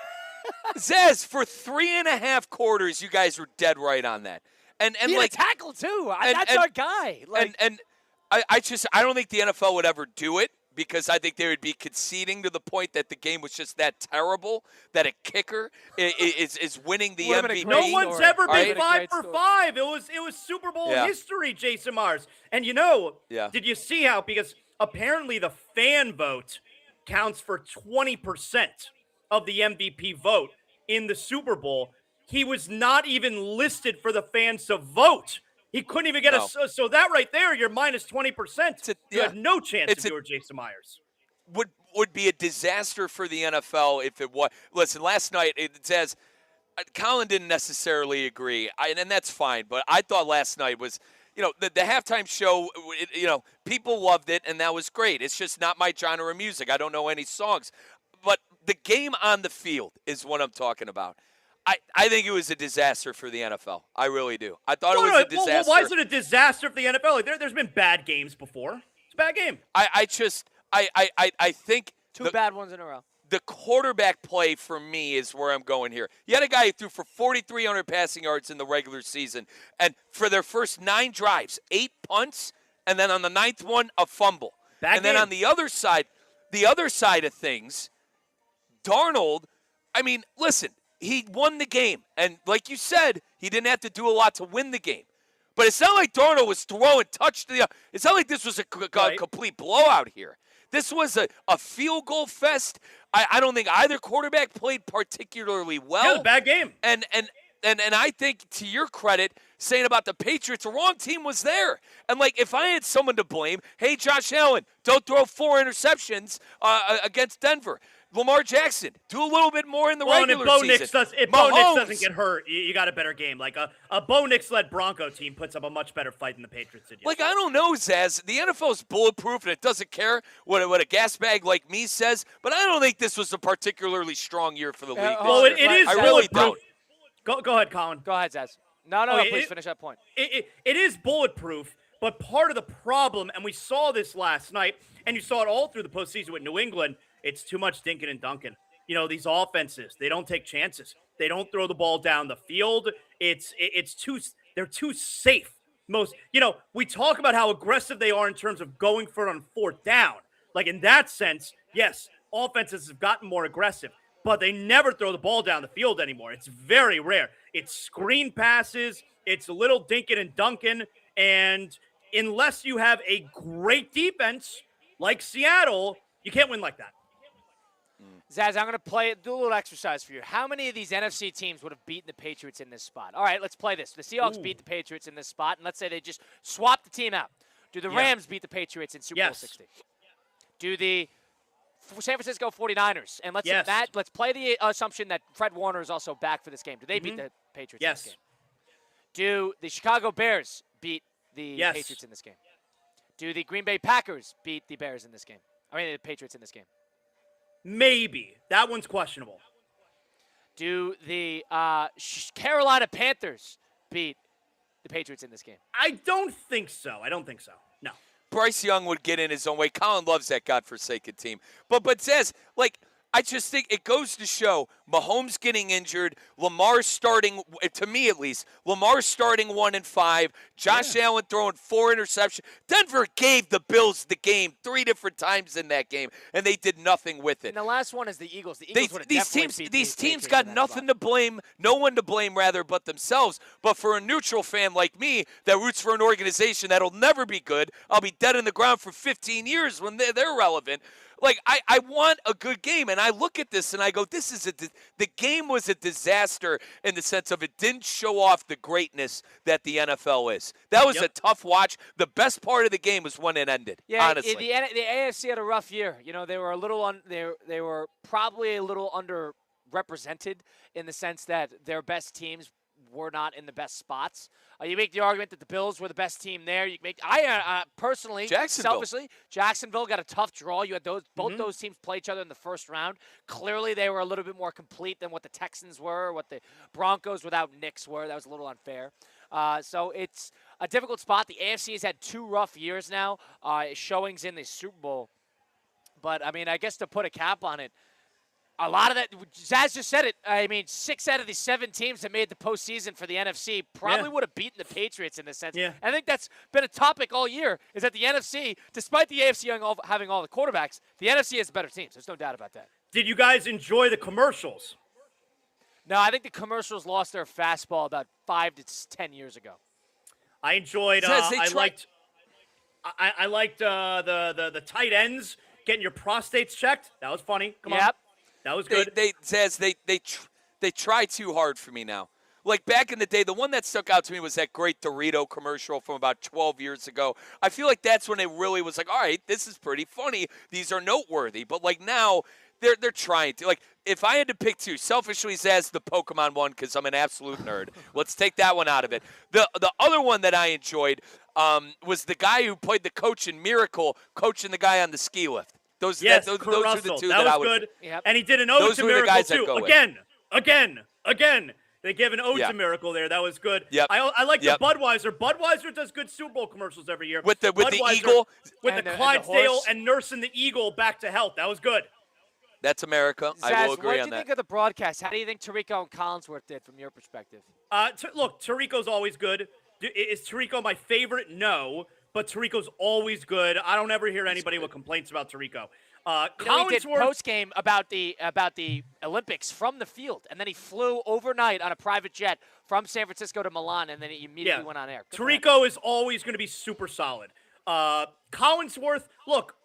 Zaz, for 3.5 quarters, you guys were dead right on that. And he like had a tackle too. That's our guy. Like, I don't think the NFL would ever do it because I think they would be conceding to the point that the game was just that terrible that a kicker is winning the MVP. No one's ever been 5 for story. 5. It was Super Bowl history, Jason Myers. And did you see how, because apparently the fan vote counts for 20% of the MVP vote in the Super Bowl. He was not even listed for the fans to vote. He couldn't even get so that right there, you're minus 20%. You had no chance if you were Jason Myers. Would be a disaster for the NFL if it was. Listen, last night it says Colin didn't necessarily agree, and that's fine. But I thought last night was, the halftime show. People loved it, and that was great. It's just not my genre of music. I don't know any songs, but the game on the field is what I'm talking about. I think it was a disaster for the NFL. I really do. I thought it was a disaster. Well, why is it a disaster for the NFL? Like, there's been bad games before. It's a bad game. I think two bad ones in a row. The quarterback play for me is where I'm going here. You had a guy who threw for 4,300 passing yards in the regular season, and for their first 9 drives, 8 punts, and then on the 9th one, a fumble. Then on the other side of things, Darnold, listen, he won the game. And like you said, he didn't have to do a lot to win the game. But it's not like Darnold was throwing touch to the – it's not like this was a complete blowout here. This was a field goal fest. I don't think either quarterback played particularly well. Yeah, a bad game. And I think, to your credit, saying about the Patriots, the wrong team was there. And, if I had someone to blame, hey, Josh Allen, don't throw 4 interceptions against Denver. Lamar Jackson, do a little bit more in the regular season. If Bo Nix doesn't get hurt, you got a better game. Like a Bo Nix-led Bronco team puts up a much better fight than the Patriots did. I don't know, Zaz. The NFL's bulletproof, and it doesn't care what a gas bag like me says, but I don't think this was a particularly strong year for the league. Well, it is I really bulletproof. Go ahead, Colin. Go ahead, Zaz. No, please finish that point. It is bulletproof, but part of the problem, and we saw this last night, and you saw it all through the postseason with New England, it's too much dinking and dunking. These offenses, they don't take chances. They don't throw the ball down the field. They're too safe. We talk about how aggressive they are in terms of going for it on 4th down. Like, in that sense, yes, offenses have gotten more aggressive, but they never throw the ball down the field anymore. It's very rare. It's screen passes. It's a little dinking and dunking. And unless you have a great defense like Seattle, you can't win like that. Zaz, I'm going to do a little exercise for you. How many of these NFC teams would have beaten the Patriots in this spot? All right, let's play this. The Seahawks beat the Patriots in this spot, and let's say they just swap the team out. Do the Rams beat the Patriots in Super Bowl 60? Do the San Francisco 49ers? And let's play the assumption that Fred Warner is also back for this game. Do they beat the Patriots in this game? Do the Chicago Bears beat the Patriots in this game? Do the Green Bay Packers beat the Bears in this game? The Patriots in this game? Maybe. That one's questionable. Do the Carolina Panthers beat the Patriots in this game? I don't think so. No. Bryce Young would get in his own way. Colin loves that godforsaken team. But says, I just think it goes to show Mahomes getting injured, Lamar starting, to me at least, Lamar starting 1-5, Josh Allen throwing 4 interceptions. Denver gave the Bills the game 3 different times in that game, and they did nothing with it. And the last one is the Eagles. The Eagles would have definitely beat these teams Patriots got in nothing to blame, no one to blame rather but themselves. But for a neutral fan like me that roots for an organization that'll never be good, I'll be dead in the ground for 15 years when they're relevant. I want a good game, and I look at this and I go, the game was a disaster in the sense of it didn't show off the greatness that the NFL is. That was a tough watch. The best part of the game was when it ended, honestly. The AFC had a rough year. They were they were probably a little underrepresented in the sense that their best teams were not in the best spots. You make the argument that the Bills were the best team there. You make personally, selfishly, Jacksonville got a tough draw. You had both those teams play each other in the first round. Clearly, they were a little bit more complete than what the Texans were, what the Broncos without Knicks were. That was a little unfair. So it's a difficult spot. The AFC has had 2 rough years now, showings in the Super Bowl. But I guess to put a cap on it, a lot of that, Zaz just said it. I mean, 6 out of the 7 teams that made the postseason for the NFC probably would have beaten the Patriots in this sense. Yeah. I think that's been a topic all year, is that the NFC, despite the AFC having all the quarterbacks, the NFC has better teams. There's no doubt about that. Did you guys enjoy the commercials? No, I think the commercials lost their fastball about 5 to 10 years ago. I enjoyed. I liked the tight ends getting your prostates checked. That was funny. Come on. That was good. They try too hard for me now. Like back in the day, the one that stuck out to me was that great Dorito commercial from about 12 years ago. I feel like that's when it really was like, all right, this is pretty funny. These are noteworthy. But like now, they're trying to. Like if I had to pick two, selfishly, Zaz, the Pokemon one, because I'm an absolute nerd. Let's take that one out of it. The other one that I enjoyed was the guy who played the coach in Miracle, coaching the guy on the ski lift. Those are the two that I would. Good. Yep. And he did an ode to Miracle too. Again. They gave an ode to Miracle there. That was good. Yep. I like the Budweiser. Budweiser does good Super Bowl commercials every year. With the eagle, with the Clydesdale and nursing the eagle back to health. That was good. That's America. Zaz, I will agree on that. what do you think of the broadcast? How do you think Tirico and Collinsworth did from your perspective? Look, Tirico's always good. Is Tirico my favorite? No. But Tirico's always good. I don't ever hear anybody with complaints about Tirico. He did post-game about the Olympics from the field, and then he flew overnight on a private jet from San Francisco to Milan, and then he immediately went on air. Tirico is always going to be super solid. Collinsworth,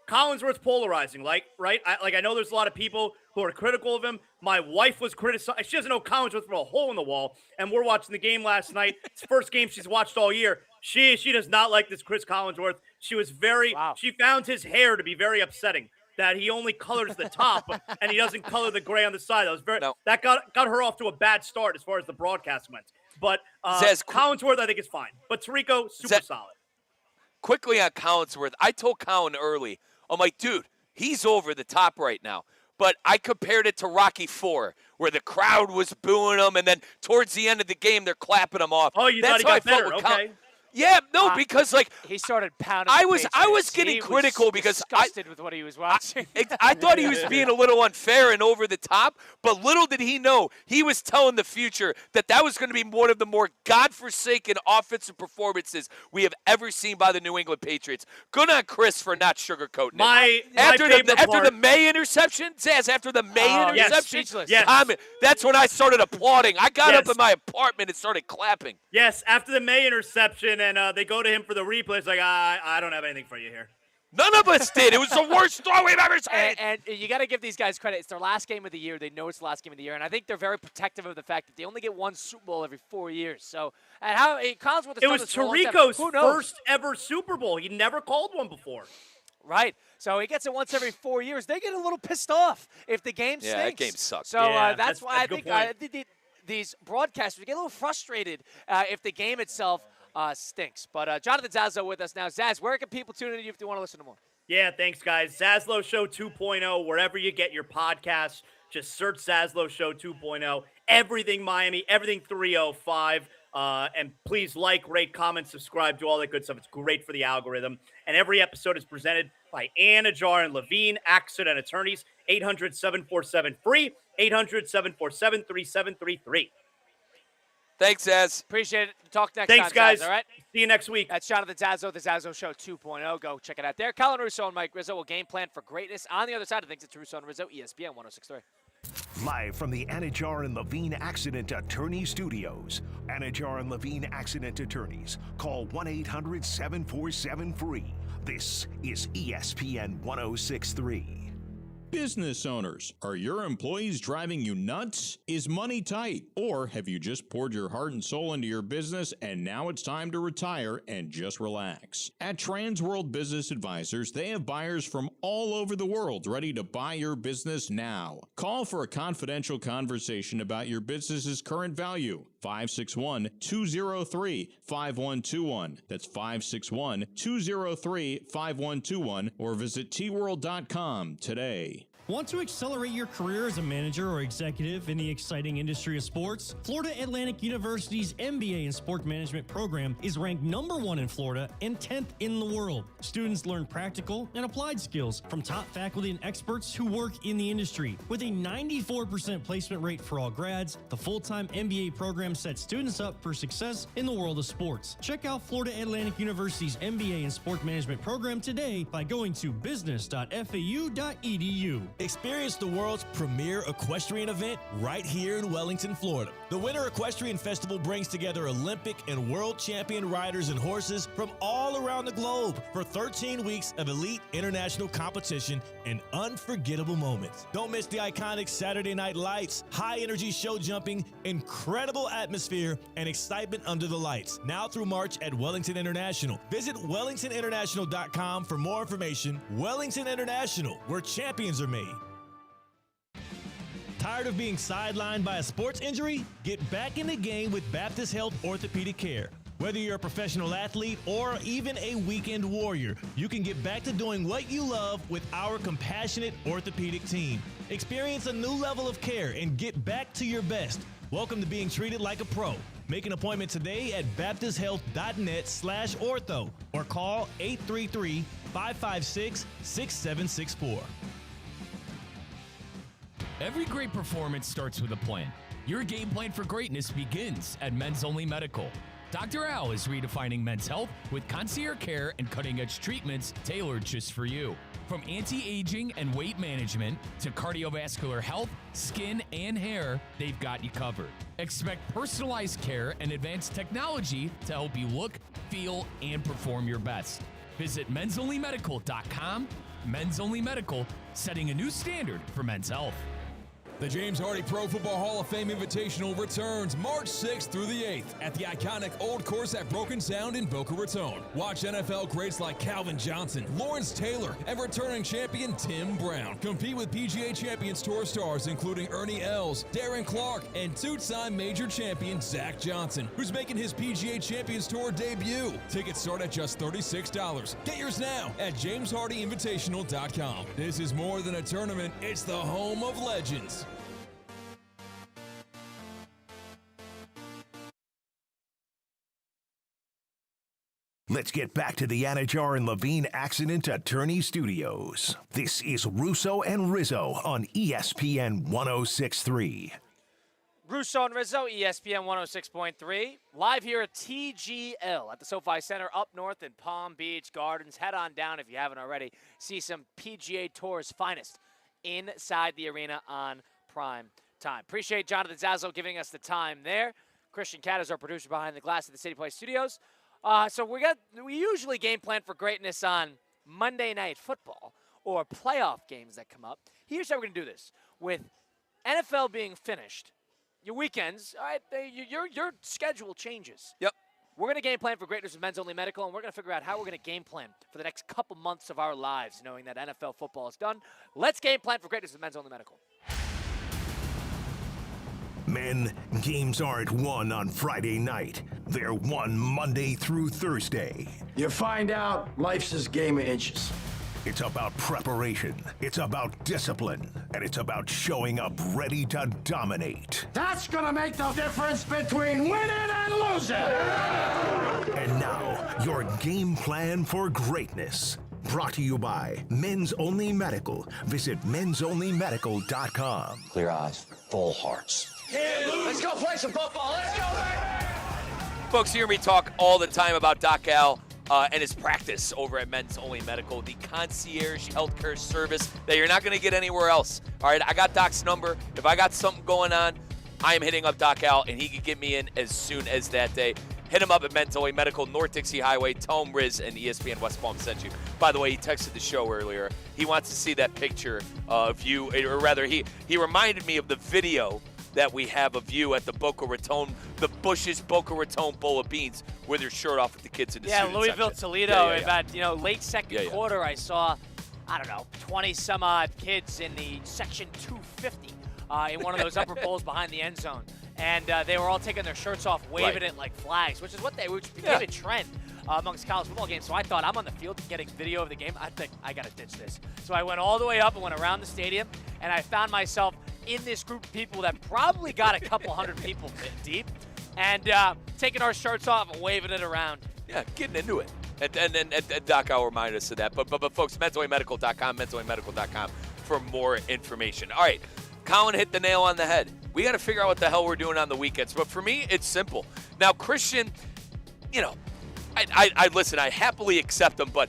Collinsworth's polarizing, right? I know there's a lot of people who are critical of him. My wife was criticized. She doesn't know Collinsworth from a hole in the wall, and we're watching the game last night. It's the first game she's watched all year. She does not like this Chris Collinsworth. She was she found his hair to be very upsetting, that he only colors the top and he doesn't color the gray on the side. That got her off to a bad start as far as the broadcast went. But Collinsworth, I think, is fine. But Tirico, super solid. Quickly on Collinsworth, I told Colin early, I'm like, dude, he's over the top right now. But I compared it to Rocky IV, where the crowd was booing him, and then towards the end of the game, they're clapping him off. Oh, you thought he got better? Okay. Yeah, no, because like he started pounding. I was getting critical because disgusted with what he was watching. I thought he was being a little unfair and over the top, but little did he know he was telling the future that was going to be one of the more godforsaken offensive performances we have ever seen by the New England Patriots. Good on Chris for not sugarcoating it. After the May interception, Zaz, after the May interception, that's when I started applauding. I got up in my apartment and started clapping. Yes, after the May interception. And they go to him for the replay. It's like, I don't have anything for you here. None of us did. It was the worst throw we've ever seen. And you got to give these guys credit. It's their last game of the year. They know it's the last game of the year. And I think they're very protective of the fact that they only get one Super Bowl every 4 years. So, and how Collinsworth it was Tirico's first ever Super Bowl. He never called one before. Right. So he gets it once every 4 years. They get a little pissed off if the game stinks. Yeah, that game sucks. So that's why I think these broadcasters get a little frustrated if the game itself stinks. But Jonathan Zaslow with us now. Zaz, where can people tune in if they want to listen to more? Yeah, thanks, guys. Zaslow Show 2.0, wherever you get your podcasts, just search Zaslow Show 2.0. Everything Miami, everything 305. And please like, rate, comment, subscribe, do all that good stuff. It's great for the algorithm. And every episode is presented by Anajar and Levine, Accident Attorneys, 800-747-FREE, 800-747-3733. Thanks, Zaz. Appreciate it. Talk next time, guys. Zaz, all right? See you next week. That's Jonathan Zaslow, the Zaslow Show 2.0. Go check it out there. Colin Russo and Mike Rizzo will game plan for greatness. On the other side of things, it's Russo and Rizzo, ESPN 106.3. Live from the Anajar and Levine Accident Attorney Studios. Anajar and Levine Accident Attorneys. Call 1-800-747-FREE. This is ESPN 106.3. Business owners, are your employees driving you nuts? Is money tight? Or have you just poured your heart and soul into your business and now it's time to retire and just relax? At Trans World Business Advisors, they have buyers from all over the world ready to buy your business now. Call for a confidential conversation about your business's current value. 561-203-5121. That's 561-203-5121 or visit tworld.com today. Want to accelerate your career as a manager or executive in the exciting industry of sports? Florida Atlantic University's MBA in Sport Management program is ranked #1 in Florida and 10th in the world. Students learn practical and applied skills from top faculty and experts who work in the industry. With a 94% placement rate for all grads, the full-time MBA program sets students up for success in the world of sports. Check out Florida Atlantic University's MBA in Sport Management program today by going to business.fau.edu. Experience the world's premier equestrian event right here in Wellington, Florida. The Winter Equestrian Festival brings together Olympic and world champion riders and horses from all around the globe for 13 weeks of elite international competition and unforgettable moments. Don't miss the iconic Saturday Night Lights, high-energy show jumping, incredible atmosphere, and excitement under the lights. Now through March at Wellington International. Visit wellingtoninternational.com for more information. Wellington International, where champions are made. Tired of being sidelined by a sports injury? Get back in the game with Baptist Health Orthopedic Care. Whether you're a professional athlete or even a weekend warrior, you can get back to doing what you love with our compassionate orthopedic team. Experience a new level of care and get back to your best. Welcome to being treated like a pro. Make an appointment today at baptisthealth.net/ortho or call 833-556-6764. Every great performance starts with a plan. Your game plan for greatness begins at Men's Only Medical. Dr. Al is redefining men's health with concierge care and cutting-edge treatments tailored just for you. From anti-aging and weight management to cardiovascular health, skin, and hair, they've got you covered. Expect personalized care and advanced technology to help you look, feel, and perform your best. Visit mensonlymedical.com. Men's Only Medical, setting a new standard for men's health. The James Hardy Pro Football Hall of Fame Invitational returns March 6th through the 8th at the iconic Old Course at Broken Sound in Boca Raton. Watch NFL greats like Calvin Johnson, Lawrence Taylor, and returning champion Tim Brown compete with PGA Champions Tour stars including Ernie Els, Darren Clark, and two-time major champion Zach Johnson, who's making his PGA Champions Tour debut. Tickets start at just $36. Get yours now at jameshardyinvitational.com. This is more than a tournament, it's the home of legends. Let's get back to the Anajar and Levine Accident Attorney Studios. This is Russo and Rizzo on ESPN 106.3. Russo and Rizzo, ESPN 106.3. Live here at TGL at the SoFi Center up north in Palm Beach Gardens. Head on down if you haven't already. See some PGA Tour's finest inside the arena on prime time. Appreciate Jonathan Zazzle giving us the time there. Christian Cat is our producer behind the glass at the City Place Studios. So we usually game plan for greatness on Monday Night Football or playoff games that come up. Here's how we're going to do this. With NFL being finished, your weekends, all right, your schedule changes. Yep. We're going to game plan for greatness with Men's Only Medical, and we're going to figure out how we're going to game plan for the next couple months of our lives, knowing that NFL football is done. Let's game plan for greatness with Men's Only Medical. Men, games aren't won on Friday night. They're won Monday through Thursday. You find out life's this game of inches. It's about preparation, it's about discipline, and it's about showing up ready to dominate. That's gonna make the difference between winning and losing. And now, your game plan for greatness. Brought to you by Men's Only Medical. Visit mensonlymedical.com. Clear eyes, full hearts. Let's go play some football. Let's go, baby. Folks, you hear me talk all the time about Doc Al and his practice over at Men's Only Medical, the concierge healthcare service that you're not going to get anywhere else. All right, I got Doc's number. If I got something going on, I am hitting up Doc Al, and he can get me in as soon as that day. Hit him up at Men's Only Medical, North Dixie Highway. Tell him Riz and ESPN West Palm sent you. By the way, he texted the show earlier. He wants to see that picture of you, or rather, he reminded me of the video that we have of you at the Boca Raton, the Bush's Boca Raton Bowl of Beans, with your shirt off with the kids in the student Louisville, section. Toledo. About late second quarter, I saw, 20 some odd kids in the section 250 in one of those upper bowls behind the end zone, and they were all taking their shirts off, waving it like flags, which became a trend. amongst college football games. So I thought, I'm on the field getting video of the game. I think I got to ditch this. So I went all the way up and went around the stadium, and I found myself in this group of people that probably got a couple hundred people deep, and taking our shirts off and waving it around. Yeah, getting into it. And Doc, I'll remind us of that. But folks, mensawayMedical.com, mensawayMedical.com for more information. All right, Colin hit the nail on the head. We got to figure out what the hell we're doing on the weekends. But for me, it's simple. Now, Christian, I listen, I happily accept him, but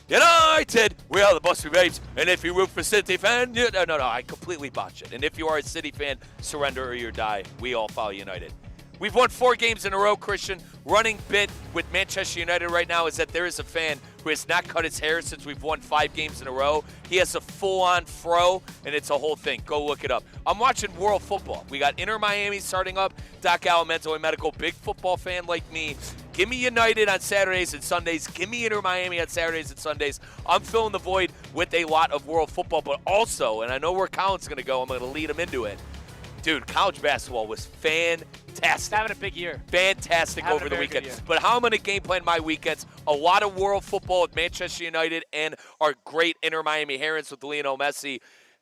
United, we are the Boston Braves, and if you root for City fan, no, I completely botch it. And if you are a City fan, surrender or you die. We all follow United. We've won 4 games in a row, Christian. Running bit with Manchester United right now is that there is a fan who has not cut his hair since we've won 5 games in a row. He has a full-on fro, and it's a whole thing. Go look it up. I'm watching World Football. We got Inter Miami starting up. Doc Allen, Mental and Medical, big football fan like me. Give me United on Saturdays and Sundays. Give me Inter Miami on Saturdays and Sundays. I'm filling the void with a lot of World Football, but also, and I know where Colin's going to go, I'm going to lead him into it. Dude, college basketball was fantastic. Having a big year. Fantastic over the weekend. But how I'm going to game plan my weekends, a lot of World Football with Manchester United and our great Inter Miami Herons with Lionel Messi,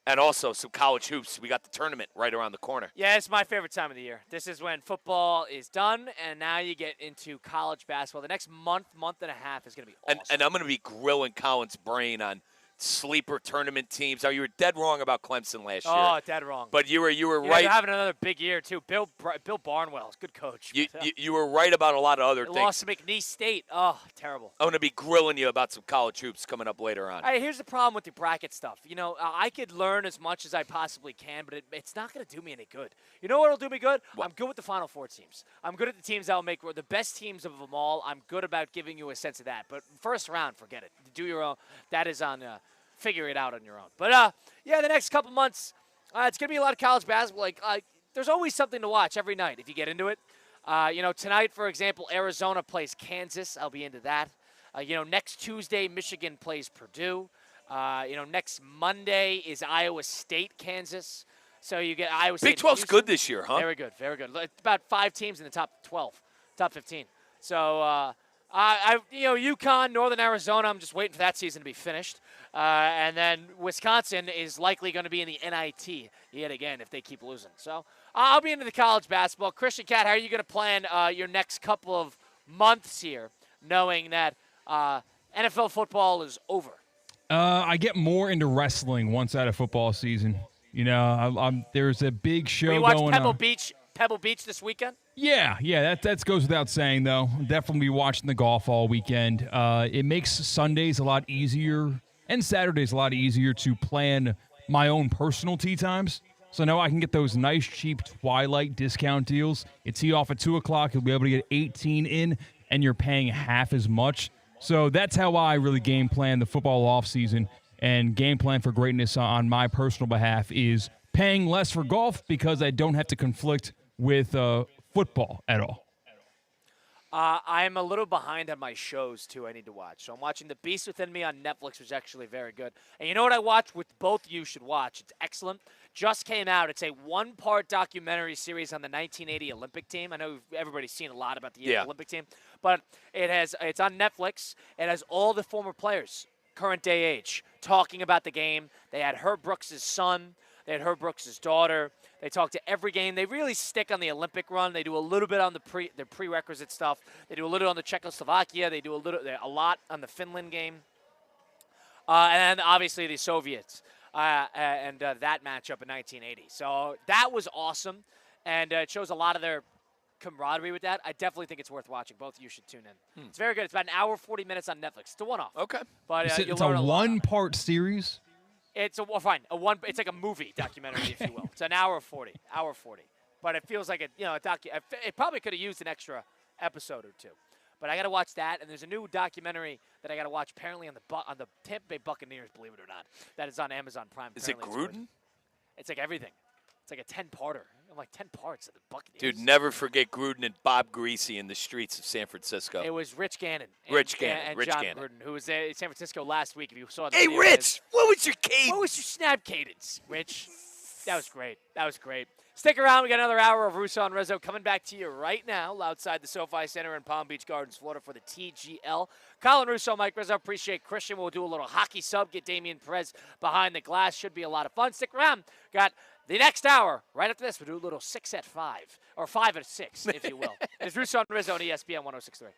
and also some college hoops. We got the tournament right around the corner. Yeah, it's my favorite time of the year. This is when football is done, and now you get into college basketball. The next month and a half is going to be awesome. And I'm going to be grilling Colin's brain on sleeper tournament teams. Now, you were dead wrong about Clemson last year. Oh, dead wrong. But you were right. They're having another big year, too. Bill Barnwell's good coach. You were right about a lot of other things. Lost to McNeese State. Oh, terrible. I'm going to be grilling you about some college hoops coming up later on. Hey, here's the problem with the bracket stuff. I could learn as much as I possibly can, but it's not going to do me any good. You know what will do me good? What? I'm good with the Final Four teams. I'm good at the teams that will make the best teams of them all. I'm good about giving you a sense of that. But first round, forget it. Do your own. That is on figure it out on your own. But, the next couple months, it's going to be a lot of college basketball. There's always something to watch every night if you get into it. Tonight, for example, Arizona plays Kansas. I'll be into that. Next Tuesday, Michigan plays Purdue. Next Monday is Iowa State, Kansas. So you get Iowa State. Big 12's good this year, huh? Very good, very good. About 5 teams in the top 12, top 15. So, UConn, Northern Arizona, I'm just waiting for that season to be finished. And then Wisconsin is likely going to be in the NIT yet again if they keep losing. So I'll be into the college basketball. Christian Cat, how are you going to plan your next couple of months here, knowing that NFL football is over? I get more into wrestling once out of football season. There's a big show going on. We watched Pebble Beach this weekend? Yeah, that goes without saying, though. Definitely be watching the golf all weekend. It makes Sundays a lot easier and Saturdays a lot easier to plan my own personal tee times. So now I can get those nice, cheap Twilight discount deals. You tee off at 2 o'clock, you'll be able to get 18 in, and you're paying half as much. So that's how I really game plan the football offseason, and game plan for greatness on my personal behalf is paying less for golf because I don't have to conflict with football at all. I'm a little behind on my shows, too, I need to watch. So I'm watching The Beast Within Me on Netflix, which is actually very good. And you know what I watch, which both of you should watch? It's excellent. Just came out. It's a 1-part documentary series on the 1980 Olympic team. I know everybody's seen a lot about the Olympic team. But it's on Netflix. It has all the former players, current day age, talking about the game. They had Herb Brooks' son. They had Herb Brooks' daughter. They talk to every game. They really stick on the Olympic run. They do a little bit on their prerequisite stuff. They do a little on the Czechoslovakia. They do a lot on the Finland game. And then obviously the Soviets and that matchup in 1980. So that was awesome, and it shows a lot of their camaraderie with that. I definitely think it's worth watching. Both of you should tune in. It's very good. It's about an hour, 40 minutes on Netflix. It's a one-off. Okay. But it's a 1-part series? It's it's like a movie documentary, if you will. It's an hour 40. But it feels like it probably could have used an extra episode or two. But I got to watch that, and there's a new documentary that I got to watch apparently on the Tampa Bay Buccaneers, believe it or not. That is on Amazon Prime. Is it Gruden? It's like everything. It's like a 10-parter. Like 10 parts of the Buccaneers. Dude, never forget Gruden and Bob Greasy in the streets of San Francisco. It was Rich Gannon. And John Gruden, who was in San Francisco last week. If you saw the Hey, video, Rich, what was your cadence? What was your snap cadence, Rich? That was great. That was great. Stick around. We got another hour of Russo and Rizzo coming back to you right now outside the SoFi Center in Palm Beach Gardens, Florida for the TGL. Colin Russo, Mike Rizzo. Appreciate Christian. We'll do a little hockey sub, get Damian Perez behind the glass. Should be a lot of fun. Stick around. Got the next hour. Right after this, we'll do a little 6 at 5, or 5 at 6, if you will. It's Russo and Rizzo on ESPN 106.3.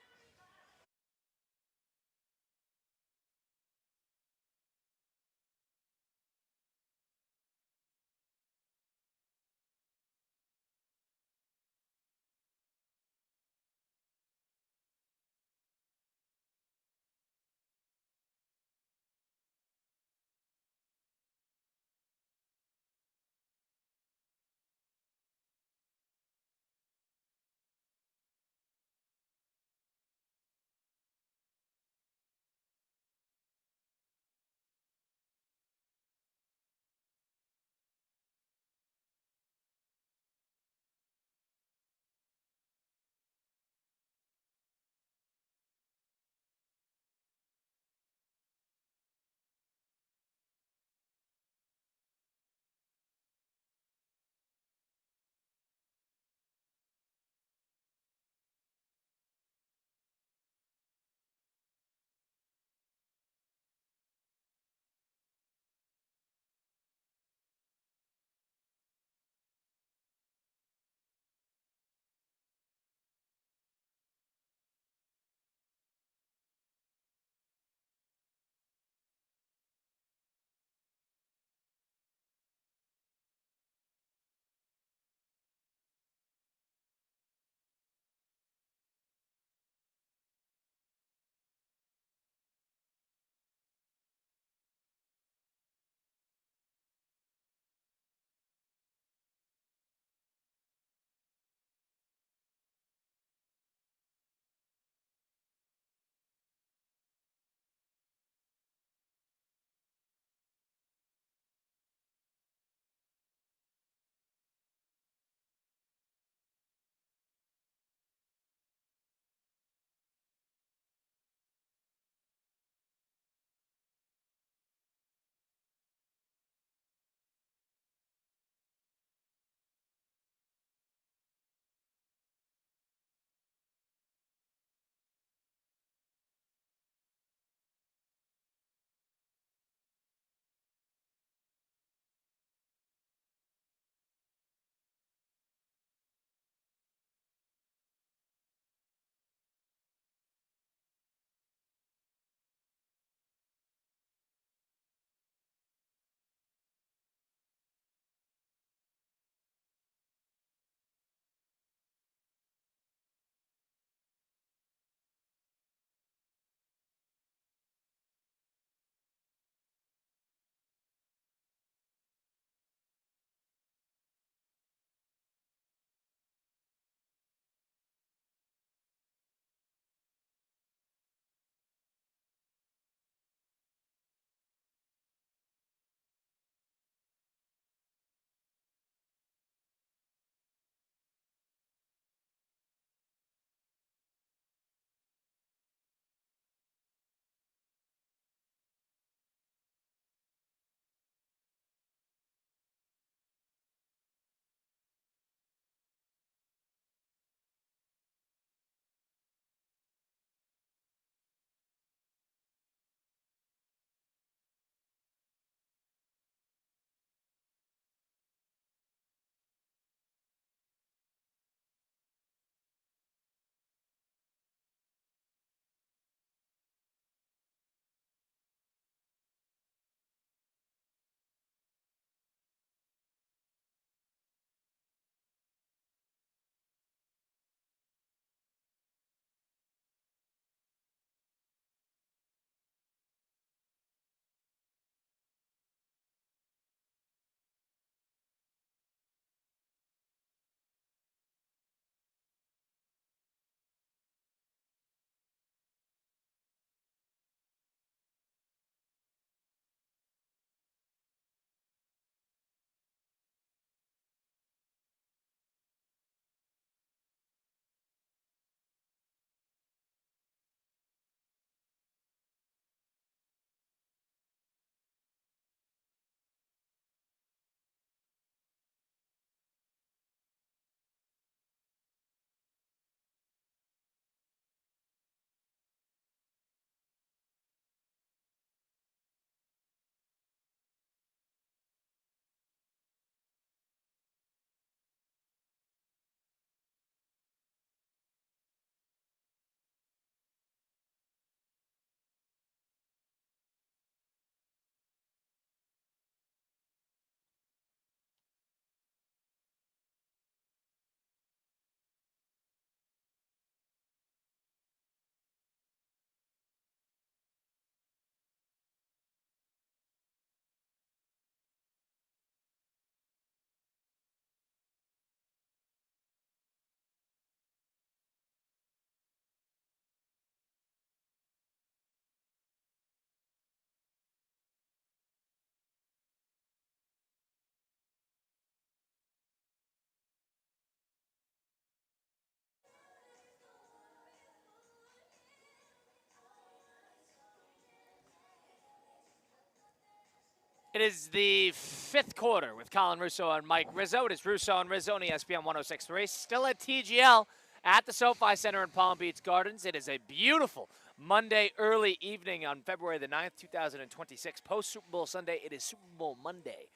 It is the fifth quarter with Colin Russo and Mike Rizzo. It is Russo and Rizzo on ESPN 106.3. Still at TGL at the SoFi Center in Palm Beach Gardens. It is a beautiful Monday early evening on February the 9th, 2026. Post-Super Bowl Sunday. It is Super Bowl Monday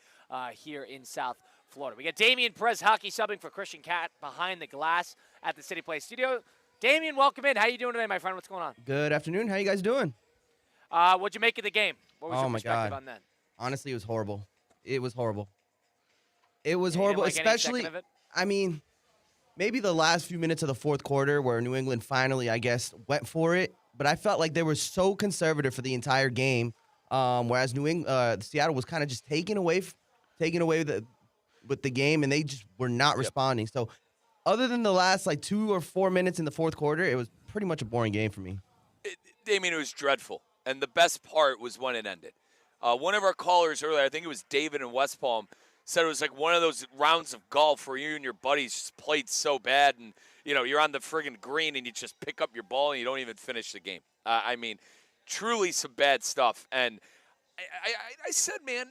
here in South Florida. We got Damian Perez hockey subbing for Christian Cat behind the glass at the City Place studio. Damian, welcome in. How you doing today, my friend? What's going on? Good afternoon. How you guys doing? What'd you make of the game? What was your my perspective God. on that? Honestly, it was horrible. It was horrible. It was You didn't horrible, like any especially, second of it? I mean, maybe the last few minutes of the fourth quarter where New England finally, I guess, went for it. But I felt like they were so conservative for the entire game, whereas Seattle was kind of just taking away with the game, and they just were not responding. So other than the last, 2 or 4 minutes in the fourth quarter, it was pretty much a boring game for me. It was dreadful. And the best part was when it ended. One of our callers earlier, I think it was David in West Palm, said it was like one of those rounds of golf where you and your buddies just played so bad and, you're on the friggin' green and you just pick up your ball and you don't even finish the game. Truly some bad stuff. And I said, man,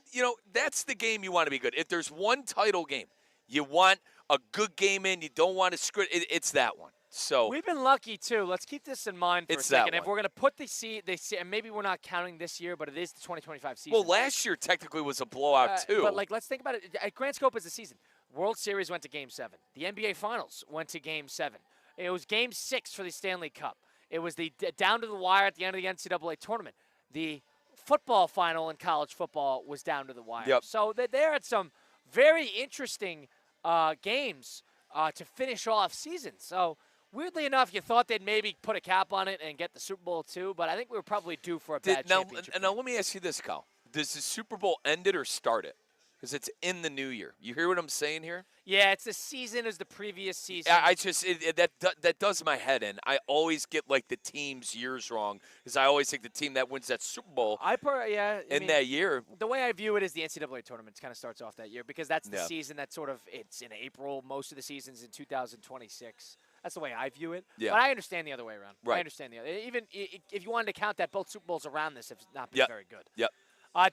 that's the game you want to be good. If there's one title game you want a good game in, you don't want to screw it, it's that one. So we've been lucky too. Let's keep this in mind for a second. If we're going to put and maybe we're not counting this year, but it is the 2025 season. Well, last year technically was a blowout too. But let's think about it. At grand scope as the season, World Series went to Game 7. The NBA Finals went to Game 7. It was Game 6 for the Stanley Cup. It was the down to the wire at the end of the NCAA tournament. The football final in college football was down to the wire. Yep. So they had some very interesting games to finish off seasons. So. Weirdly enough, you thought they'd maybe put a cap on it and get the Super Bowl too, but I think we were probably due for a bad championship. Now, let me ask you this, Kyle. Does the Super Bowl end it or start it? Because it's in the new year. You hear what I'm saying here? Yeah, it's the season as the previous season. That does my head in. I always get the team's years wrong because I always think the team that wins that Super Bowl that year. The way I view it is the NCAA tournament kind of starts off that year because that's the season that it's in April. Most of the season's in 2026. That's the way I view it. Yeah. But I understand the other way around. Right. I understand the other. Even if you wanted to count that, both Super Bowls around this have not been very good. Yep.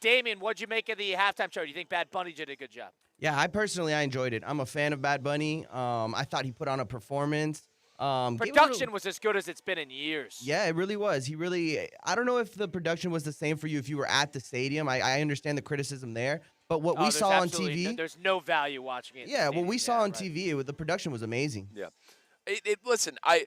Damian, what'd you make of the halftime show? Do you think Bad Bunny did a good job? Yeah, I enjoyed it. I'm a fan of Bad Bunny. I thought he put on a performance. Production was as good as it's been in years. Yeah, it really was. I don't know if the production was the same for you if you were at the stadium. I understand the criticism there. But what we saw on TV. There's no value watching it. Yeah, what we saw on TV, the production was amazing. Yeah. Listen, I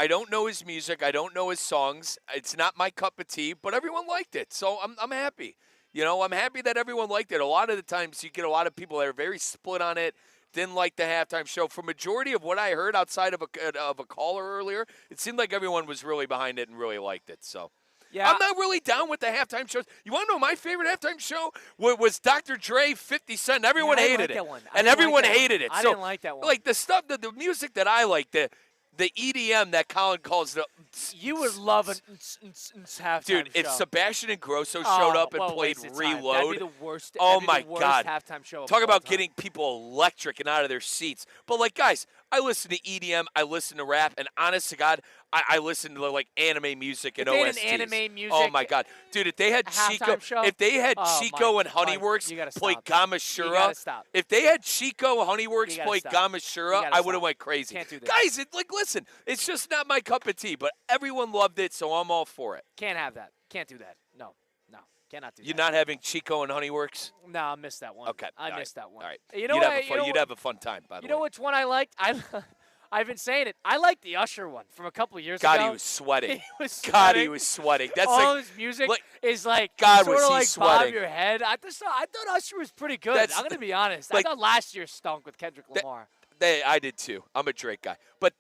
don't know his music. I don't know his songs. It's not my cup of tea, but everyone liked it. So I'm happy. I'm happy that everyone liked it. A lot of the times you get a lot of people that are very split on it, didn't like the halftime show. For majority of what I heard outside of a caller earlier, it seemed like everyone was really behind it and really liked it. So yeah. I'm not really down with the halftime shows. You want to know my favorite halftime show? Was Dr. Dre, 50 Cent. Everyone hated it. And everyone hated it. I didn't like that one. Like the stuff, the music that I like, the EDM that Colin calls the. You would love an halftime Dude, show. if Sebastian and Grosso showed up and played Reload. That'd be the worst. Oh my God! Halftime show. Talk about getting people electric and out of their seats. But guys, I listen to EDM, I listen to rap, and honest to God, I listen to anime music and OSTs. Anime music. Oh my God, dude! If they had Chico, Chico and Honeyworks play Gamashura, you gotta stop. If they had Chico and Honeyworks play Gamashura, I would have went crazy. Can't do this. Guys, listen, it's just not my cup of tea. But everyone loved it, so I'm all for it. Can't have that. Can't do that. No. Cannot do that. You're not having Chico and Honeyworks? No, I missed that one. Okay. I missed that one. All right. You know You'd have a fun time, by the way. You know which one I liked? I've been saying it. I like the Usher one from a couple years ago. God, he was sweating. God, he was sweating. That's all his music is God, sort of sweating. bob your head. I thought Usher was pretty good. I'm going to be honest. I thought last year stunk with Kendrick Lamar. I did too. I'm a Drake guy. But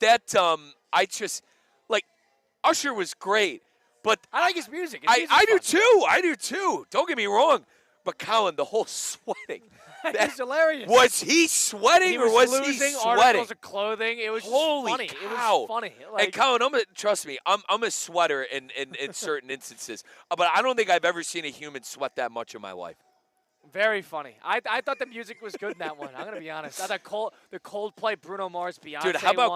Usher was great. But I like his music. I do too. I do too. Don't get me wrong. But Colin, the whole sweating. That's hilarious. Was he sweating or was he sweating? Articles of clothing. It was Holy funny. Cow. It was funny. And Colin, trust me, I'm a sweater in certain instances. But I don't think I've ever seen a human sweat that much in my life. Very funny. I thought the music was good in that one. I'm gonna be honest. I thought the Coldplay, Bruno Mars, Beyonce Dude, how about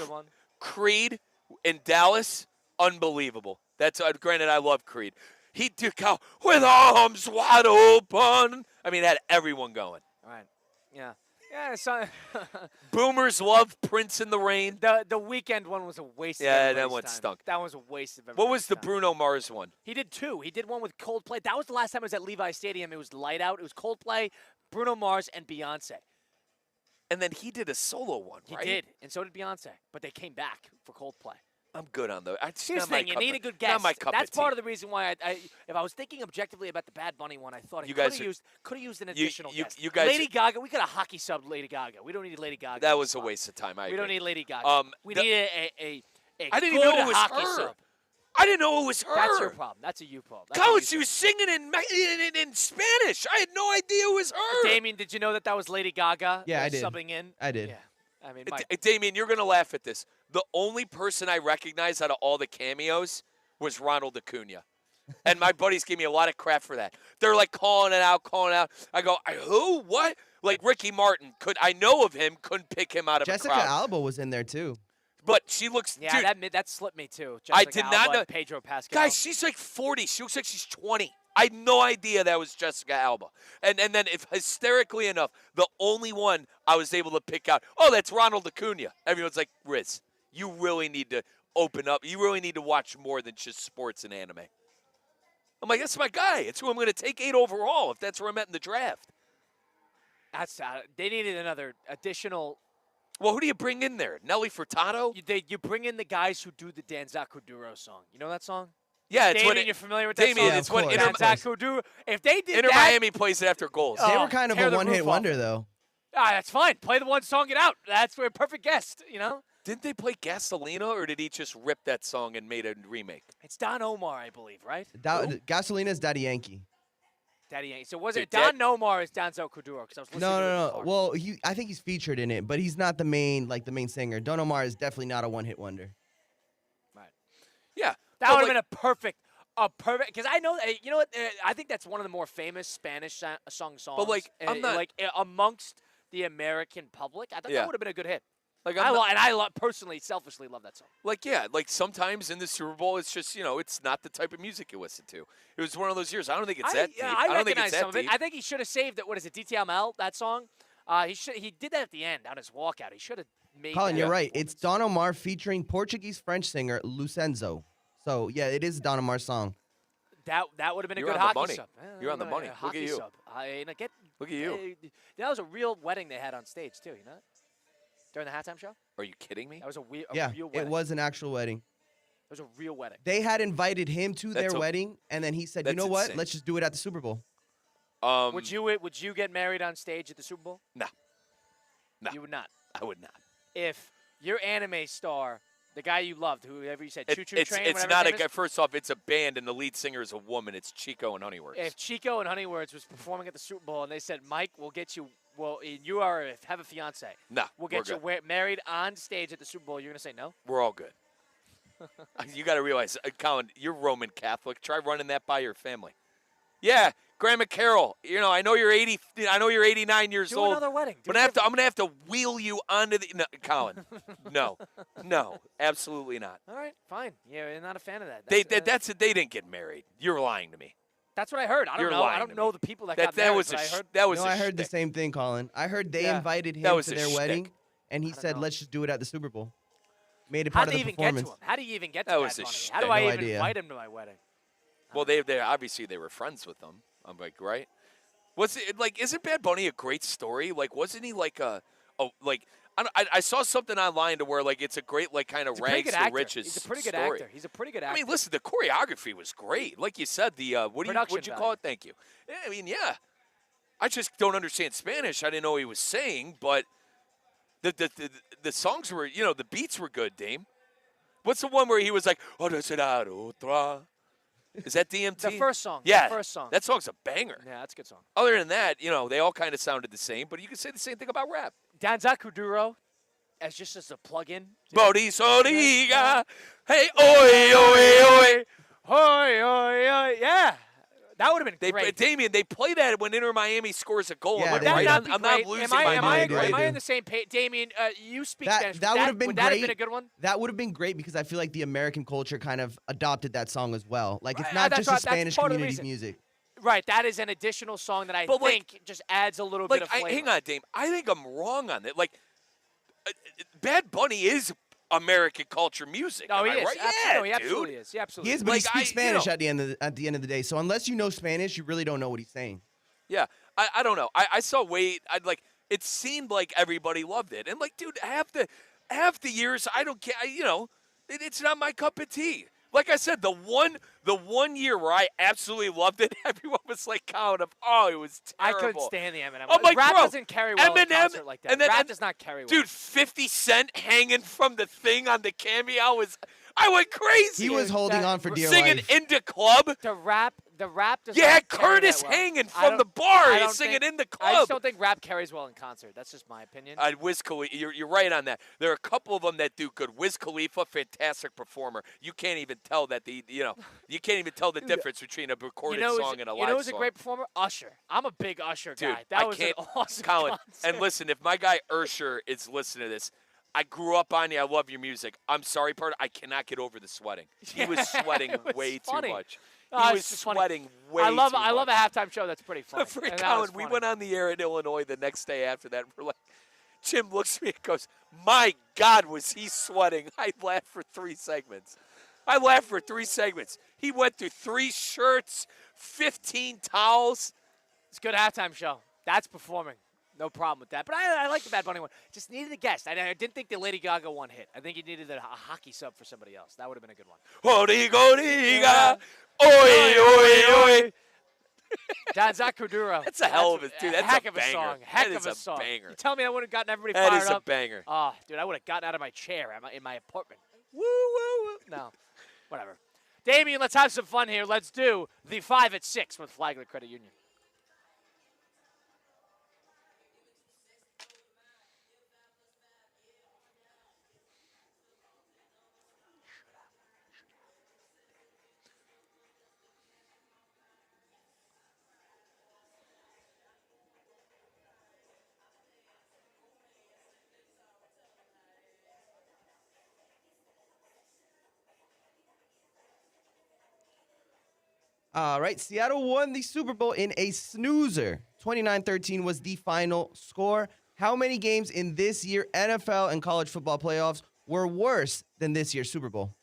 one. Creed in Dallas? Unbelievable. That's granted. I love Creed. He took out with arms wide open. I mean, it had everyone going. All right. Yeah. Yeah, so Boomers love Prince in the Rain. the Weekend one was a waste of Yeah, everybody's that one time. stunk. That was a waste of everybody's What was the time. Bruno Mars one? He did 2. He did one with Coldplay. That was the last time I was at Levi Stadium. It was light out. It was Coldplay, Bruno Mars, and Beyonce. And then he did a solo one, He right? did, and so did Beyonce. But they came back for Coldplay. I'm good on those. Here's the thing: you need a good guest. Not my cup That's of tea. part of the reason why if I was thinking objectively about the Bad Bunny one, I thought You could guys have used an additional guest. you guys- Lady Gaga, we could have hockey subbed Lady Gaga. We don't need Lady Gaga. That in was the a spot. waste of time. We don't need Lady Gaga. We the- need a I didn't good even know it was hockey her. sub. I didn't know it was her. That's your problem. That's a you problem. That's Colin, a she you was singing in Spanish. I had no idea it was her. problem. Damien, did you know that was Lady Gaga? Yeah, I did. Subbing in. I did. Yeah. I mean, Damien, you're going to laugh at this. The only person I recognized out of all the cameos was Ronald Acuna. And my buddies gave me a lot of crap for that. They're like calling it out. I go, who? What? Like Ricky Martin. I know of him, couldn't pick him out of Jessica a crowd. Alba was in there too. But she looks, Yeah, dude, that slipped me too. I Jessica did Alba not and know. Pedro Pascal. Guys, she's like 40. She looks like she's 20. I had no idea that was Jessica Alba. And then, if hysterically enough, the only one I was able to pick out, oh, that's Ronald Acuna. Everyone's like, Riz, you really need to open up. You really need to watch more than just sports and anime. I'm like, that's my guy. It's who I'm going to take 8 overall if that's where I'm at in the draft. That's they needed another additional. Well, who do you bring in there? Nelly Furtado? You bring in the guys who do the Danza Kuduro song. You know that song? Yeah, it's Damien, what you're familiar with that Damien, song? it's what Inter- Danza Kuduro. If they did Inter that, Miami plays it after goals. They Oh, were kind of tear a the one-hit roof off. wonder, though. That's fine. Play the one song, get out. That's a perfect guest. You know, Didn't they play Gasolina, or did he just rip that song and made a remake? it's Don Omar, I believe, right? Gasolina's Daddy Yankee. Daddy Yankee. So was Dude, it Don Omar is Danzo Kuduro? Because I was listening to it No. before. Well, I think he's featured in it, but he's not the main singer. Don Omar is definitely not a one-hit wonder. Yeah. That but would have like- been a perfect. Because I know, you know what? I think that's one of the more famous Spanish songs. like, I'm not- amongst the American public. I thought Yeah. that would have been a good hit. Like, I personally, selfishly love that song. Like, yeah, like sometimes in the Super Bowl, it's just, it's not the type of music you listen to. It was one of those years. I don't think it's that deep. I don't think recognize it's some that of it. deep. I think he should have saved it. What is it, DTML, that song? He did that at the end on his walkout. He should have made Colin, that you're a right. It's performance. Don Omar featuring Portuguese-French singer Lucenzo. So, yeah, it is Don Omar's song. That would have been a You're good on the hockey money. sub. You're on the money. A Look at hockey you. sub. Look at you. That was a real wedding they had on stage, too, you know? During the halftime show? Are you kidding me? That was a real It wedding. was an actual wedding. It was a real wedding. They had invited him to That's their wedding, and then he said, "You that's know what? insane. Let's just do it at the Super Bowl." Would you get married on stage at the Super Bowl? No. No. You would not. I would not. If your anime star, the guy you loved, whoever you said, Choo Choo It's Train, not whatever his a name guy. is, First off, it's a band, and the lead singer is a woman. It's Chico and Honeyworks. if Chico and Honeywords was performing at the Super Bowl and they said, Mike, we'll get you, have a fiance. No, We'll get we're you good. married on stage at the Super Bowl. You're going to say no? We're all good. You got to realize, Colin, you're Roman Catholic. Try running that by your family. Yeah, Grandma Carol. I know you're 80. I know you're 89 years Do old. another wedding. But I'm gonna have to wheel you onto the. No, Colin, no, absolutely not. All right, fine. Yeah, you're not a fan of that. They That's, they didn't get married. You're lying to me. that's what I heard. I don't You're know. lying I to don't know me. the people that got That married, was but a I heard. that was No, a I heard the shtick. same thing, Colin. I heard they Yeah. invited That him was to a their shtick. wedding, and he don't said, know. "Let's just do it at the Super Bowl." Made it How part did of he the even get to performance. him? How do you even get to That Bad was a Bunny? shtick. How do No I even idea. invite him to my wedding? Well, they obviously they were friends with them. I'm like, right? Was it like? Isn't Bad Bunny a great story? Like, wasn't he like I saw something online to where like it's a great like kind of He's a pretty rags good to actor. riches He's a pretty good story. actor. He's a pretty good actor. I mean, listen, the choreography was great. Like you said, the what'd you Production call it? Thank you. Yeah, I mean, yeah. I just don't understand Spanish. I didn't know what he was saying, but the songs were, the beats were good, Dame. What's the one where he was like, "Oh, será otra"? Is that DMT? The first song. Yeah. The first song. That song's a banger. Yeah, that's a good song. Other than that, they all kind of sounded the same, but you could say the same thing about rap. Danza Kuduro, as a plug-in. Bodhisoriga, hey, oi, oi, oi. Hoi, hoi, hoi. Yeah. That would have been great. Damian, they play that when Inter Miami scores a goal. Yeah, Am I they right? do. I'm not losing my Am mind. I on the same page? Damian, you speak Spanish. That would have been would great. That have been a good one? That would have been great because I feel like the American culture kind of adopted that song as well. Like, it's Right, not that's just right, the Spanish that's part of the community's reason. music. Right, that is an additional song that I think just adds a little bit of flavor. Hang on, Dame. I think I'm wrong on that. Like, Bad Bunny is American culture music. No, Am he I is. right? Absolutely, Yeah, absolutely dude. is. Yeah, absolutely. He is, but he speaks Spanish you know, at the end of the day. So unless you know Spanish, you really don't know what he's saying. Yeah, I don't know. I saw Wade. It seemed like everybody loved it, and like, dude, half the years I don't care. It's not my cup of tea. Like I said, the one year where I absolutely loved it, everyone was like kind of, oh, it was terrible. I couldn't stand the Eminem. I'm like, rap bro, doesn't carry well in concert like that. Rap does not carry well. Dude, 50 Cent hanging from the thing on the cameo I went crazy. He was holding on for dear singing life. Into Club. The rap does You not had carry Curtis that well. hanging I from the don't- bar I and don't singing think- In the I just Club. don't think rap carries well in concert. That's just my opinion. Wiz Khalifa, you're right on that. There are a couple of them that do good. Wiz Khalifa, fantastic performer. You can't even tell that you can't even tell the difference between a recorded song and a live You know who's song. a great performer? Usher. I'm a big Usher Dude, guy. That I was can't, an awesome Colin, concert. and listen, if my guy Usher is listening to this, I grew up on you. I love your music. I'm sorry, part I cannot get over the sweating. He was sweating It was way funny. too much. Oh, He it's was just funny. sweating way I love too a much. halftime show that's pretty funny. For And that Colin, was we funny. went on the air in Illinois the next day after that. We're like, Jim looks at me and goes, my God, was he sweating. I laughed for 3 segments. He went through 3 shirts, 15 towels. It's a good halftime show. That's performing. No problem with that. But I like the Bad Bunny one. Just needed a guest. I didn't think the Lady Gaga one hit. I think you needed a hockey sub for somebody else. That would have been a good one. Odiga, oi, oi, oi. Don Zach Corduro. That's a hell of a dude. That's heck a of a banger. song. Heck That of is a song. banger. You tell me I would have gotten everybody That fired is up. a banger. Oh, dude, I would have gotten out of my chair in my apartment. Woo, woo, woo. No, whatever. Damian, let's have some fun here. Let's do the 5 at 6 with Flagler Credit Union. All right, Seattle won the Super Bowl in a snoozer. 29-13 was the final score. How many games in this year NFL and college football playoffs were worse than this year's Super Bowl?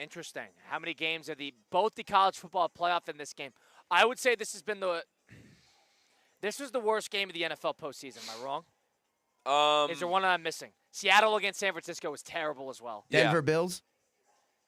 Interesting. How many games are both the college football playoff and this game? I would say this was the worst game of the NFL postseason. Am I wrong? Is there one I'm missing? Seattle against San Francisco was terrible as well. Denver Bills?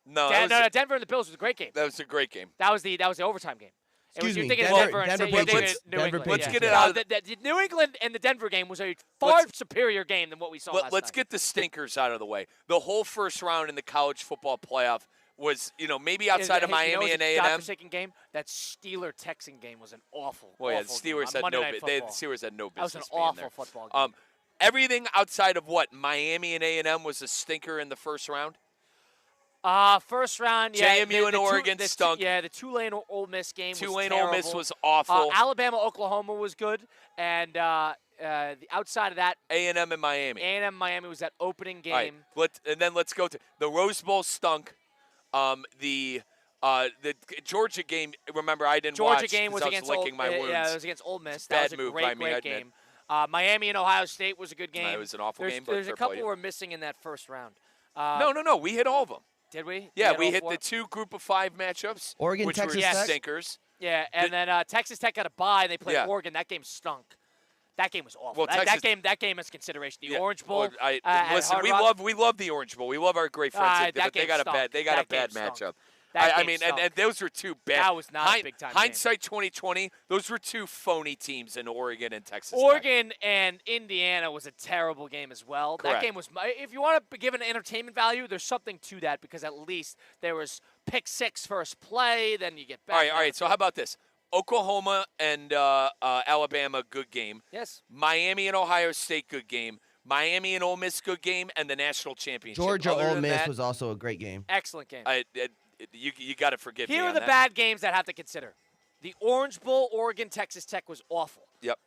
No, Denver and the Bills was a great game. that was a great game. That was the overtime game. Excuse You're me, thinking Denver- of Denver Denver and Patriots. New Denver England. Patriots. Let's get it out of the New England and the Denver game was a far superior game than what we saw last Let's night. get the stinkers out of the way. The whole first round in the college football playoff was, maybe outside of Miami and A&M. Godforsaken game. That Steeler-Texan game was an awful. Well, yeah, the awful game Steelers on had Monday no. Night The Football. Steelers had no That was an business being awful there. football game. Everything outside of what Miami and A&M was a stinker in the first round. First round, yeah. JMU and Oregon stunk. Yeah, the Tulane Ole Miss game was Tulane terrible. Ole Miss was awful. Alabama Oklahoma was good, and the outside of that, A&M and Miami. A&M Miami was that opening game. All right, and then let's go to the Rose Bowl stunk. The Georgia game. Remember, I didn't watch. Georgia game was I against licking my wounds. Yeah, it was against Ole Miss. Bad That was a move great, by me, I great admit. game. Miami and Ohio State was a good game. It was an awful game, but there's fair a couple play. we're missing in that first round. No. We hit all of them. Did we? Yeah, We we all hit four? the 2 group of 5 matchups. Oregon, which Texas were Tech? stinkers. Yeah, and then Texas Tech got a bye. And they played Yeah. Oregon. That game stunk. That game was awful. Well, that game is consideration. The Yeah. Orange Bowl. Well, at listen, Hard we Rock. love the Orange Bowl. We love our great friends. that but they game got stunk. a bad That game matchup. That I game mean, stunk. and those were 2 bad. That was not a big-time game. Hindsight 2020. Those were 2 phony teams in Oregon and Texas Tech. Oregon and Indiana was a terrible game as well. Correct. That game was, if you want to give an entertainment value, there's something to that because at least there was pick 6 first play, then you get back. All right. So how about this? Oklahoma and Alabama, good game. Yes. Miami and Ohio State, good game. Miami and Ole Miss, good game, and the national championship. Georgia Other Ole than Miss that, was also a great game. Excellent game. you got to forgive me Here on are the that. bad games that have to consider. The Orange Bowl, Oregon, Texas Tech was awful. Yep.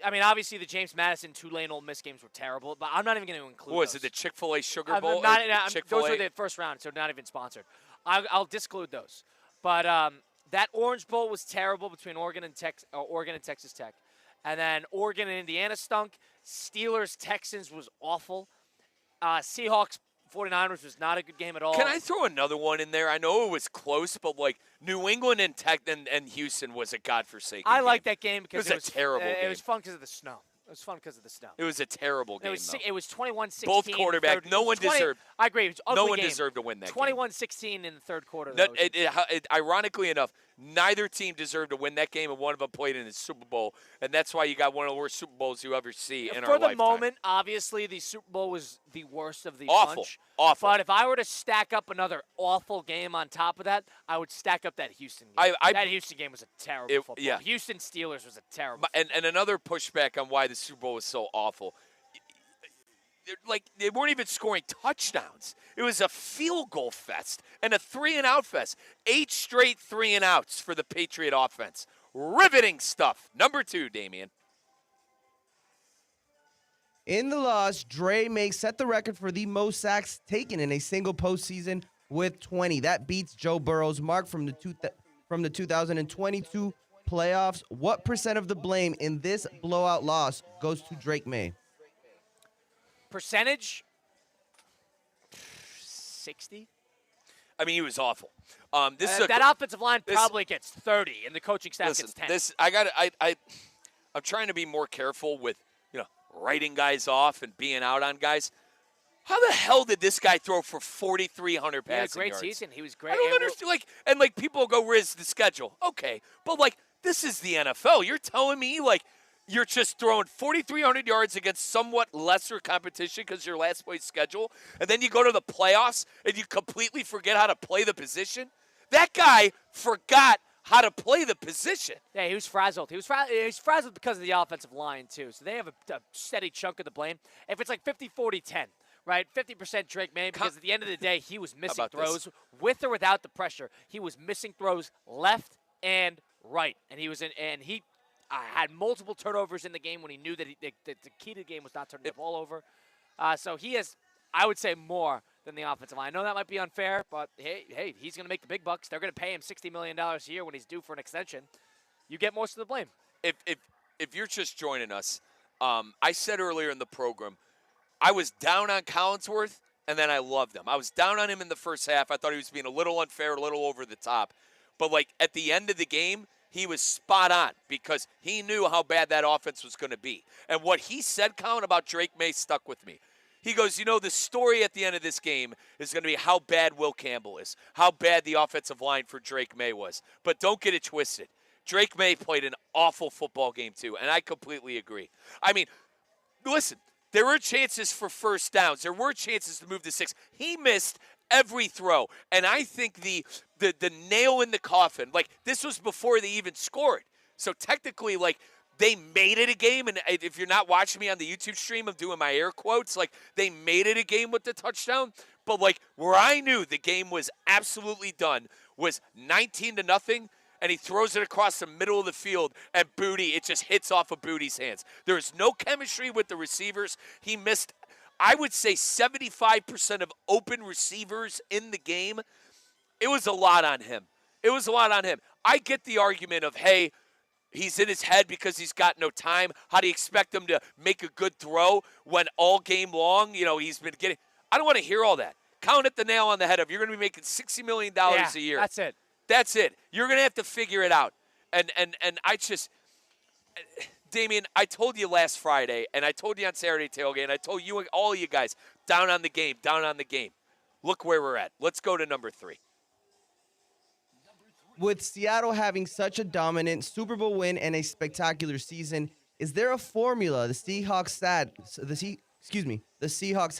I mean, obviously the James Madison, Tulane, Ole Miss games were terrible, but I'm not even going to include What was those. it, the Chick-fil-A Sugar Bowl? Those were the first round, so not even sponsored. I'll disclude those. But that Orange Bowl was terrible between Oregon and Texas Tech. And then Oregon and Indiana stunk. Steelers, Texans was awful. Seahawks, 49ers was not a good game at all. Can I throw another one in there? I know it was close, but like New England and Houston was a godforsaken game. I like that game because it was a terrible game. It was fun because of the snow. It was a terrible game, It was 21-16. Both quarterbacks. No one deserved. I agree. It was an ugly no one game. deserved to win that 21-16 in the third quarter. Ironically enough, neither team deserved to win that game, and one of them played in the Super Bowl, and that's why you got one of the worst Super Bowls you ever see in our lifetime. For the moment, obviously, the Super Bowl was the worst of the bunch. Awful. But if I were to stack up another awful game on top of that, I would stack up that Houston game. That Houston game was a terrible football. Yeah. Houston Steelers was a terrible and another pushback on why the Super Bowl was so awful. Like, they weren't even scoring touchdowns. It was a field goal fest and a 3-and-out fest. 8 straight 3-and-outs for the Patriot offense. Riveting stuff. Number 2, Damian. In the loss, Dre may set the record for the most sacks taken in a single postseason with 20. That beats Joe Burrow's mark from the 2022 playoffs. What percent of the blame in this blowout loss goes to Drake May? Percentage? 60. I mean, he was awful. That offensive line probably gets 30, and the coaching staff gets 10. I'm trying to be more careful with writing guys off and being out on guys. How the hell did this guy throw for 4,300 passing yards? He had a great season. He was great. I don't understand. And people go, Riz, the schedule. Okay, but this is the NFL. You're telling me you're just throwing 4,300 yards against somewhat lesser competition because your last place schedule, and then you go to the playoffs and you completely forget how to play the position? That guy forgot how to play the position. Yeah, he was frazzled. He was frazzled because of the offensive line, too. So they have a steady chunk of the blame. If it's like 50-40-10, right, 50% Drake May, because at the end of the day, he was missing throws with or without the pressure. He was missing throws left and right. And he had multiple turnovers in the game when he knew that the key to the game was not turning the ball over. So he has, I would say, more than the offensive line. I know that might be unfair, but hey, he's going to make the big bucks. They're going to pay him $60 million a year when he's due for an extension. You get most of the blame. If you're just joining us, I said earlier in the program, I was down on Collinsworth, and then I loved him. I was down on him in the first half. I thought he was being a little unfair, a little over the top. But, at the end of the game, he was spot on because he knew how bad that offense was going to be. And what he said, Colin, about Drake May stuck with me. He goes, the story at the end of this game is going to be how bad Will Campbell is, how bad the offensive line for Drake May was. But don't get it twisted. Drake May played an awful football game, too, and I completely agree. I mean, listen, there were chances for first downs. There were chances to move to 6. He missed every throw, and I think the nail in the coffin, this was before they even scored. So technically, they made it a game, and if you're not watching me on the YouTube stream, I'm doing my air quotes, they made it a game with the touchdown. But, where I knew the game was absolutely done was 19-0, and he throws it across the middle of the field, and it just hits off of Booty's hands. There was no chemistry with the receivers. He missed, I would say, 75% of open receivers in the game. It was a lot on him. I get the argument of, hey, he's in his head because he's got no time. How do you expect him to make a good throw when all game long, he's been getting – I don't want to hear all that. Colin hit the nail on the head of you're going to be making $60 million a year. That's it. You're going to have to figure it out. And I just – Damian, I told you last Friday, and I told you on Saturday tailgate, and I told you all you guys, down on the game. Look where we're at. Let's go to number 3. With Seattle having such a dominant Super Bowl win and a spectacular season, is there a formula the Seahawks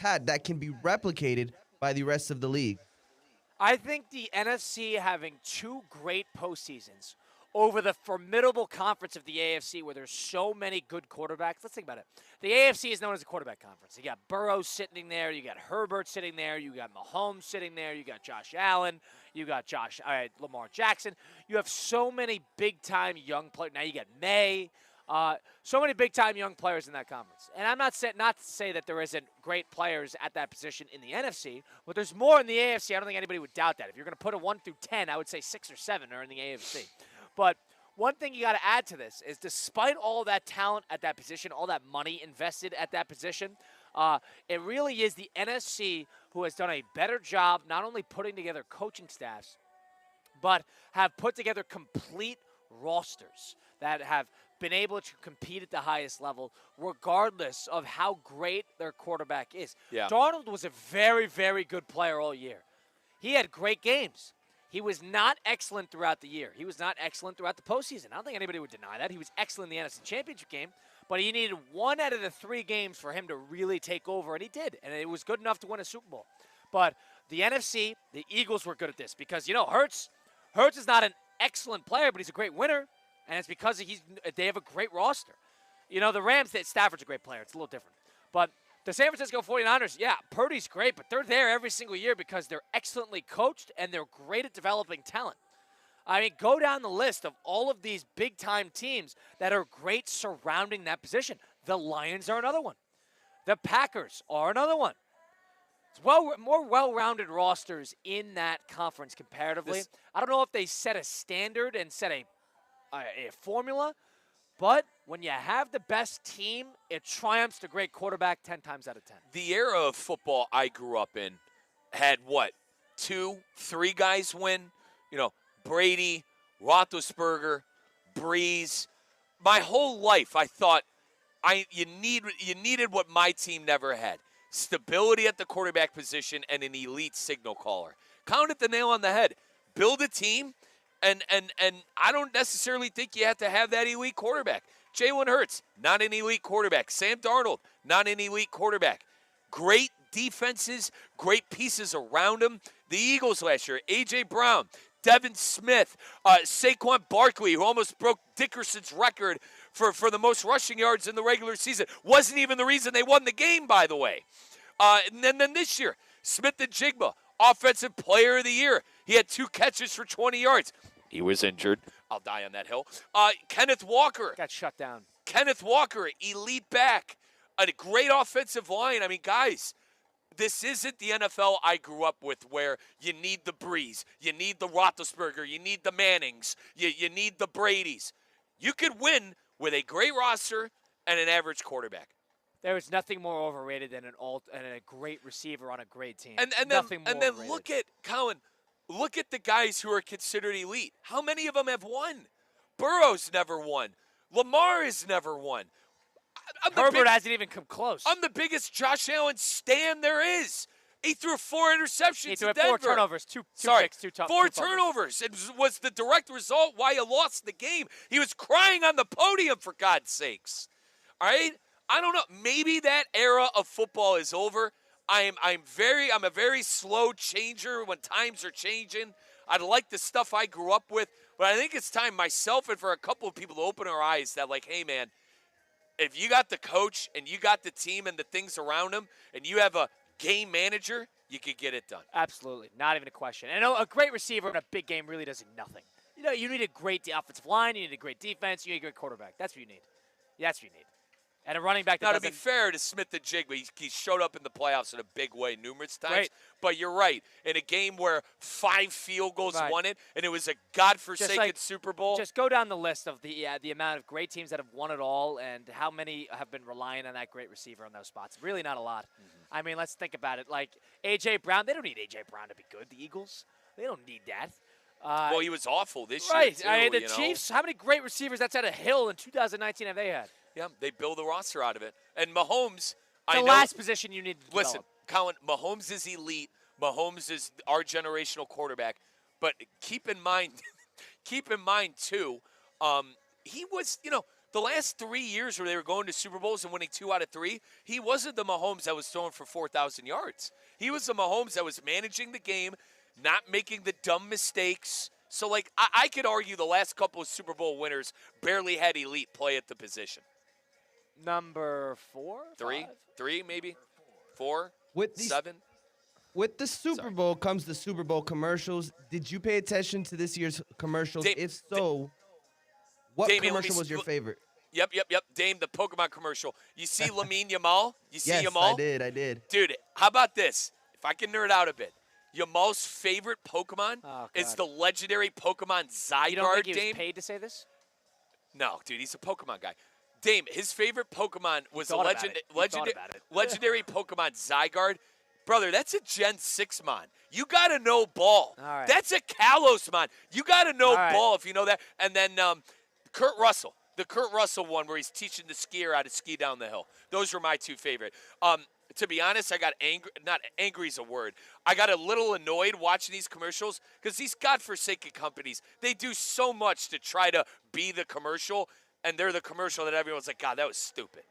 had that can be replicated by the rest of the league? I think the NFC having 2 great postseasons over the formidable conference of the AFC where there's so many good quarterbacks. Let's think about it. The AFC is known as a quarterback conference. You got Burrow sitting there. You got Herbert sitting there. You got Mahomes sitting there. You got Josh Allen. You got Lamar Jackson. You have so many big-time young players. Now you got May. So many big-time young players in that conference. And I'm not to say that there isn't great players at that position in the NFC, but there's more in the AFC. I don't think anybody would doubt that. If you're going to put a 1 through 10, I would say 6 or 7 are in the AFC. But one thing you got to add to this is despite all that talent at that position, all that money invested at that position, it really is the NFC who has done a better job not only putting together coaching staffs, but have put together complete rosters that have been able to compete at the highest level regardless of how great their quarterback is. Yeah. Darnold was a very, very good player all year. He had great games. He was not excellent throughout the year. He was not excellent throughout the postseason. I don't think anybody would deny that. He was excellent in the NFC Championship game, but he needed 1 out of the 3 games for him to really take over, and he did, and it was good enough to win a Super Bowl. But the NFC, the Eagles were good at this because, Hurts is not an excellent player, but he's a great winner, and it's because they have a great roster. The Rams, Stafford's a great player. It's a little different. But the San Francisco 49ers, yeah, Purdy's great, but they're there every single year because they're excellently coached and they're great at developing talent. I mean, go down the list of all of these big-time teams that are great surrounding that position. The Lions are another one. The Packers are another one. It's more well-rounded rosters in that conference comparatively. I don't know if they set a standard and set a formula, but when you have the best team, it triumphs the great quarterback 10 times out of 10. The era of football I grew up in had 2, 3 guys win? Brady, Roethlisberger, Breeze. My whole life I thought you needed what my team never had. Stability at the quarterback position and an elite signal caller. Counted the nail on the head. Build a team, and I don't necessarily think you have to have that elite quarterback. Jalen Hurts, not an elite quarterback. Sam Darnold, not an elite quarterback. Great defenses, great pieces around him. The Eagles last year, A.J. Brown, Devin Smith, Saquon Barkley, who almost broke Dickerson's record for the most rushing yards in the regular season. Wasn't even the reason they won the game, by the way. And then this year, Smith and Jigba, Offensive Player of the Year. He had 2 catches for 20 yards. He was injured. I'll die on that hill. Kenneth Walker. Got shut down. Kenneth Walker, elite back. A great offensive line. I mean, guys, this isn't the NFL I grew up with where you need the Breeze, you need the Roethlisberger, you need the Mannings, you need the Bradys. You could win with a great roster and an average quarterback. There is nothing more overrated than a great receiver on a great team. And then look at, Colin, look at the guys who are considered elite. How many of them have won? Burrow's never won. Lamar has never won. Herbert hasn't even come close. I'm the biggest Josh Allen stan there is. He threw 4 interceptions He threw in Denver. 4 turnovers, two picks, 4 turnovers. It was the direct result why you lost the game. He was crying on the podium, for God's sakes. All right? I don't know. Maybe that era of football is over. I'm a very slow changer when times are changing. I like the stuff I grew up with, but I think it's time myself and for a couple of people to open our eyes that, like, hey, man, if you got the coach and you got the team and the things around him and you have a game manager, you could get it done. Absolutely. Not even a question. And a great receiver in a big game really does nothing. You need a great offensive line. You need a great defense. You need a great quarterback. That's what you need. That's what you need. And a running back that Now, to be fair to Smith and Jigba, he showed up in the playoffs in a big way numerous times. Right. But you're right. In a game where 5 field goals won it, and it was a godforsaken Super Bowl. Just go down the list of the amount of great teams that have won it all and how many have been relying on that great receiver on those spots. Really not a lot. Mm-hmm. I mean, let's think about it. Like, A.J. Brown, they don't need A.J. Brown to be good. The Eagles, they don't need that. Well, he was awful this year, right. too. I mean, the Chiefs, how many great receivers outside of Hill in 2019 have they had? Yeah, they build a roster out of it. And Mahomes, the last position you need to develop. Listen, Colin, Mahomes is elite. Mahomes is our generational quarterback. But keep in mind, too, he was, the last 3 years where they were going to Super Bowls and winning 2 out of 3, he wasn't the Mahomes that was throwing for 4,000 yards. He was the Mahomes that was managing the game, not making the dumb mistakes, So, like, I could argue the last couple of Super Bowl winners barely had elite play at the position. Number 4? Three? 5? 3, maybe? 4? With these 7? With the Super Bowl comes the Super Bowl commercials. Did you pay attention to this year's commercials? If so, what Damien, commercial was your favorite? Yep. Dame, the Pokemon commercial. You see Lamine Yamal? You see Yes, Yamal? I did. Dude, how about this? If I can nerd out a bit. Yamal's favorite Pokemon is God. the legendary Pokemon Zygarde, You don't think he was Dame. paid to say this? No, dude, he's a Pokemon guy. Dame, his favorite Pokemon was a thought about it. You thought about it. legendary Pokemon Zygarde. Brother, that's a Gen 6 mon. You got to know ball. All right. That's a Kalos mon. You got to know All right. ball if you know that. And then Kurt Russell, the Kurt Russell one where he's teaching the skier how to ski down the hill. Those were my two favorite. To be honest, I got angry. Not angry is a word. I got a little annoyed watching these commercials because these godforsaken companies, they do so much to try to be the commercial, and they're the commercial that everyone's like, God, that was stupid.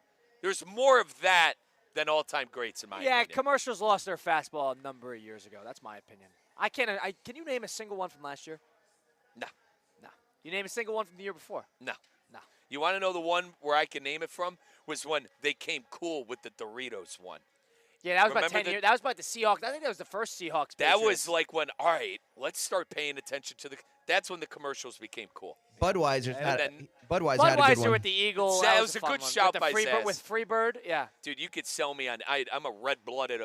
There's more of that than all-time greats in my opinion. Commercials lost their fastball a number of years ago. That's my opinion. Can you name a single one from last year? No. You name a single one from the year before? No. No. You want to know the one where I can name it from? Was when they came cool with the Doritos one. Yeah, that was about Remember 10 years. That was about the Seahawks. I think that was the first Seahawks. That Patriots. was like when, all right, let's start paying attention to that's when the commercials became cool. Budweiser had a good Budweiser one. with the Eagle. That was a fun good one. shout with by Zaz. With Freebird, yeah. Dude, you could sell me on. I'm a red-blooded.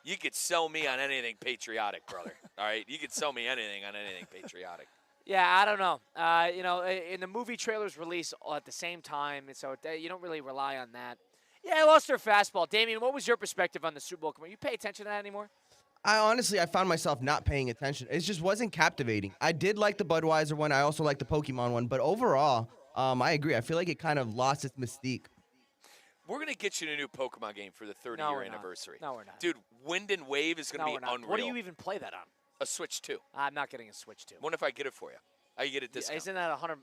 You could sell me on anything patriotic, brother. All right, you could sell me anything on anything patriotic. Yeah, I don't know. In the movie trailers release at the same time, so you don't really rely on that. Yeah, I lost their fastball. Damien, what was your perspective on the Super Bowl commercial? You pay attention to that anymore? I found myself not paying attention. It just wasn't captivating. I did like the Budweiser one. I also like the Pokemon one. But overall, I agree. I feel like it kind of lost its mystique. We're going to get you a new Pokemon game for the 30-year anniversary. No, we're not. Dude, Wind and Wave is going to be unreal. What do you even play that on? A Switch 2. I'm not getting a Switch 2. What if I get it for you? I can get it discount. Isn't that $100?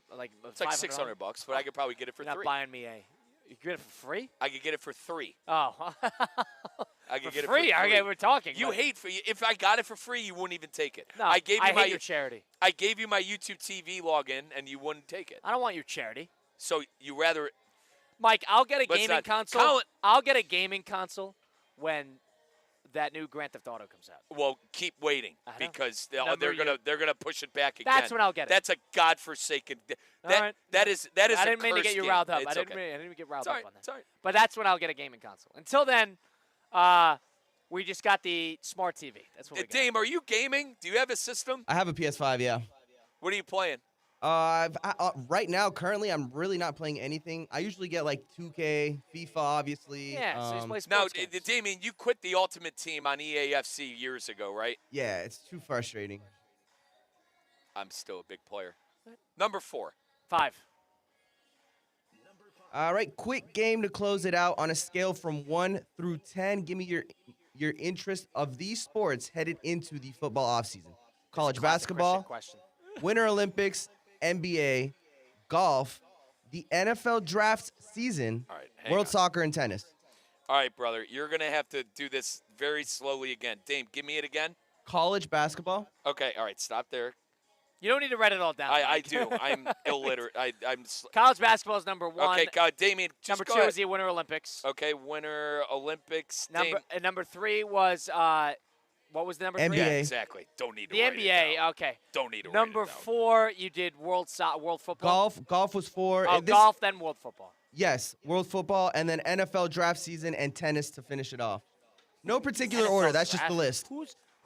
It's like $600, but I could probably get it for You're $3. not buying me a. You get it for free? I could get it for $3. Oh. I could for get free? it for $3. Okay, we're talking. You hate for if I got it for free, you wouldn't even take it. No, I hate your charity. I gave you my YouTube TV login, and you wouldn't take it. I don't want your charity. So you rather. Mike, I'll get a Let's gaming not- console. Colin- I'll get a gaming console when that new Grand Theft Auto comes out. Well, keep waiting I know. because Number they're gonna push it back again. That's when I'll get it. That's a godforsaken. All right. That is I a didn't mean to cursed get you game. riled up. It's I didn't okay. mean to get riled It's up all right. on that. It's all right. But that's when I'll get a gaming console. Until then, we just got the smart TV. That's what we got. Dame, are you gaming? Do you have a system? I have a PS5, yeah. What are you playing? Right now, currently, I'm really not playing anything. I usually get like 2K, FIFA, obviously. Yeah, so he's playing Now, sports games. Damien, you quit the Ultimate Team on EAFC years ago, right? Yeah, it's too frustrating. I'm still a big player. Number 4. 5. All right, quick game to close it out on a scale from 1 through 10. Give me your interest of these sports headed into the football offseason. College basketball, Question. Winter Olympics, NBA, golf, the NFL draft season, All right, hang World on. Soccer, and tennis. All right, brother, you're going to have to do this very slowly again. Dame, give me it again. College basketball, Okay, all right, stop there. You don't need to write it all down. I Mike. do. I'm illiterate. I'm. College basketball is number 1. Okay, God, Damien, just Number go 2 ahead. is the Winter Olympics. Okay, Winter Olympics. Dame. Number 3 was what was the number 3? NBA. Yeah, exactly. Don't need to The write it NBA. down. Okay. Don't need to Number write it down. 4, you did world football. golf was 4. Oh, And this- golf, then world football. Yes, world football, and then NFL draft season and tennis to finish it off. No particular NFL order. That's just draft. the list.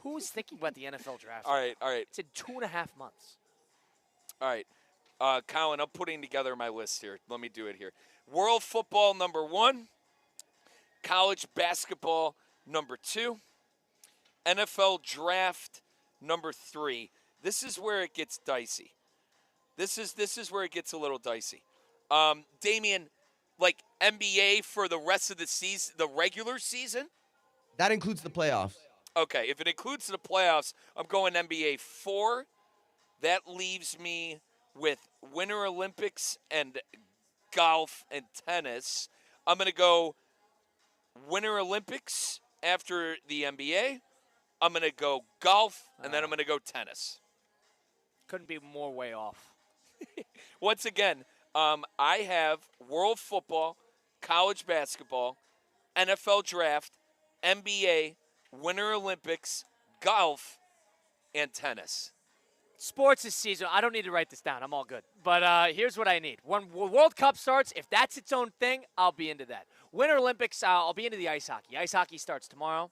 Who's thinking about the NFL draft? All right, all right, It's in 2.5 months. all right. Colin, I'm putting together my list here. Let me do it here. World football, number 1. College basketball, number 2. NFL draft, number 3. This is where it gets dicey. This is where it gets a little dicey. Damien, like NBA for the rest of the season, the regular season? That includes the playoffs. Okay, if it includes the playoffs, I'm going NBA 4. That leaves me with Winter Olympics and golf and tennis. I'm going to go Winter Olympics after the NBA. I'm going to go golf, and then I'm going to go tennis. couldn't be more way off. Once again, I have world football, college basketball, NFL draft, NBA, Winter Olympics, golf, and tennis. Sports is seasonal. I don't need to write this down. I'm all good. But here's what I need. When World Cup starts, if that's its own thing, I'll be into that. Winter Olympics, I'll be into the ice hockey. Ice hockey starts tomorrow.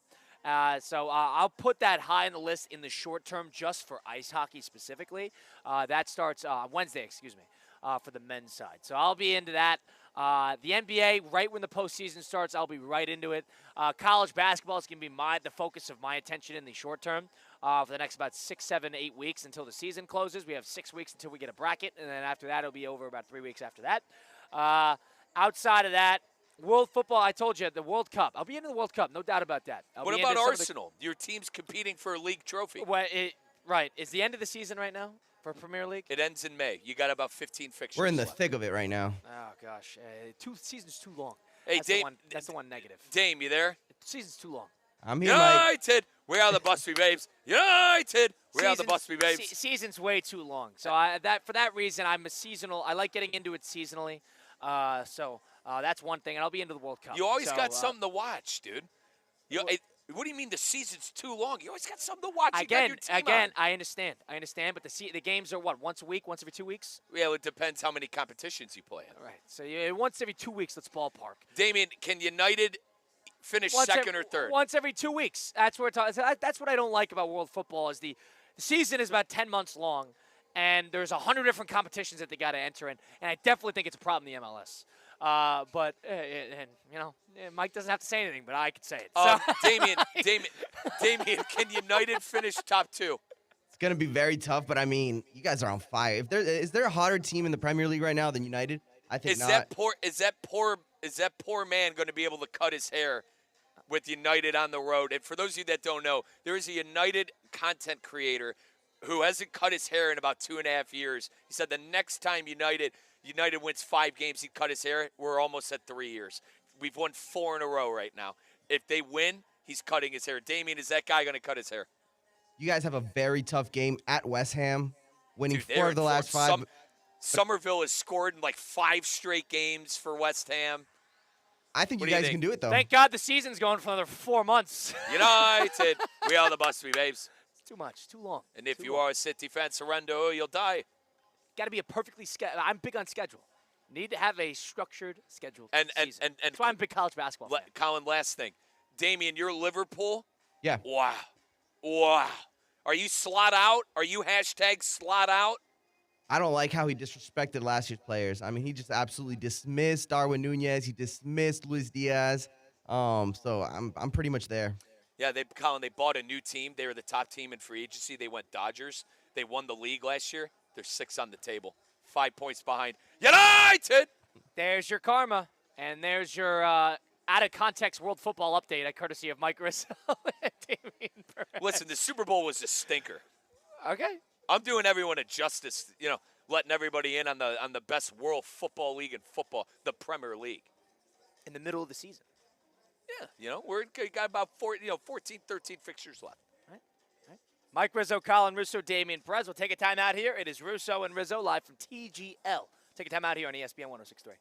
So I'll put that high on the list in the short term just for ice hockey specifically. That starts Wednesday, for the men's side. So I'll be into that. The NBA, right when the postseason starts, I'll be right into it. College basketball is going to be the focus of my attention in the short term for the next about 6, 7, 8 weeks until the season closes. We have 6 weeks until we get a bracket, and then after that, it'll be over about 3 weeks after that. Outside of that, world football, I told you, the World Cup. I'll be into the World Cup, no doubt about that. What about Arsenal? Your team's competing for a league trophy. Well, right. Is the end of the season right now for Premier League? It ends in May. You got about 15 fixtures. We're in the left. thick of it right now. Oh, gosh. 2 seasons too long. Hey, That's the one negative. Dame, you there? The season's too long. I'm here, Mike. United! Where are the Busby Babes? United! Where are the Busby Babes? Season's way too long. So for that reason, I'm a seasonal. I like getting into it seasonally. So that's one thing, and I'll be into the World Cup. You always got something to watch, dude. What do you mean the season's too long? You always got something to watch. Again, I understand, but the games are what, once a week, once every 2 weeks? Yeah, it depends how many competitions you play in. All right, so once every 2 weeks, let's ballpark. Damien, can United finish second or third? Once every 2 weeks. That's what that's what I don't like about world football is the season is about 10 months long, and there's 100 different competitions that they got to enter in, and I definitely think it's a problem in the MLS. But Mike doesn't have to say anything, but I could say it. So. Damien, can United finish top 2? It's going to be very tough, but I mean, you guys are on fire. Is there a hotter team in the Premier League right now than United? I think not. Is that poor man going to be able to cut his hair with United on the road? And for those of you that don't know, there is a United content creator who hasn't cut his hair in about 2.5 years. He said the next time United wins 5 games, he'd cut his hair. We're almost at 3 years. We've won 4 in a row right now. If they win, he's cutting his hair. Damien, is that guy going to cut his hair? You guys have a very tough game at West Ham, winning 4 of the last 5. Somerville has scored in like 5 straight games for West Ham. I think you guys can do it, though. Thank God the season's going for another 4 months. United, we are the Busby Babes. It's too much, too long. And if you are a City fan, surrender, you'll die. Got to be a perfectly I'm big on schedule. Need to have a structured scheduled season. And that's why I'm a big college basketball fan. Colin, last thing. Damien, you're Liverpool? Yeah. Wow. Are you slot out? Are you hashtag slot out? I don't like how he disrespected last year's players. I mean, he just absolutely dismissed Darwin Nunez. He dismissed Luis Diaz. So I'm pretty much there. Yeah, Colin, they bought a new team. They were the top team in free agency. They went Dodgers. They won the league last year. They're 6 on the table. 5 points behind United. There's your karma. And there's your out-of-context world football update, courtesy of Mike Rizzo and Damien Perez. Listen, the Super Bowl was a stinker. Okay. I'm doing everyone a justice, letting everybody in on the best world football league in football, the Premier League. In the middle of the season. Yeah, we got about 14, 13 fixtures left. Right. Mike Rizzo, Colin Russo, Damien Perez. We'll take a time out here. It is Russo and Rizzo live from TGL. Take a time out here on ESPN 106.3.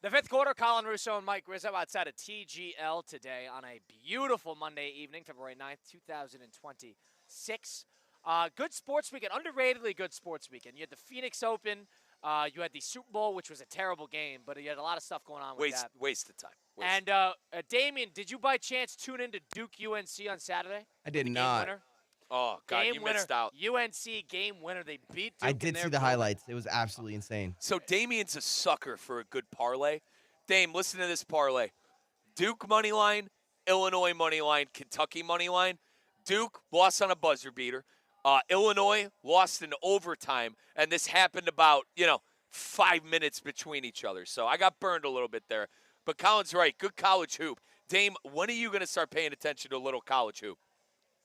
The fifth quarter, Colin, Russo, and Mike Rizzo outside of TGL today on a beautiful Monday evening, February 9th, 2026. Good sports weekend, underratedly good sports weekend. You had the Phoenix Open. You had the Super Bowl, which was a terrible game, but you had a lot of stuff going on with that. Waste of time. And Damien, did you by chance tune into Duke UNC on Saturday? I did The not. Game winner? Oh, God, Game you winner. missed out. UNC game winner. They beat Duke I in did their see the building. highlights. It was absolutely insane. So Damien's a sucker for a good parlay. Dame, listen to this parlay. Duke money line, Illinois money line, Kentucky money line. Duke lost on a buzzer beater. Illinois lost in overtime, and this happened about, 5 minutes between each other. So I got burned a little bit there. But Colin's right. Good college hoop. Dame, when are you going to start paying attention to a little college hoop?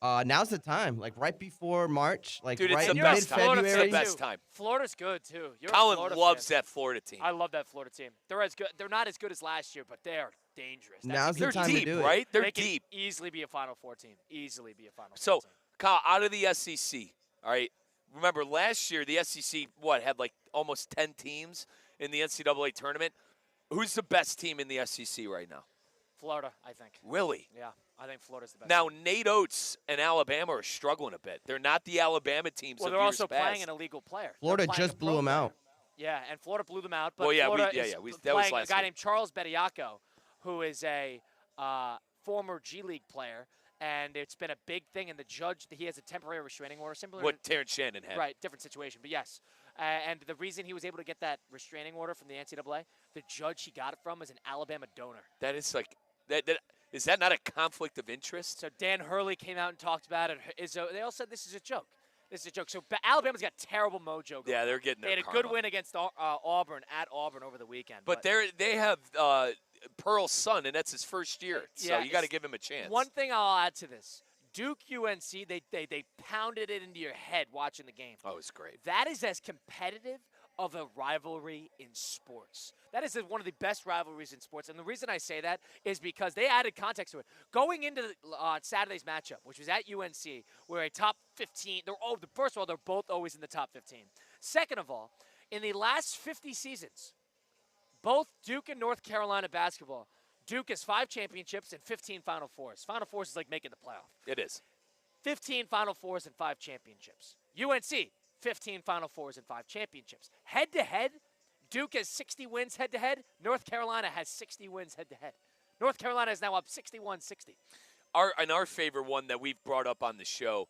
Now's the time, like right before March, like Dude, it's right the best time. mid-February. It's the best time. Florida's good too. You're a Colin Florida loves fan. that Florida team. I love that Florida team. They're as good. They're not as good as last year, but they are dangerous. Now's the They're time deep, to do it. right? They're they can deep. easily be a Final Four team. Easily be a Final So, Four team. Kyle, out of the SEC, all right, remember last year the SEC, had like almost 10 teams in the NCAA tournament? Who's the best team in the SEC right now? Florida, I think. Really? Yeah, I think Florida's the best. Now, team. Nate Oates and Alabama are struggling a bit. They're not the Alabama teams Well, of they're years also past. playing an illegal player. Florida They're playing just a pro blew him player. out. Yeah, and Florida blew them out. But Well, yeah, Florida that is was playing last a guy week. named Charles Bediako, who is a former G League player, and it's been a big thing. And the judge, he has a temporary restraining order, similar What Terrence Shannon had. right, different situation, but yes. And the reason he was able to get that restraining order from the NCAA, the judge he got it from is an Alabama donor. That is like that. Is that not a conflict of interest? So Dan Hurley came out and talked about it. They all said this is a joke. This is a joke. So Alabama's got terrible mojo going. Yeah, they're getting They their had a karma. good win against Auburn at Auburn over the weekend. But they have Pearl's son, and that's his first year. So Yeah, you got to give him a chance. One thing I'll add to this. Duke UNC, they pounded it into your head watching the game. Oh, it's great. That is as competitive of a rivalry in sports. That is one of the best rivalries in sports. And the reason I say that is because they added context to it. Going into Saturday's matchup, which was at UNC, where a top 15, first of all, they're both always in the top 15. Second of all, in the last 50 seasons, both Duke and North Carolina basketball, Duke has 5 championships and 15 Final Fours. Final Fours is like making the playoff. It is. 15 Final Fours and 5 championships. UNC, 15 Final Fours and 5 championships. Head-to-head, Duke has 60 wins head-to-head. North Carolina has 60 wins head-to-head. North Carolina is now up 61-60. Our favorite one that we've brought up on the show,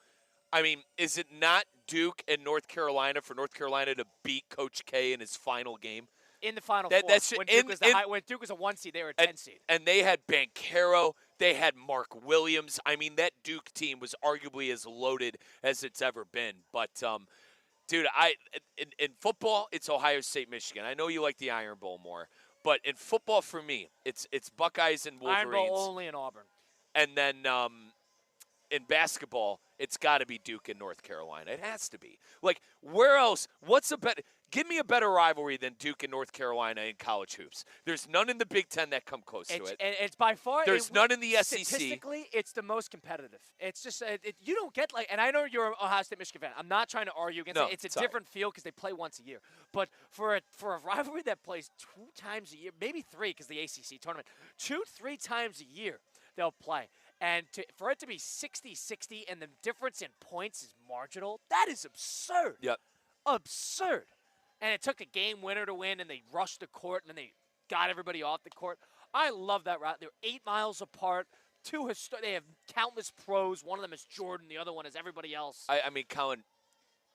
I mean, is it not Duke and North Carolina for North Carolina to beat Coach K in his final game? In the Final Four. When Duke was a 1 seed, they were a 10 seed. And they had Banchero. They had Mark Williams. I mean, that Duke team was arguably as loaded as it's ever been. But, dude, in football, it's Ohio State, Michigan. I know you like the Iron Bowl more. But in football, for me, it's Buckeyes and Wolverines. Iron Bowl only in Auburn. And then in basketball, it's got to be Duke and North Carolina. It has to be. Like, where else? What's a better? Give me a better rivalry than Duke and North Carolina in college hoops. There's none in the Big Ten that come close to it. And it's by far. There's none in the SEC. Statistically, it's the most competitive. It's just you don't get and I know you're an Ohio State Michigan fan. I'm not trying to argue against it. It's a different feel because they play once a year. But for a rivalry that plays 2 times a year, maybe 3 because the ACC tournament, 2-3 times a year they'll play. And for it to be 60-60 and the difference in points is marginal, that is absurd. Yep. Absurd. And it took a game winner to win, and they rushed the court, and then they got everybody off the court. I love that route. They're 8 miles apart. They have countless pros. One of them is Jordan. The other one is everybody else. I mean, Colin,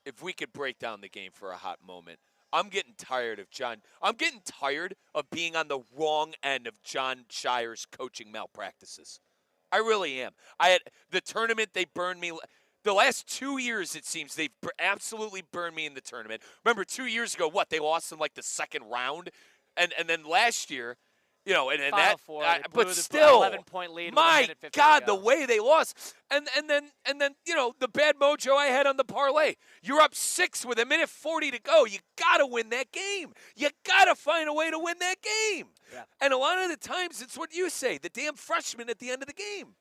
if we could break down the game for a hot moment, I'm getting tired of John. I'm getting tired of being on the wrong end of John Shire's coaching malpractices. I really am. The tournament, they burned me. The last 2 years, it seems, they've absolutely burned me in the tournament. Remember, 2 years ago, they lost in like the second round? And then last year, and Final that, Four, but still, 11-point lead. my God, the way they lost. And then, the bad mojo I had on the parlay. You're up 6 with 1:40 to go. You got to win that game. You got to find a way to win that game. Yeah. And a lot of the times, it's what you say, the damn freshman at the end of the game.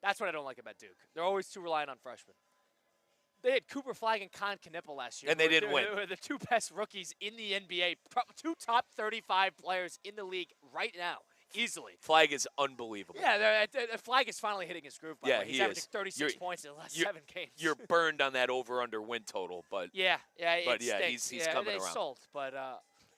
That's what I don't like about Duke. They're always too reliant on freshmen. They had Cooper Flag and Con Knipple last year. And they didn't win. They were the two best rookies in the NBA. Two top 35 players in the league right now, easily. Flag is unbelievable. Yeah, Flag is finally hitting his groove. By the way. He He's averaging is. 36 points in the last 7 games. You're burned on that over/under win total, but yeah, he's coming around. Sold, but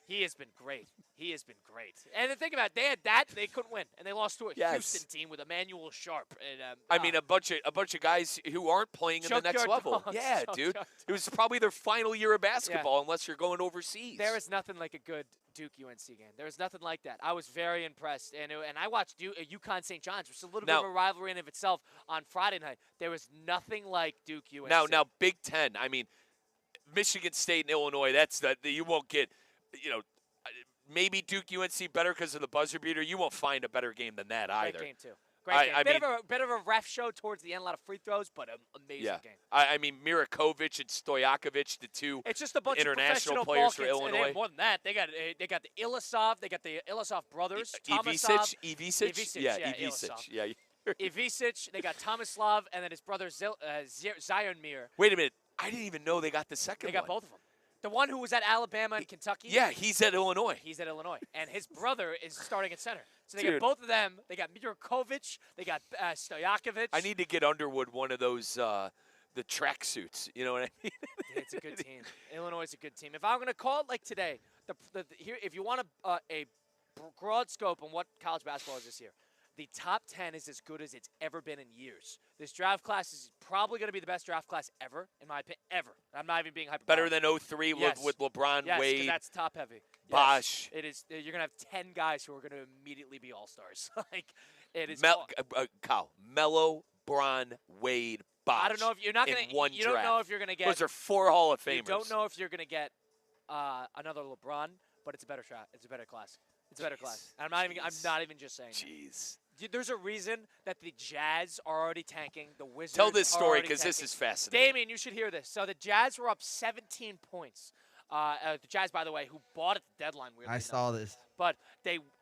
he has been great. He has been great. And the thing about it, they had that, they couldn't win, and they lost to a Houston team with Emmanuel Sharp. And, I mean, a bunch of guys who aren't playing in the next level. Dogs. Yeah, dude. It was probably their final year of basketball, unless you're going overseas. There is nothing like a good Duke UNC game. There was nothing like that. I was very impressed, and I watched UConn St. John's, which is a little bit of a rivalry in of itself on Friday night. There was nothing like Duke UNC. Now Big Ten. I mean, Michigan State and Illinois. That's you won't get. Maybe Duke UNC better because of the buzzer beater. You won't find a better game than that either. Great game too. Great game. Bit of a ref show towards the end. A lot of free throws, but an amazing game. I mean, Mirakovic and Stojakovic, the two it's just a bunch international of players for Illinois. And they have more than that. They got the Ilisov. They got the Ilisov brothers. Ivisic. Yeah, Ivisic. Yeah. Ivisic. They got Tomislav, and then his brother Zionmir. Wait a minute. I didn't even know they got the second one. They got both of them. The one who was at Alabama and Kentucky. Yeah, he's at Illinois. And his brother is starting at center. So they got both of them. They got Mirakovic. They got Stojakovic. I need to get Underwood one of those the track suits. You know what I mean? It's a good team. Illinois is a good team. If I'm going to call it like today, here, if you want a broad scope on what college basketball is this year, the top 10 is as good as it's ever been in years. This draft class is probably going to be the best draft class ever, in my opinion, ever. I'm not even being hyperbolic. Better than 03 with LeBron, Wade. Yes, that's top heavy. Bosh. Yes, it is. You're going to have 10 guys who are going to immediately be all-stars. It is. Kyle, Melo, Bron, Wade, Bosh. I don't know if you're not going to. You don't know if you're going to get. Those are 4 Hall of Famers. You don't know if you're going to get another LeBron, but it's a better shot. It's a better class. It's a better class. And I'm not even just saying. Jeez. There's a reason that the Jazz are already tanking. The Wizards. Tell this story because this is fascinating. Damian, you should hear this. So the Jazz were up 17 points. The Jazz, by the way, who bought at the deadline. I saw this. But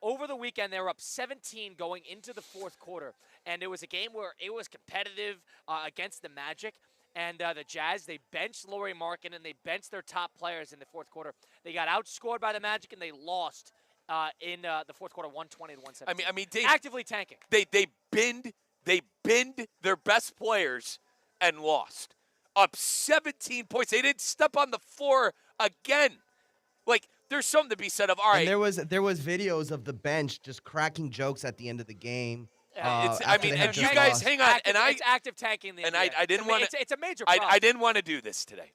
over the weekend, they were up 17 going into the fourth quarter. And it was a game where it was competitive against the Magic. And the Jazz, they benched Lauri Markkanen and they benched their top players in the fourth quarter. They got outscored by the Magic and they lost in the fourth quarter, 120 to 117. I mean, actively tanking. They binned their best players and lost. Up 17 points. They didn't step on the floor again. Like, there's something to be said of, all right. And there was videos of the bench just cracking jokes at the end of the game. And you guys hang on. It's active tanking in the NBA. I didn't want to. It's a major problem. I didn't want to do this today.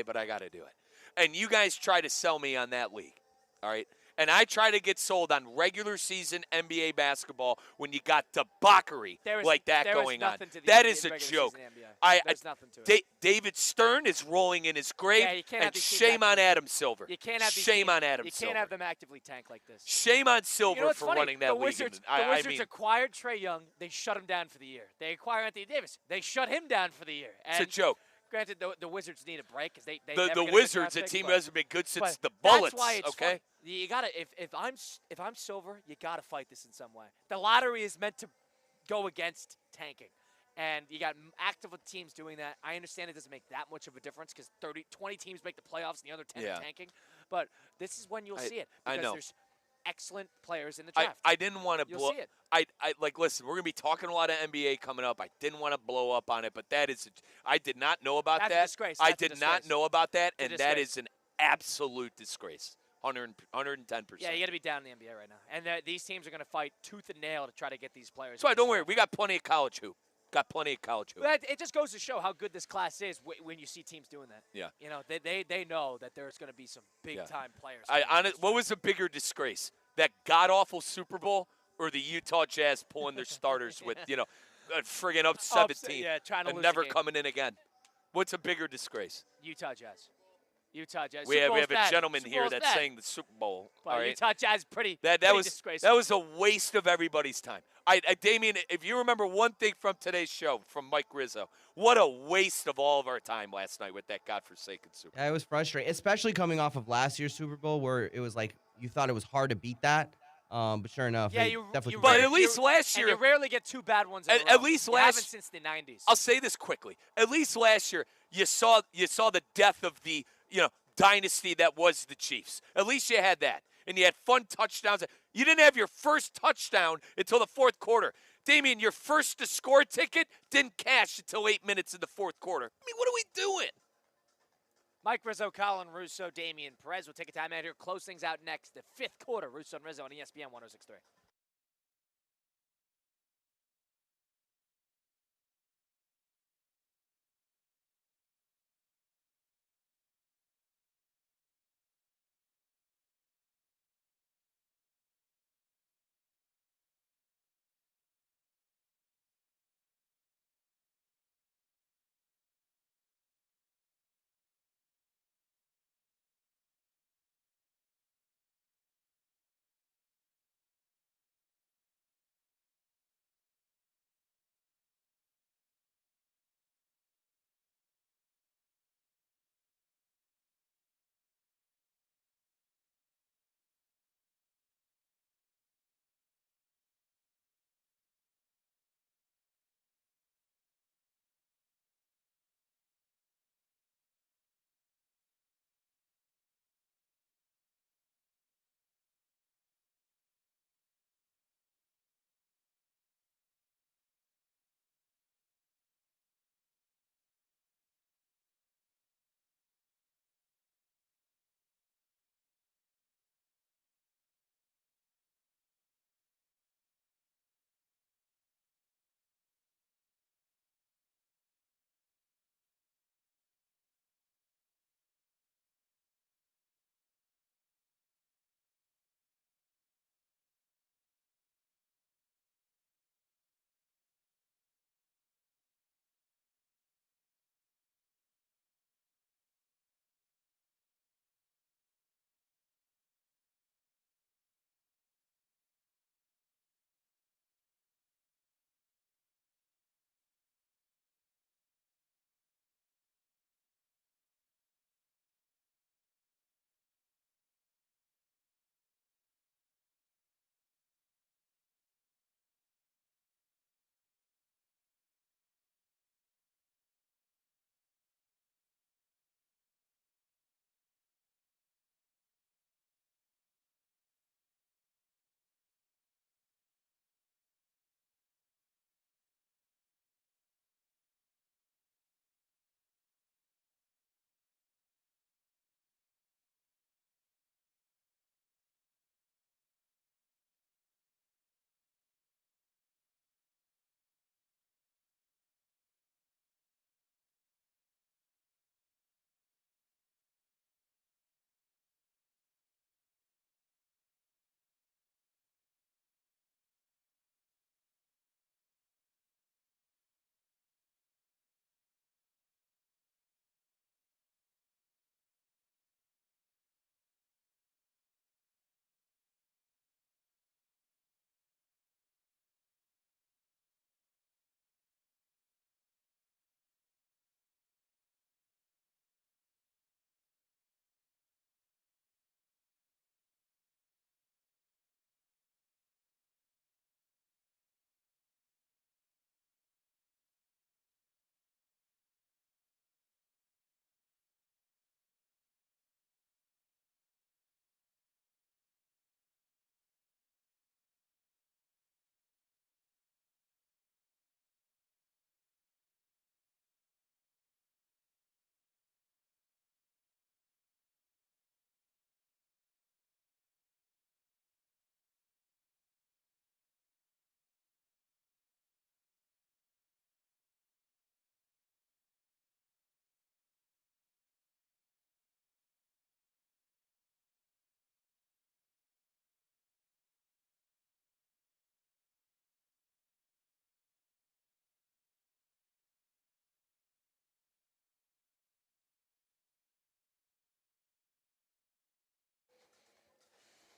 But I got to do it. And you guys try to sell me on that league. All right. And I try to get sold on regular season NBA basketball when you got debauchery like that going on. That is a joke. There's nothing to it. David Stern is rolling in his grave, and shame on Adam Silver. You can't have shame on Adam You Silver. can't have them actively tank like this. Shame on Silver for funny? running that league. The Wizards acquired Trae Young. They shut him down for the year. They acquired Anthony Davis. They shut him down for the year. It's a joke. Granted, the Wizards need a break because they the Wizards, a team hasn't been good since the Bullets. That's why it's okay. Fun. You gotta if I'm Silver, you gotta fight this in some way. The lottery is meant to go against tanking, and you got active teams doing that. I understand it doesn't make that much of a difference because 20 teams make the playoffs and the other 10 are tanking, but this is when you'll see it because there's excellent players in the draft. I didn't want to blow. See it. Listen, we're gonna be talking a lot of NBA coming up. I didn't want to blow up on it, but I did not know about That's that. A disgrace. I did not know about that, and that disgrace. is an absolute disgrace. 110%. Yeah, you got to be down in the NBA right now, and these teams are going to fight tooth and nail to try to get these players. So don't worry, we got plenty of college hoop. It just goes to show how good this class is when you see teams doing that. Yeah. You know, they know that there's going to be some big time players. What was the bigger disgrace? That god awful Super Bowl or the Utah Jazz pulling their starters with friggin' up 17 trying to and lose never the game. coming in again? What's a bigger disgrace? Utah Jazz. We have a gentleman here that's saying the Super Bowl. But all right? Utah Jazz pretty disgraceful. That was a waste of everybody's time. Damian, if you remember one thing from today's show from Mike Rizzo, what a waste of all of our time last night with that godforsaken Super Bowl. Yeah, it was frustrating, especially coming off of last year's Super Bowl where it was like you thought it was hard to beat that. But sure enough, Yeah, they you definitely. But rarely- at least last and year, you rarely get two bad ones in a row. at least You last- haven't since the 90s. I'll say this quickly. At least last year, you saw the death of the dynasty that was the Chiefs. At least you had that, and you had fun touchdowns. You didn't have your first touchdown until the fourth quarter. Damian, your first to score ticket didn't cash until 8 minutes in the fourth quarter. I mean, what are we doing? Mike Rizzo, Colin Russo, Damian Perez. We'll take a time out here. Close things out next. The fifth quarter. Russo and Rizzo on ESPN 106.3.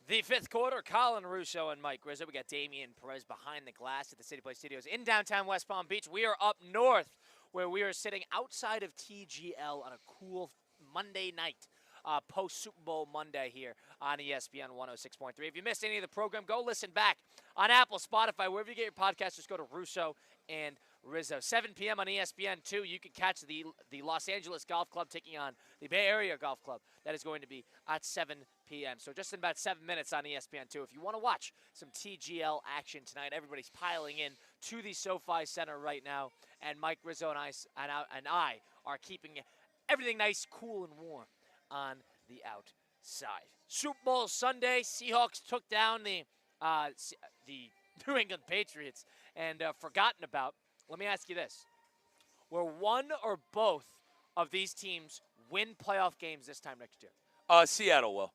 The fifth quarter, Colin Russo and Mike Rizzo. We got Damian Perez behind the glass at the City Play Studios in downtown West Palm Beach. We are up north where we are sitting outside of TGL on a cool Monday night. post-Super Bowl Monday here on ESPN 106.3. If you missed any of the program, go listen back on Apple, Spotify, wherever you get your podcasts. Just go to Russo and Rizzo. 7 p.m. on ESPN2, you can catch the Los Angeles Golf Club taking on the Bay Area Golf Club. That is going to be at 7 p.m. So just in about 7 minutes on ESPN2. If you want to watch some TGL action tonight, everybody's piling in to the SoFi Center right now. And Mike Rizzo and I are keeping everything nice, cool, and warm on the outside. Super Bowl Sunday, Seahawks took down the New England Patriots and forgotten about. Let me ask you this. Will one or both of these teams win playoff games this time next year? Seattle will.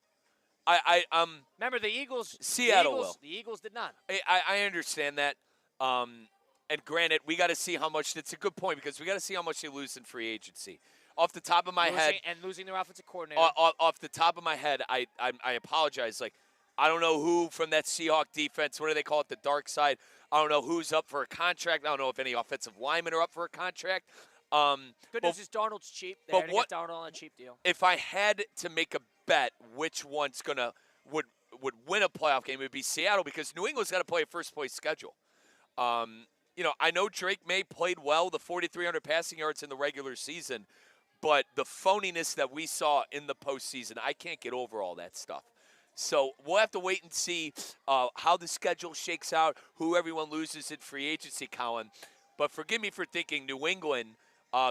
Remember the Eagles. Seattle will. The Eagles did not. I understand that. And granted, we got to see how much. That's a good point because we got to see how much they lose in free agency. Off the top of my head, and losing their offensive coordinator. Off the top of my head, I apologize. Like, I don't know who from that Seahawk defense. What do they call it? The dark side. I don't know who's up for a contract. I don't know if any offensive linemen are up for a contract. Good news is Darnold's cheap. They had to get Darnold on a cheap deal. If I had to make a bet, which one's would win a playoff game, it would be Seattle because New England's got to play a first place schedule. I know Drake May played well, the 4,300 passing yards in the regular season, but the phoniness that we saw in the postseason, I can't get over all that stuff. So we'll have to wait and see how the schedule shakes out, who everyone loses in free agency, Colin. But forgive me for thinking New England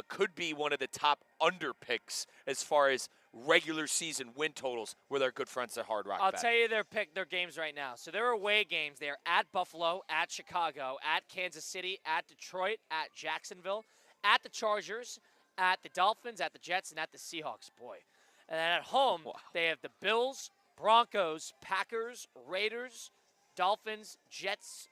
could be one of the top under picks as far as regular season win totals with our good friends at Hard Rock. I'll tell you their games right now. So their away games, they're at Buffalo, at Chicago, at Kansas City, at Detroit, at Jacksonville, at the Chargers, at the Dolphins, at the Jets, and at the Seahawks. Boy. And then at home, they have the Bills, Broncos, Packers, Raiders, Dolphins, Jets,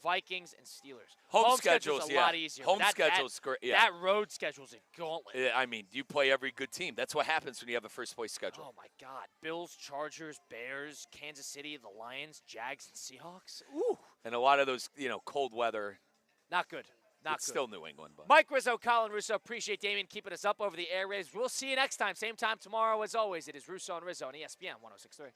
Vikings, and Steelers. Home schedule's a lot easier. Home schedule's great. Yeah. That road schedule's a gauntlet. I mean, you play every good team. That's what happens when you have a first-place schedule. Oh, my God. Bills, Chargers, Bears, Kansas City, the Lions, Jags, and Seahawks. Ooh. And a lot of those, cold weather. Not good. It's still New England. But. Mike Rizzo, Colin Russo, appreciate Damien keeping us up over the airwaves. We'll see you next time. Same time tomorrow as always. It is Russo and Rizzo on ESPN 106.3.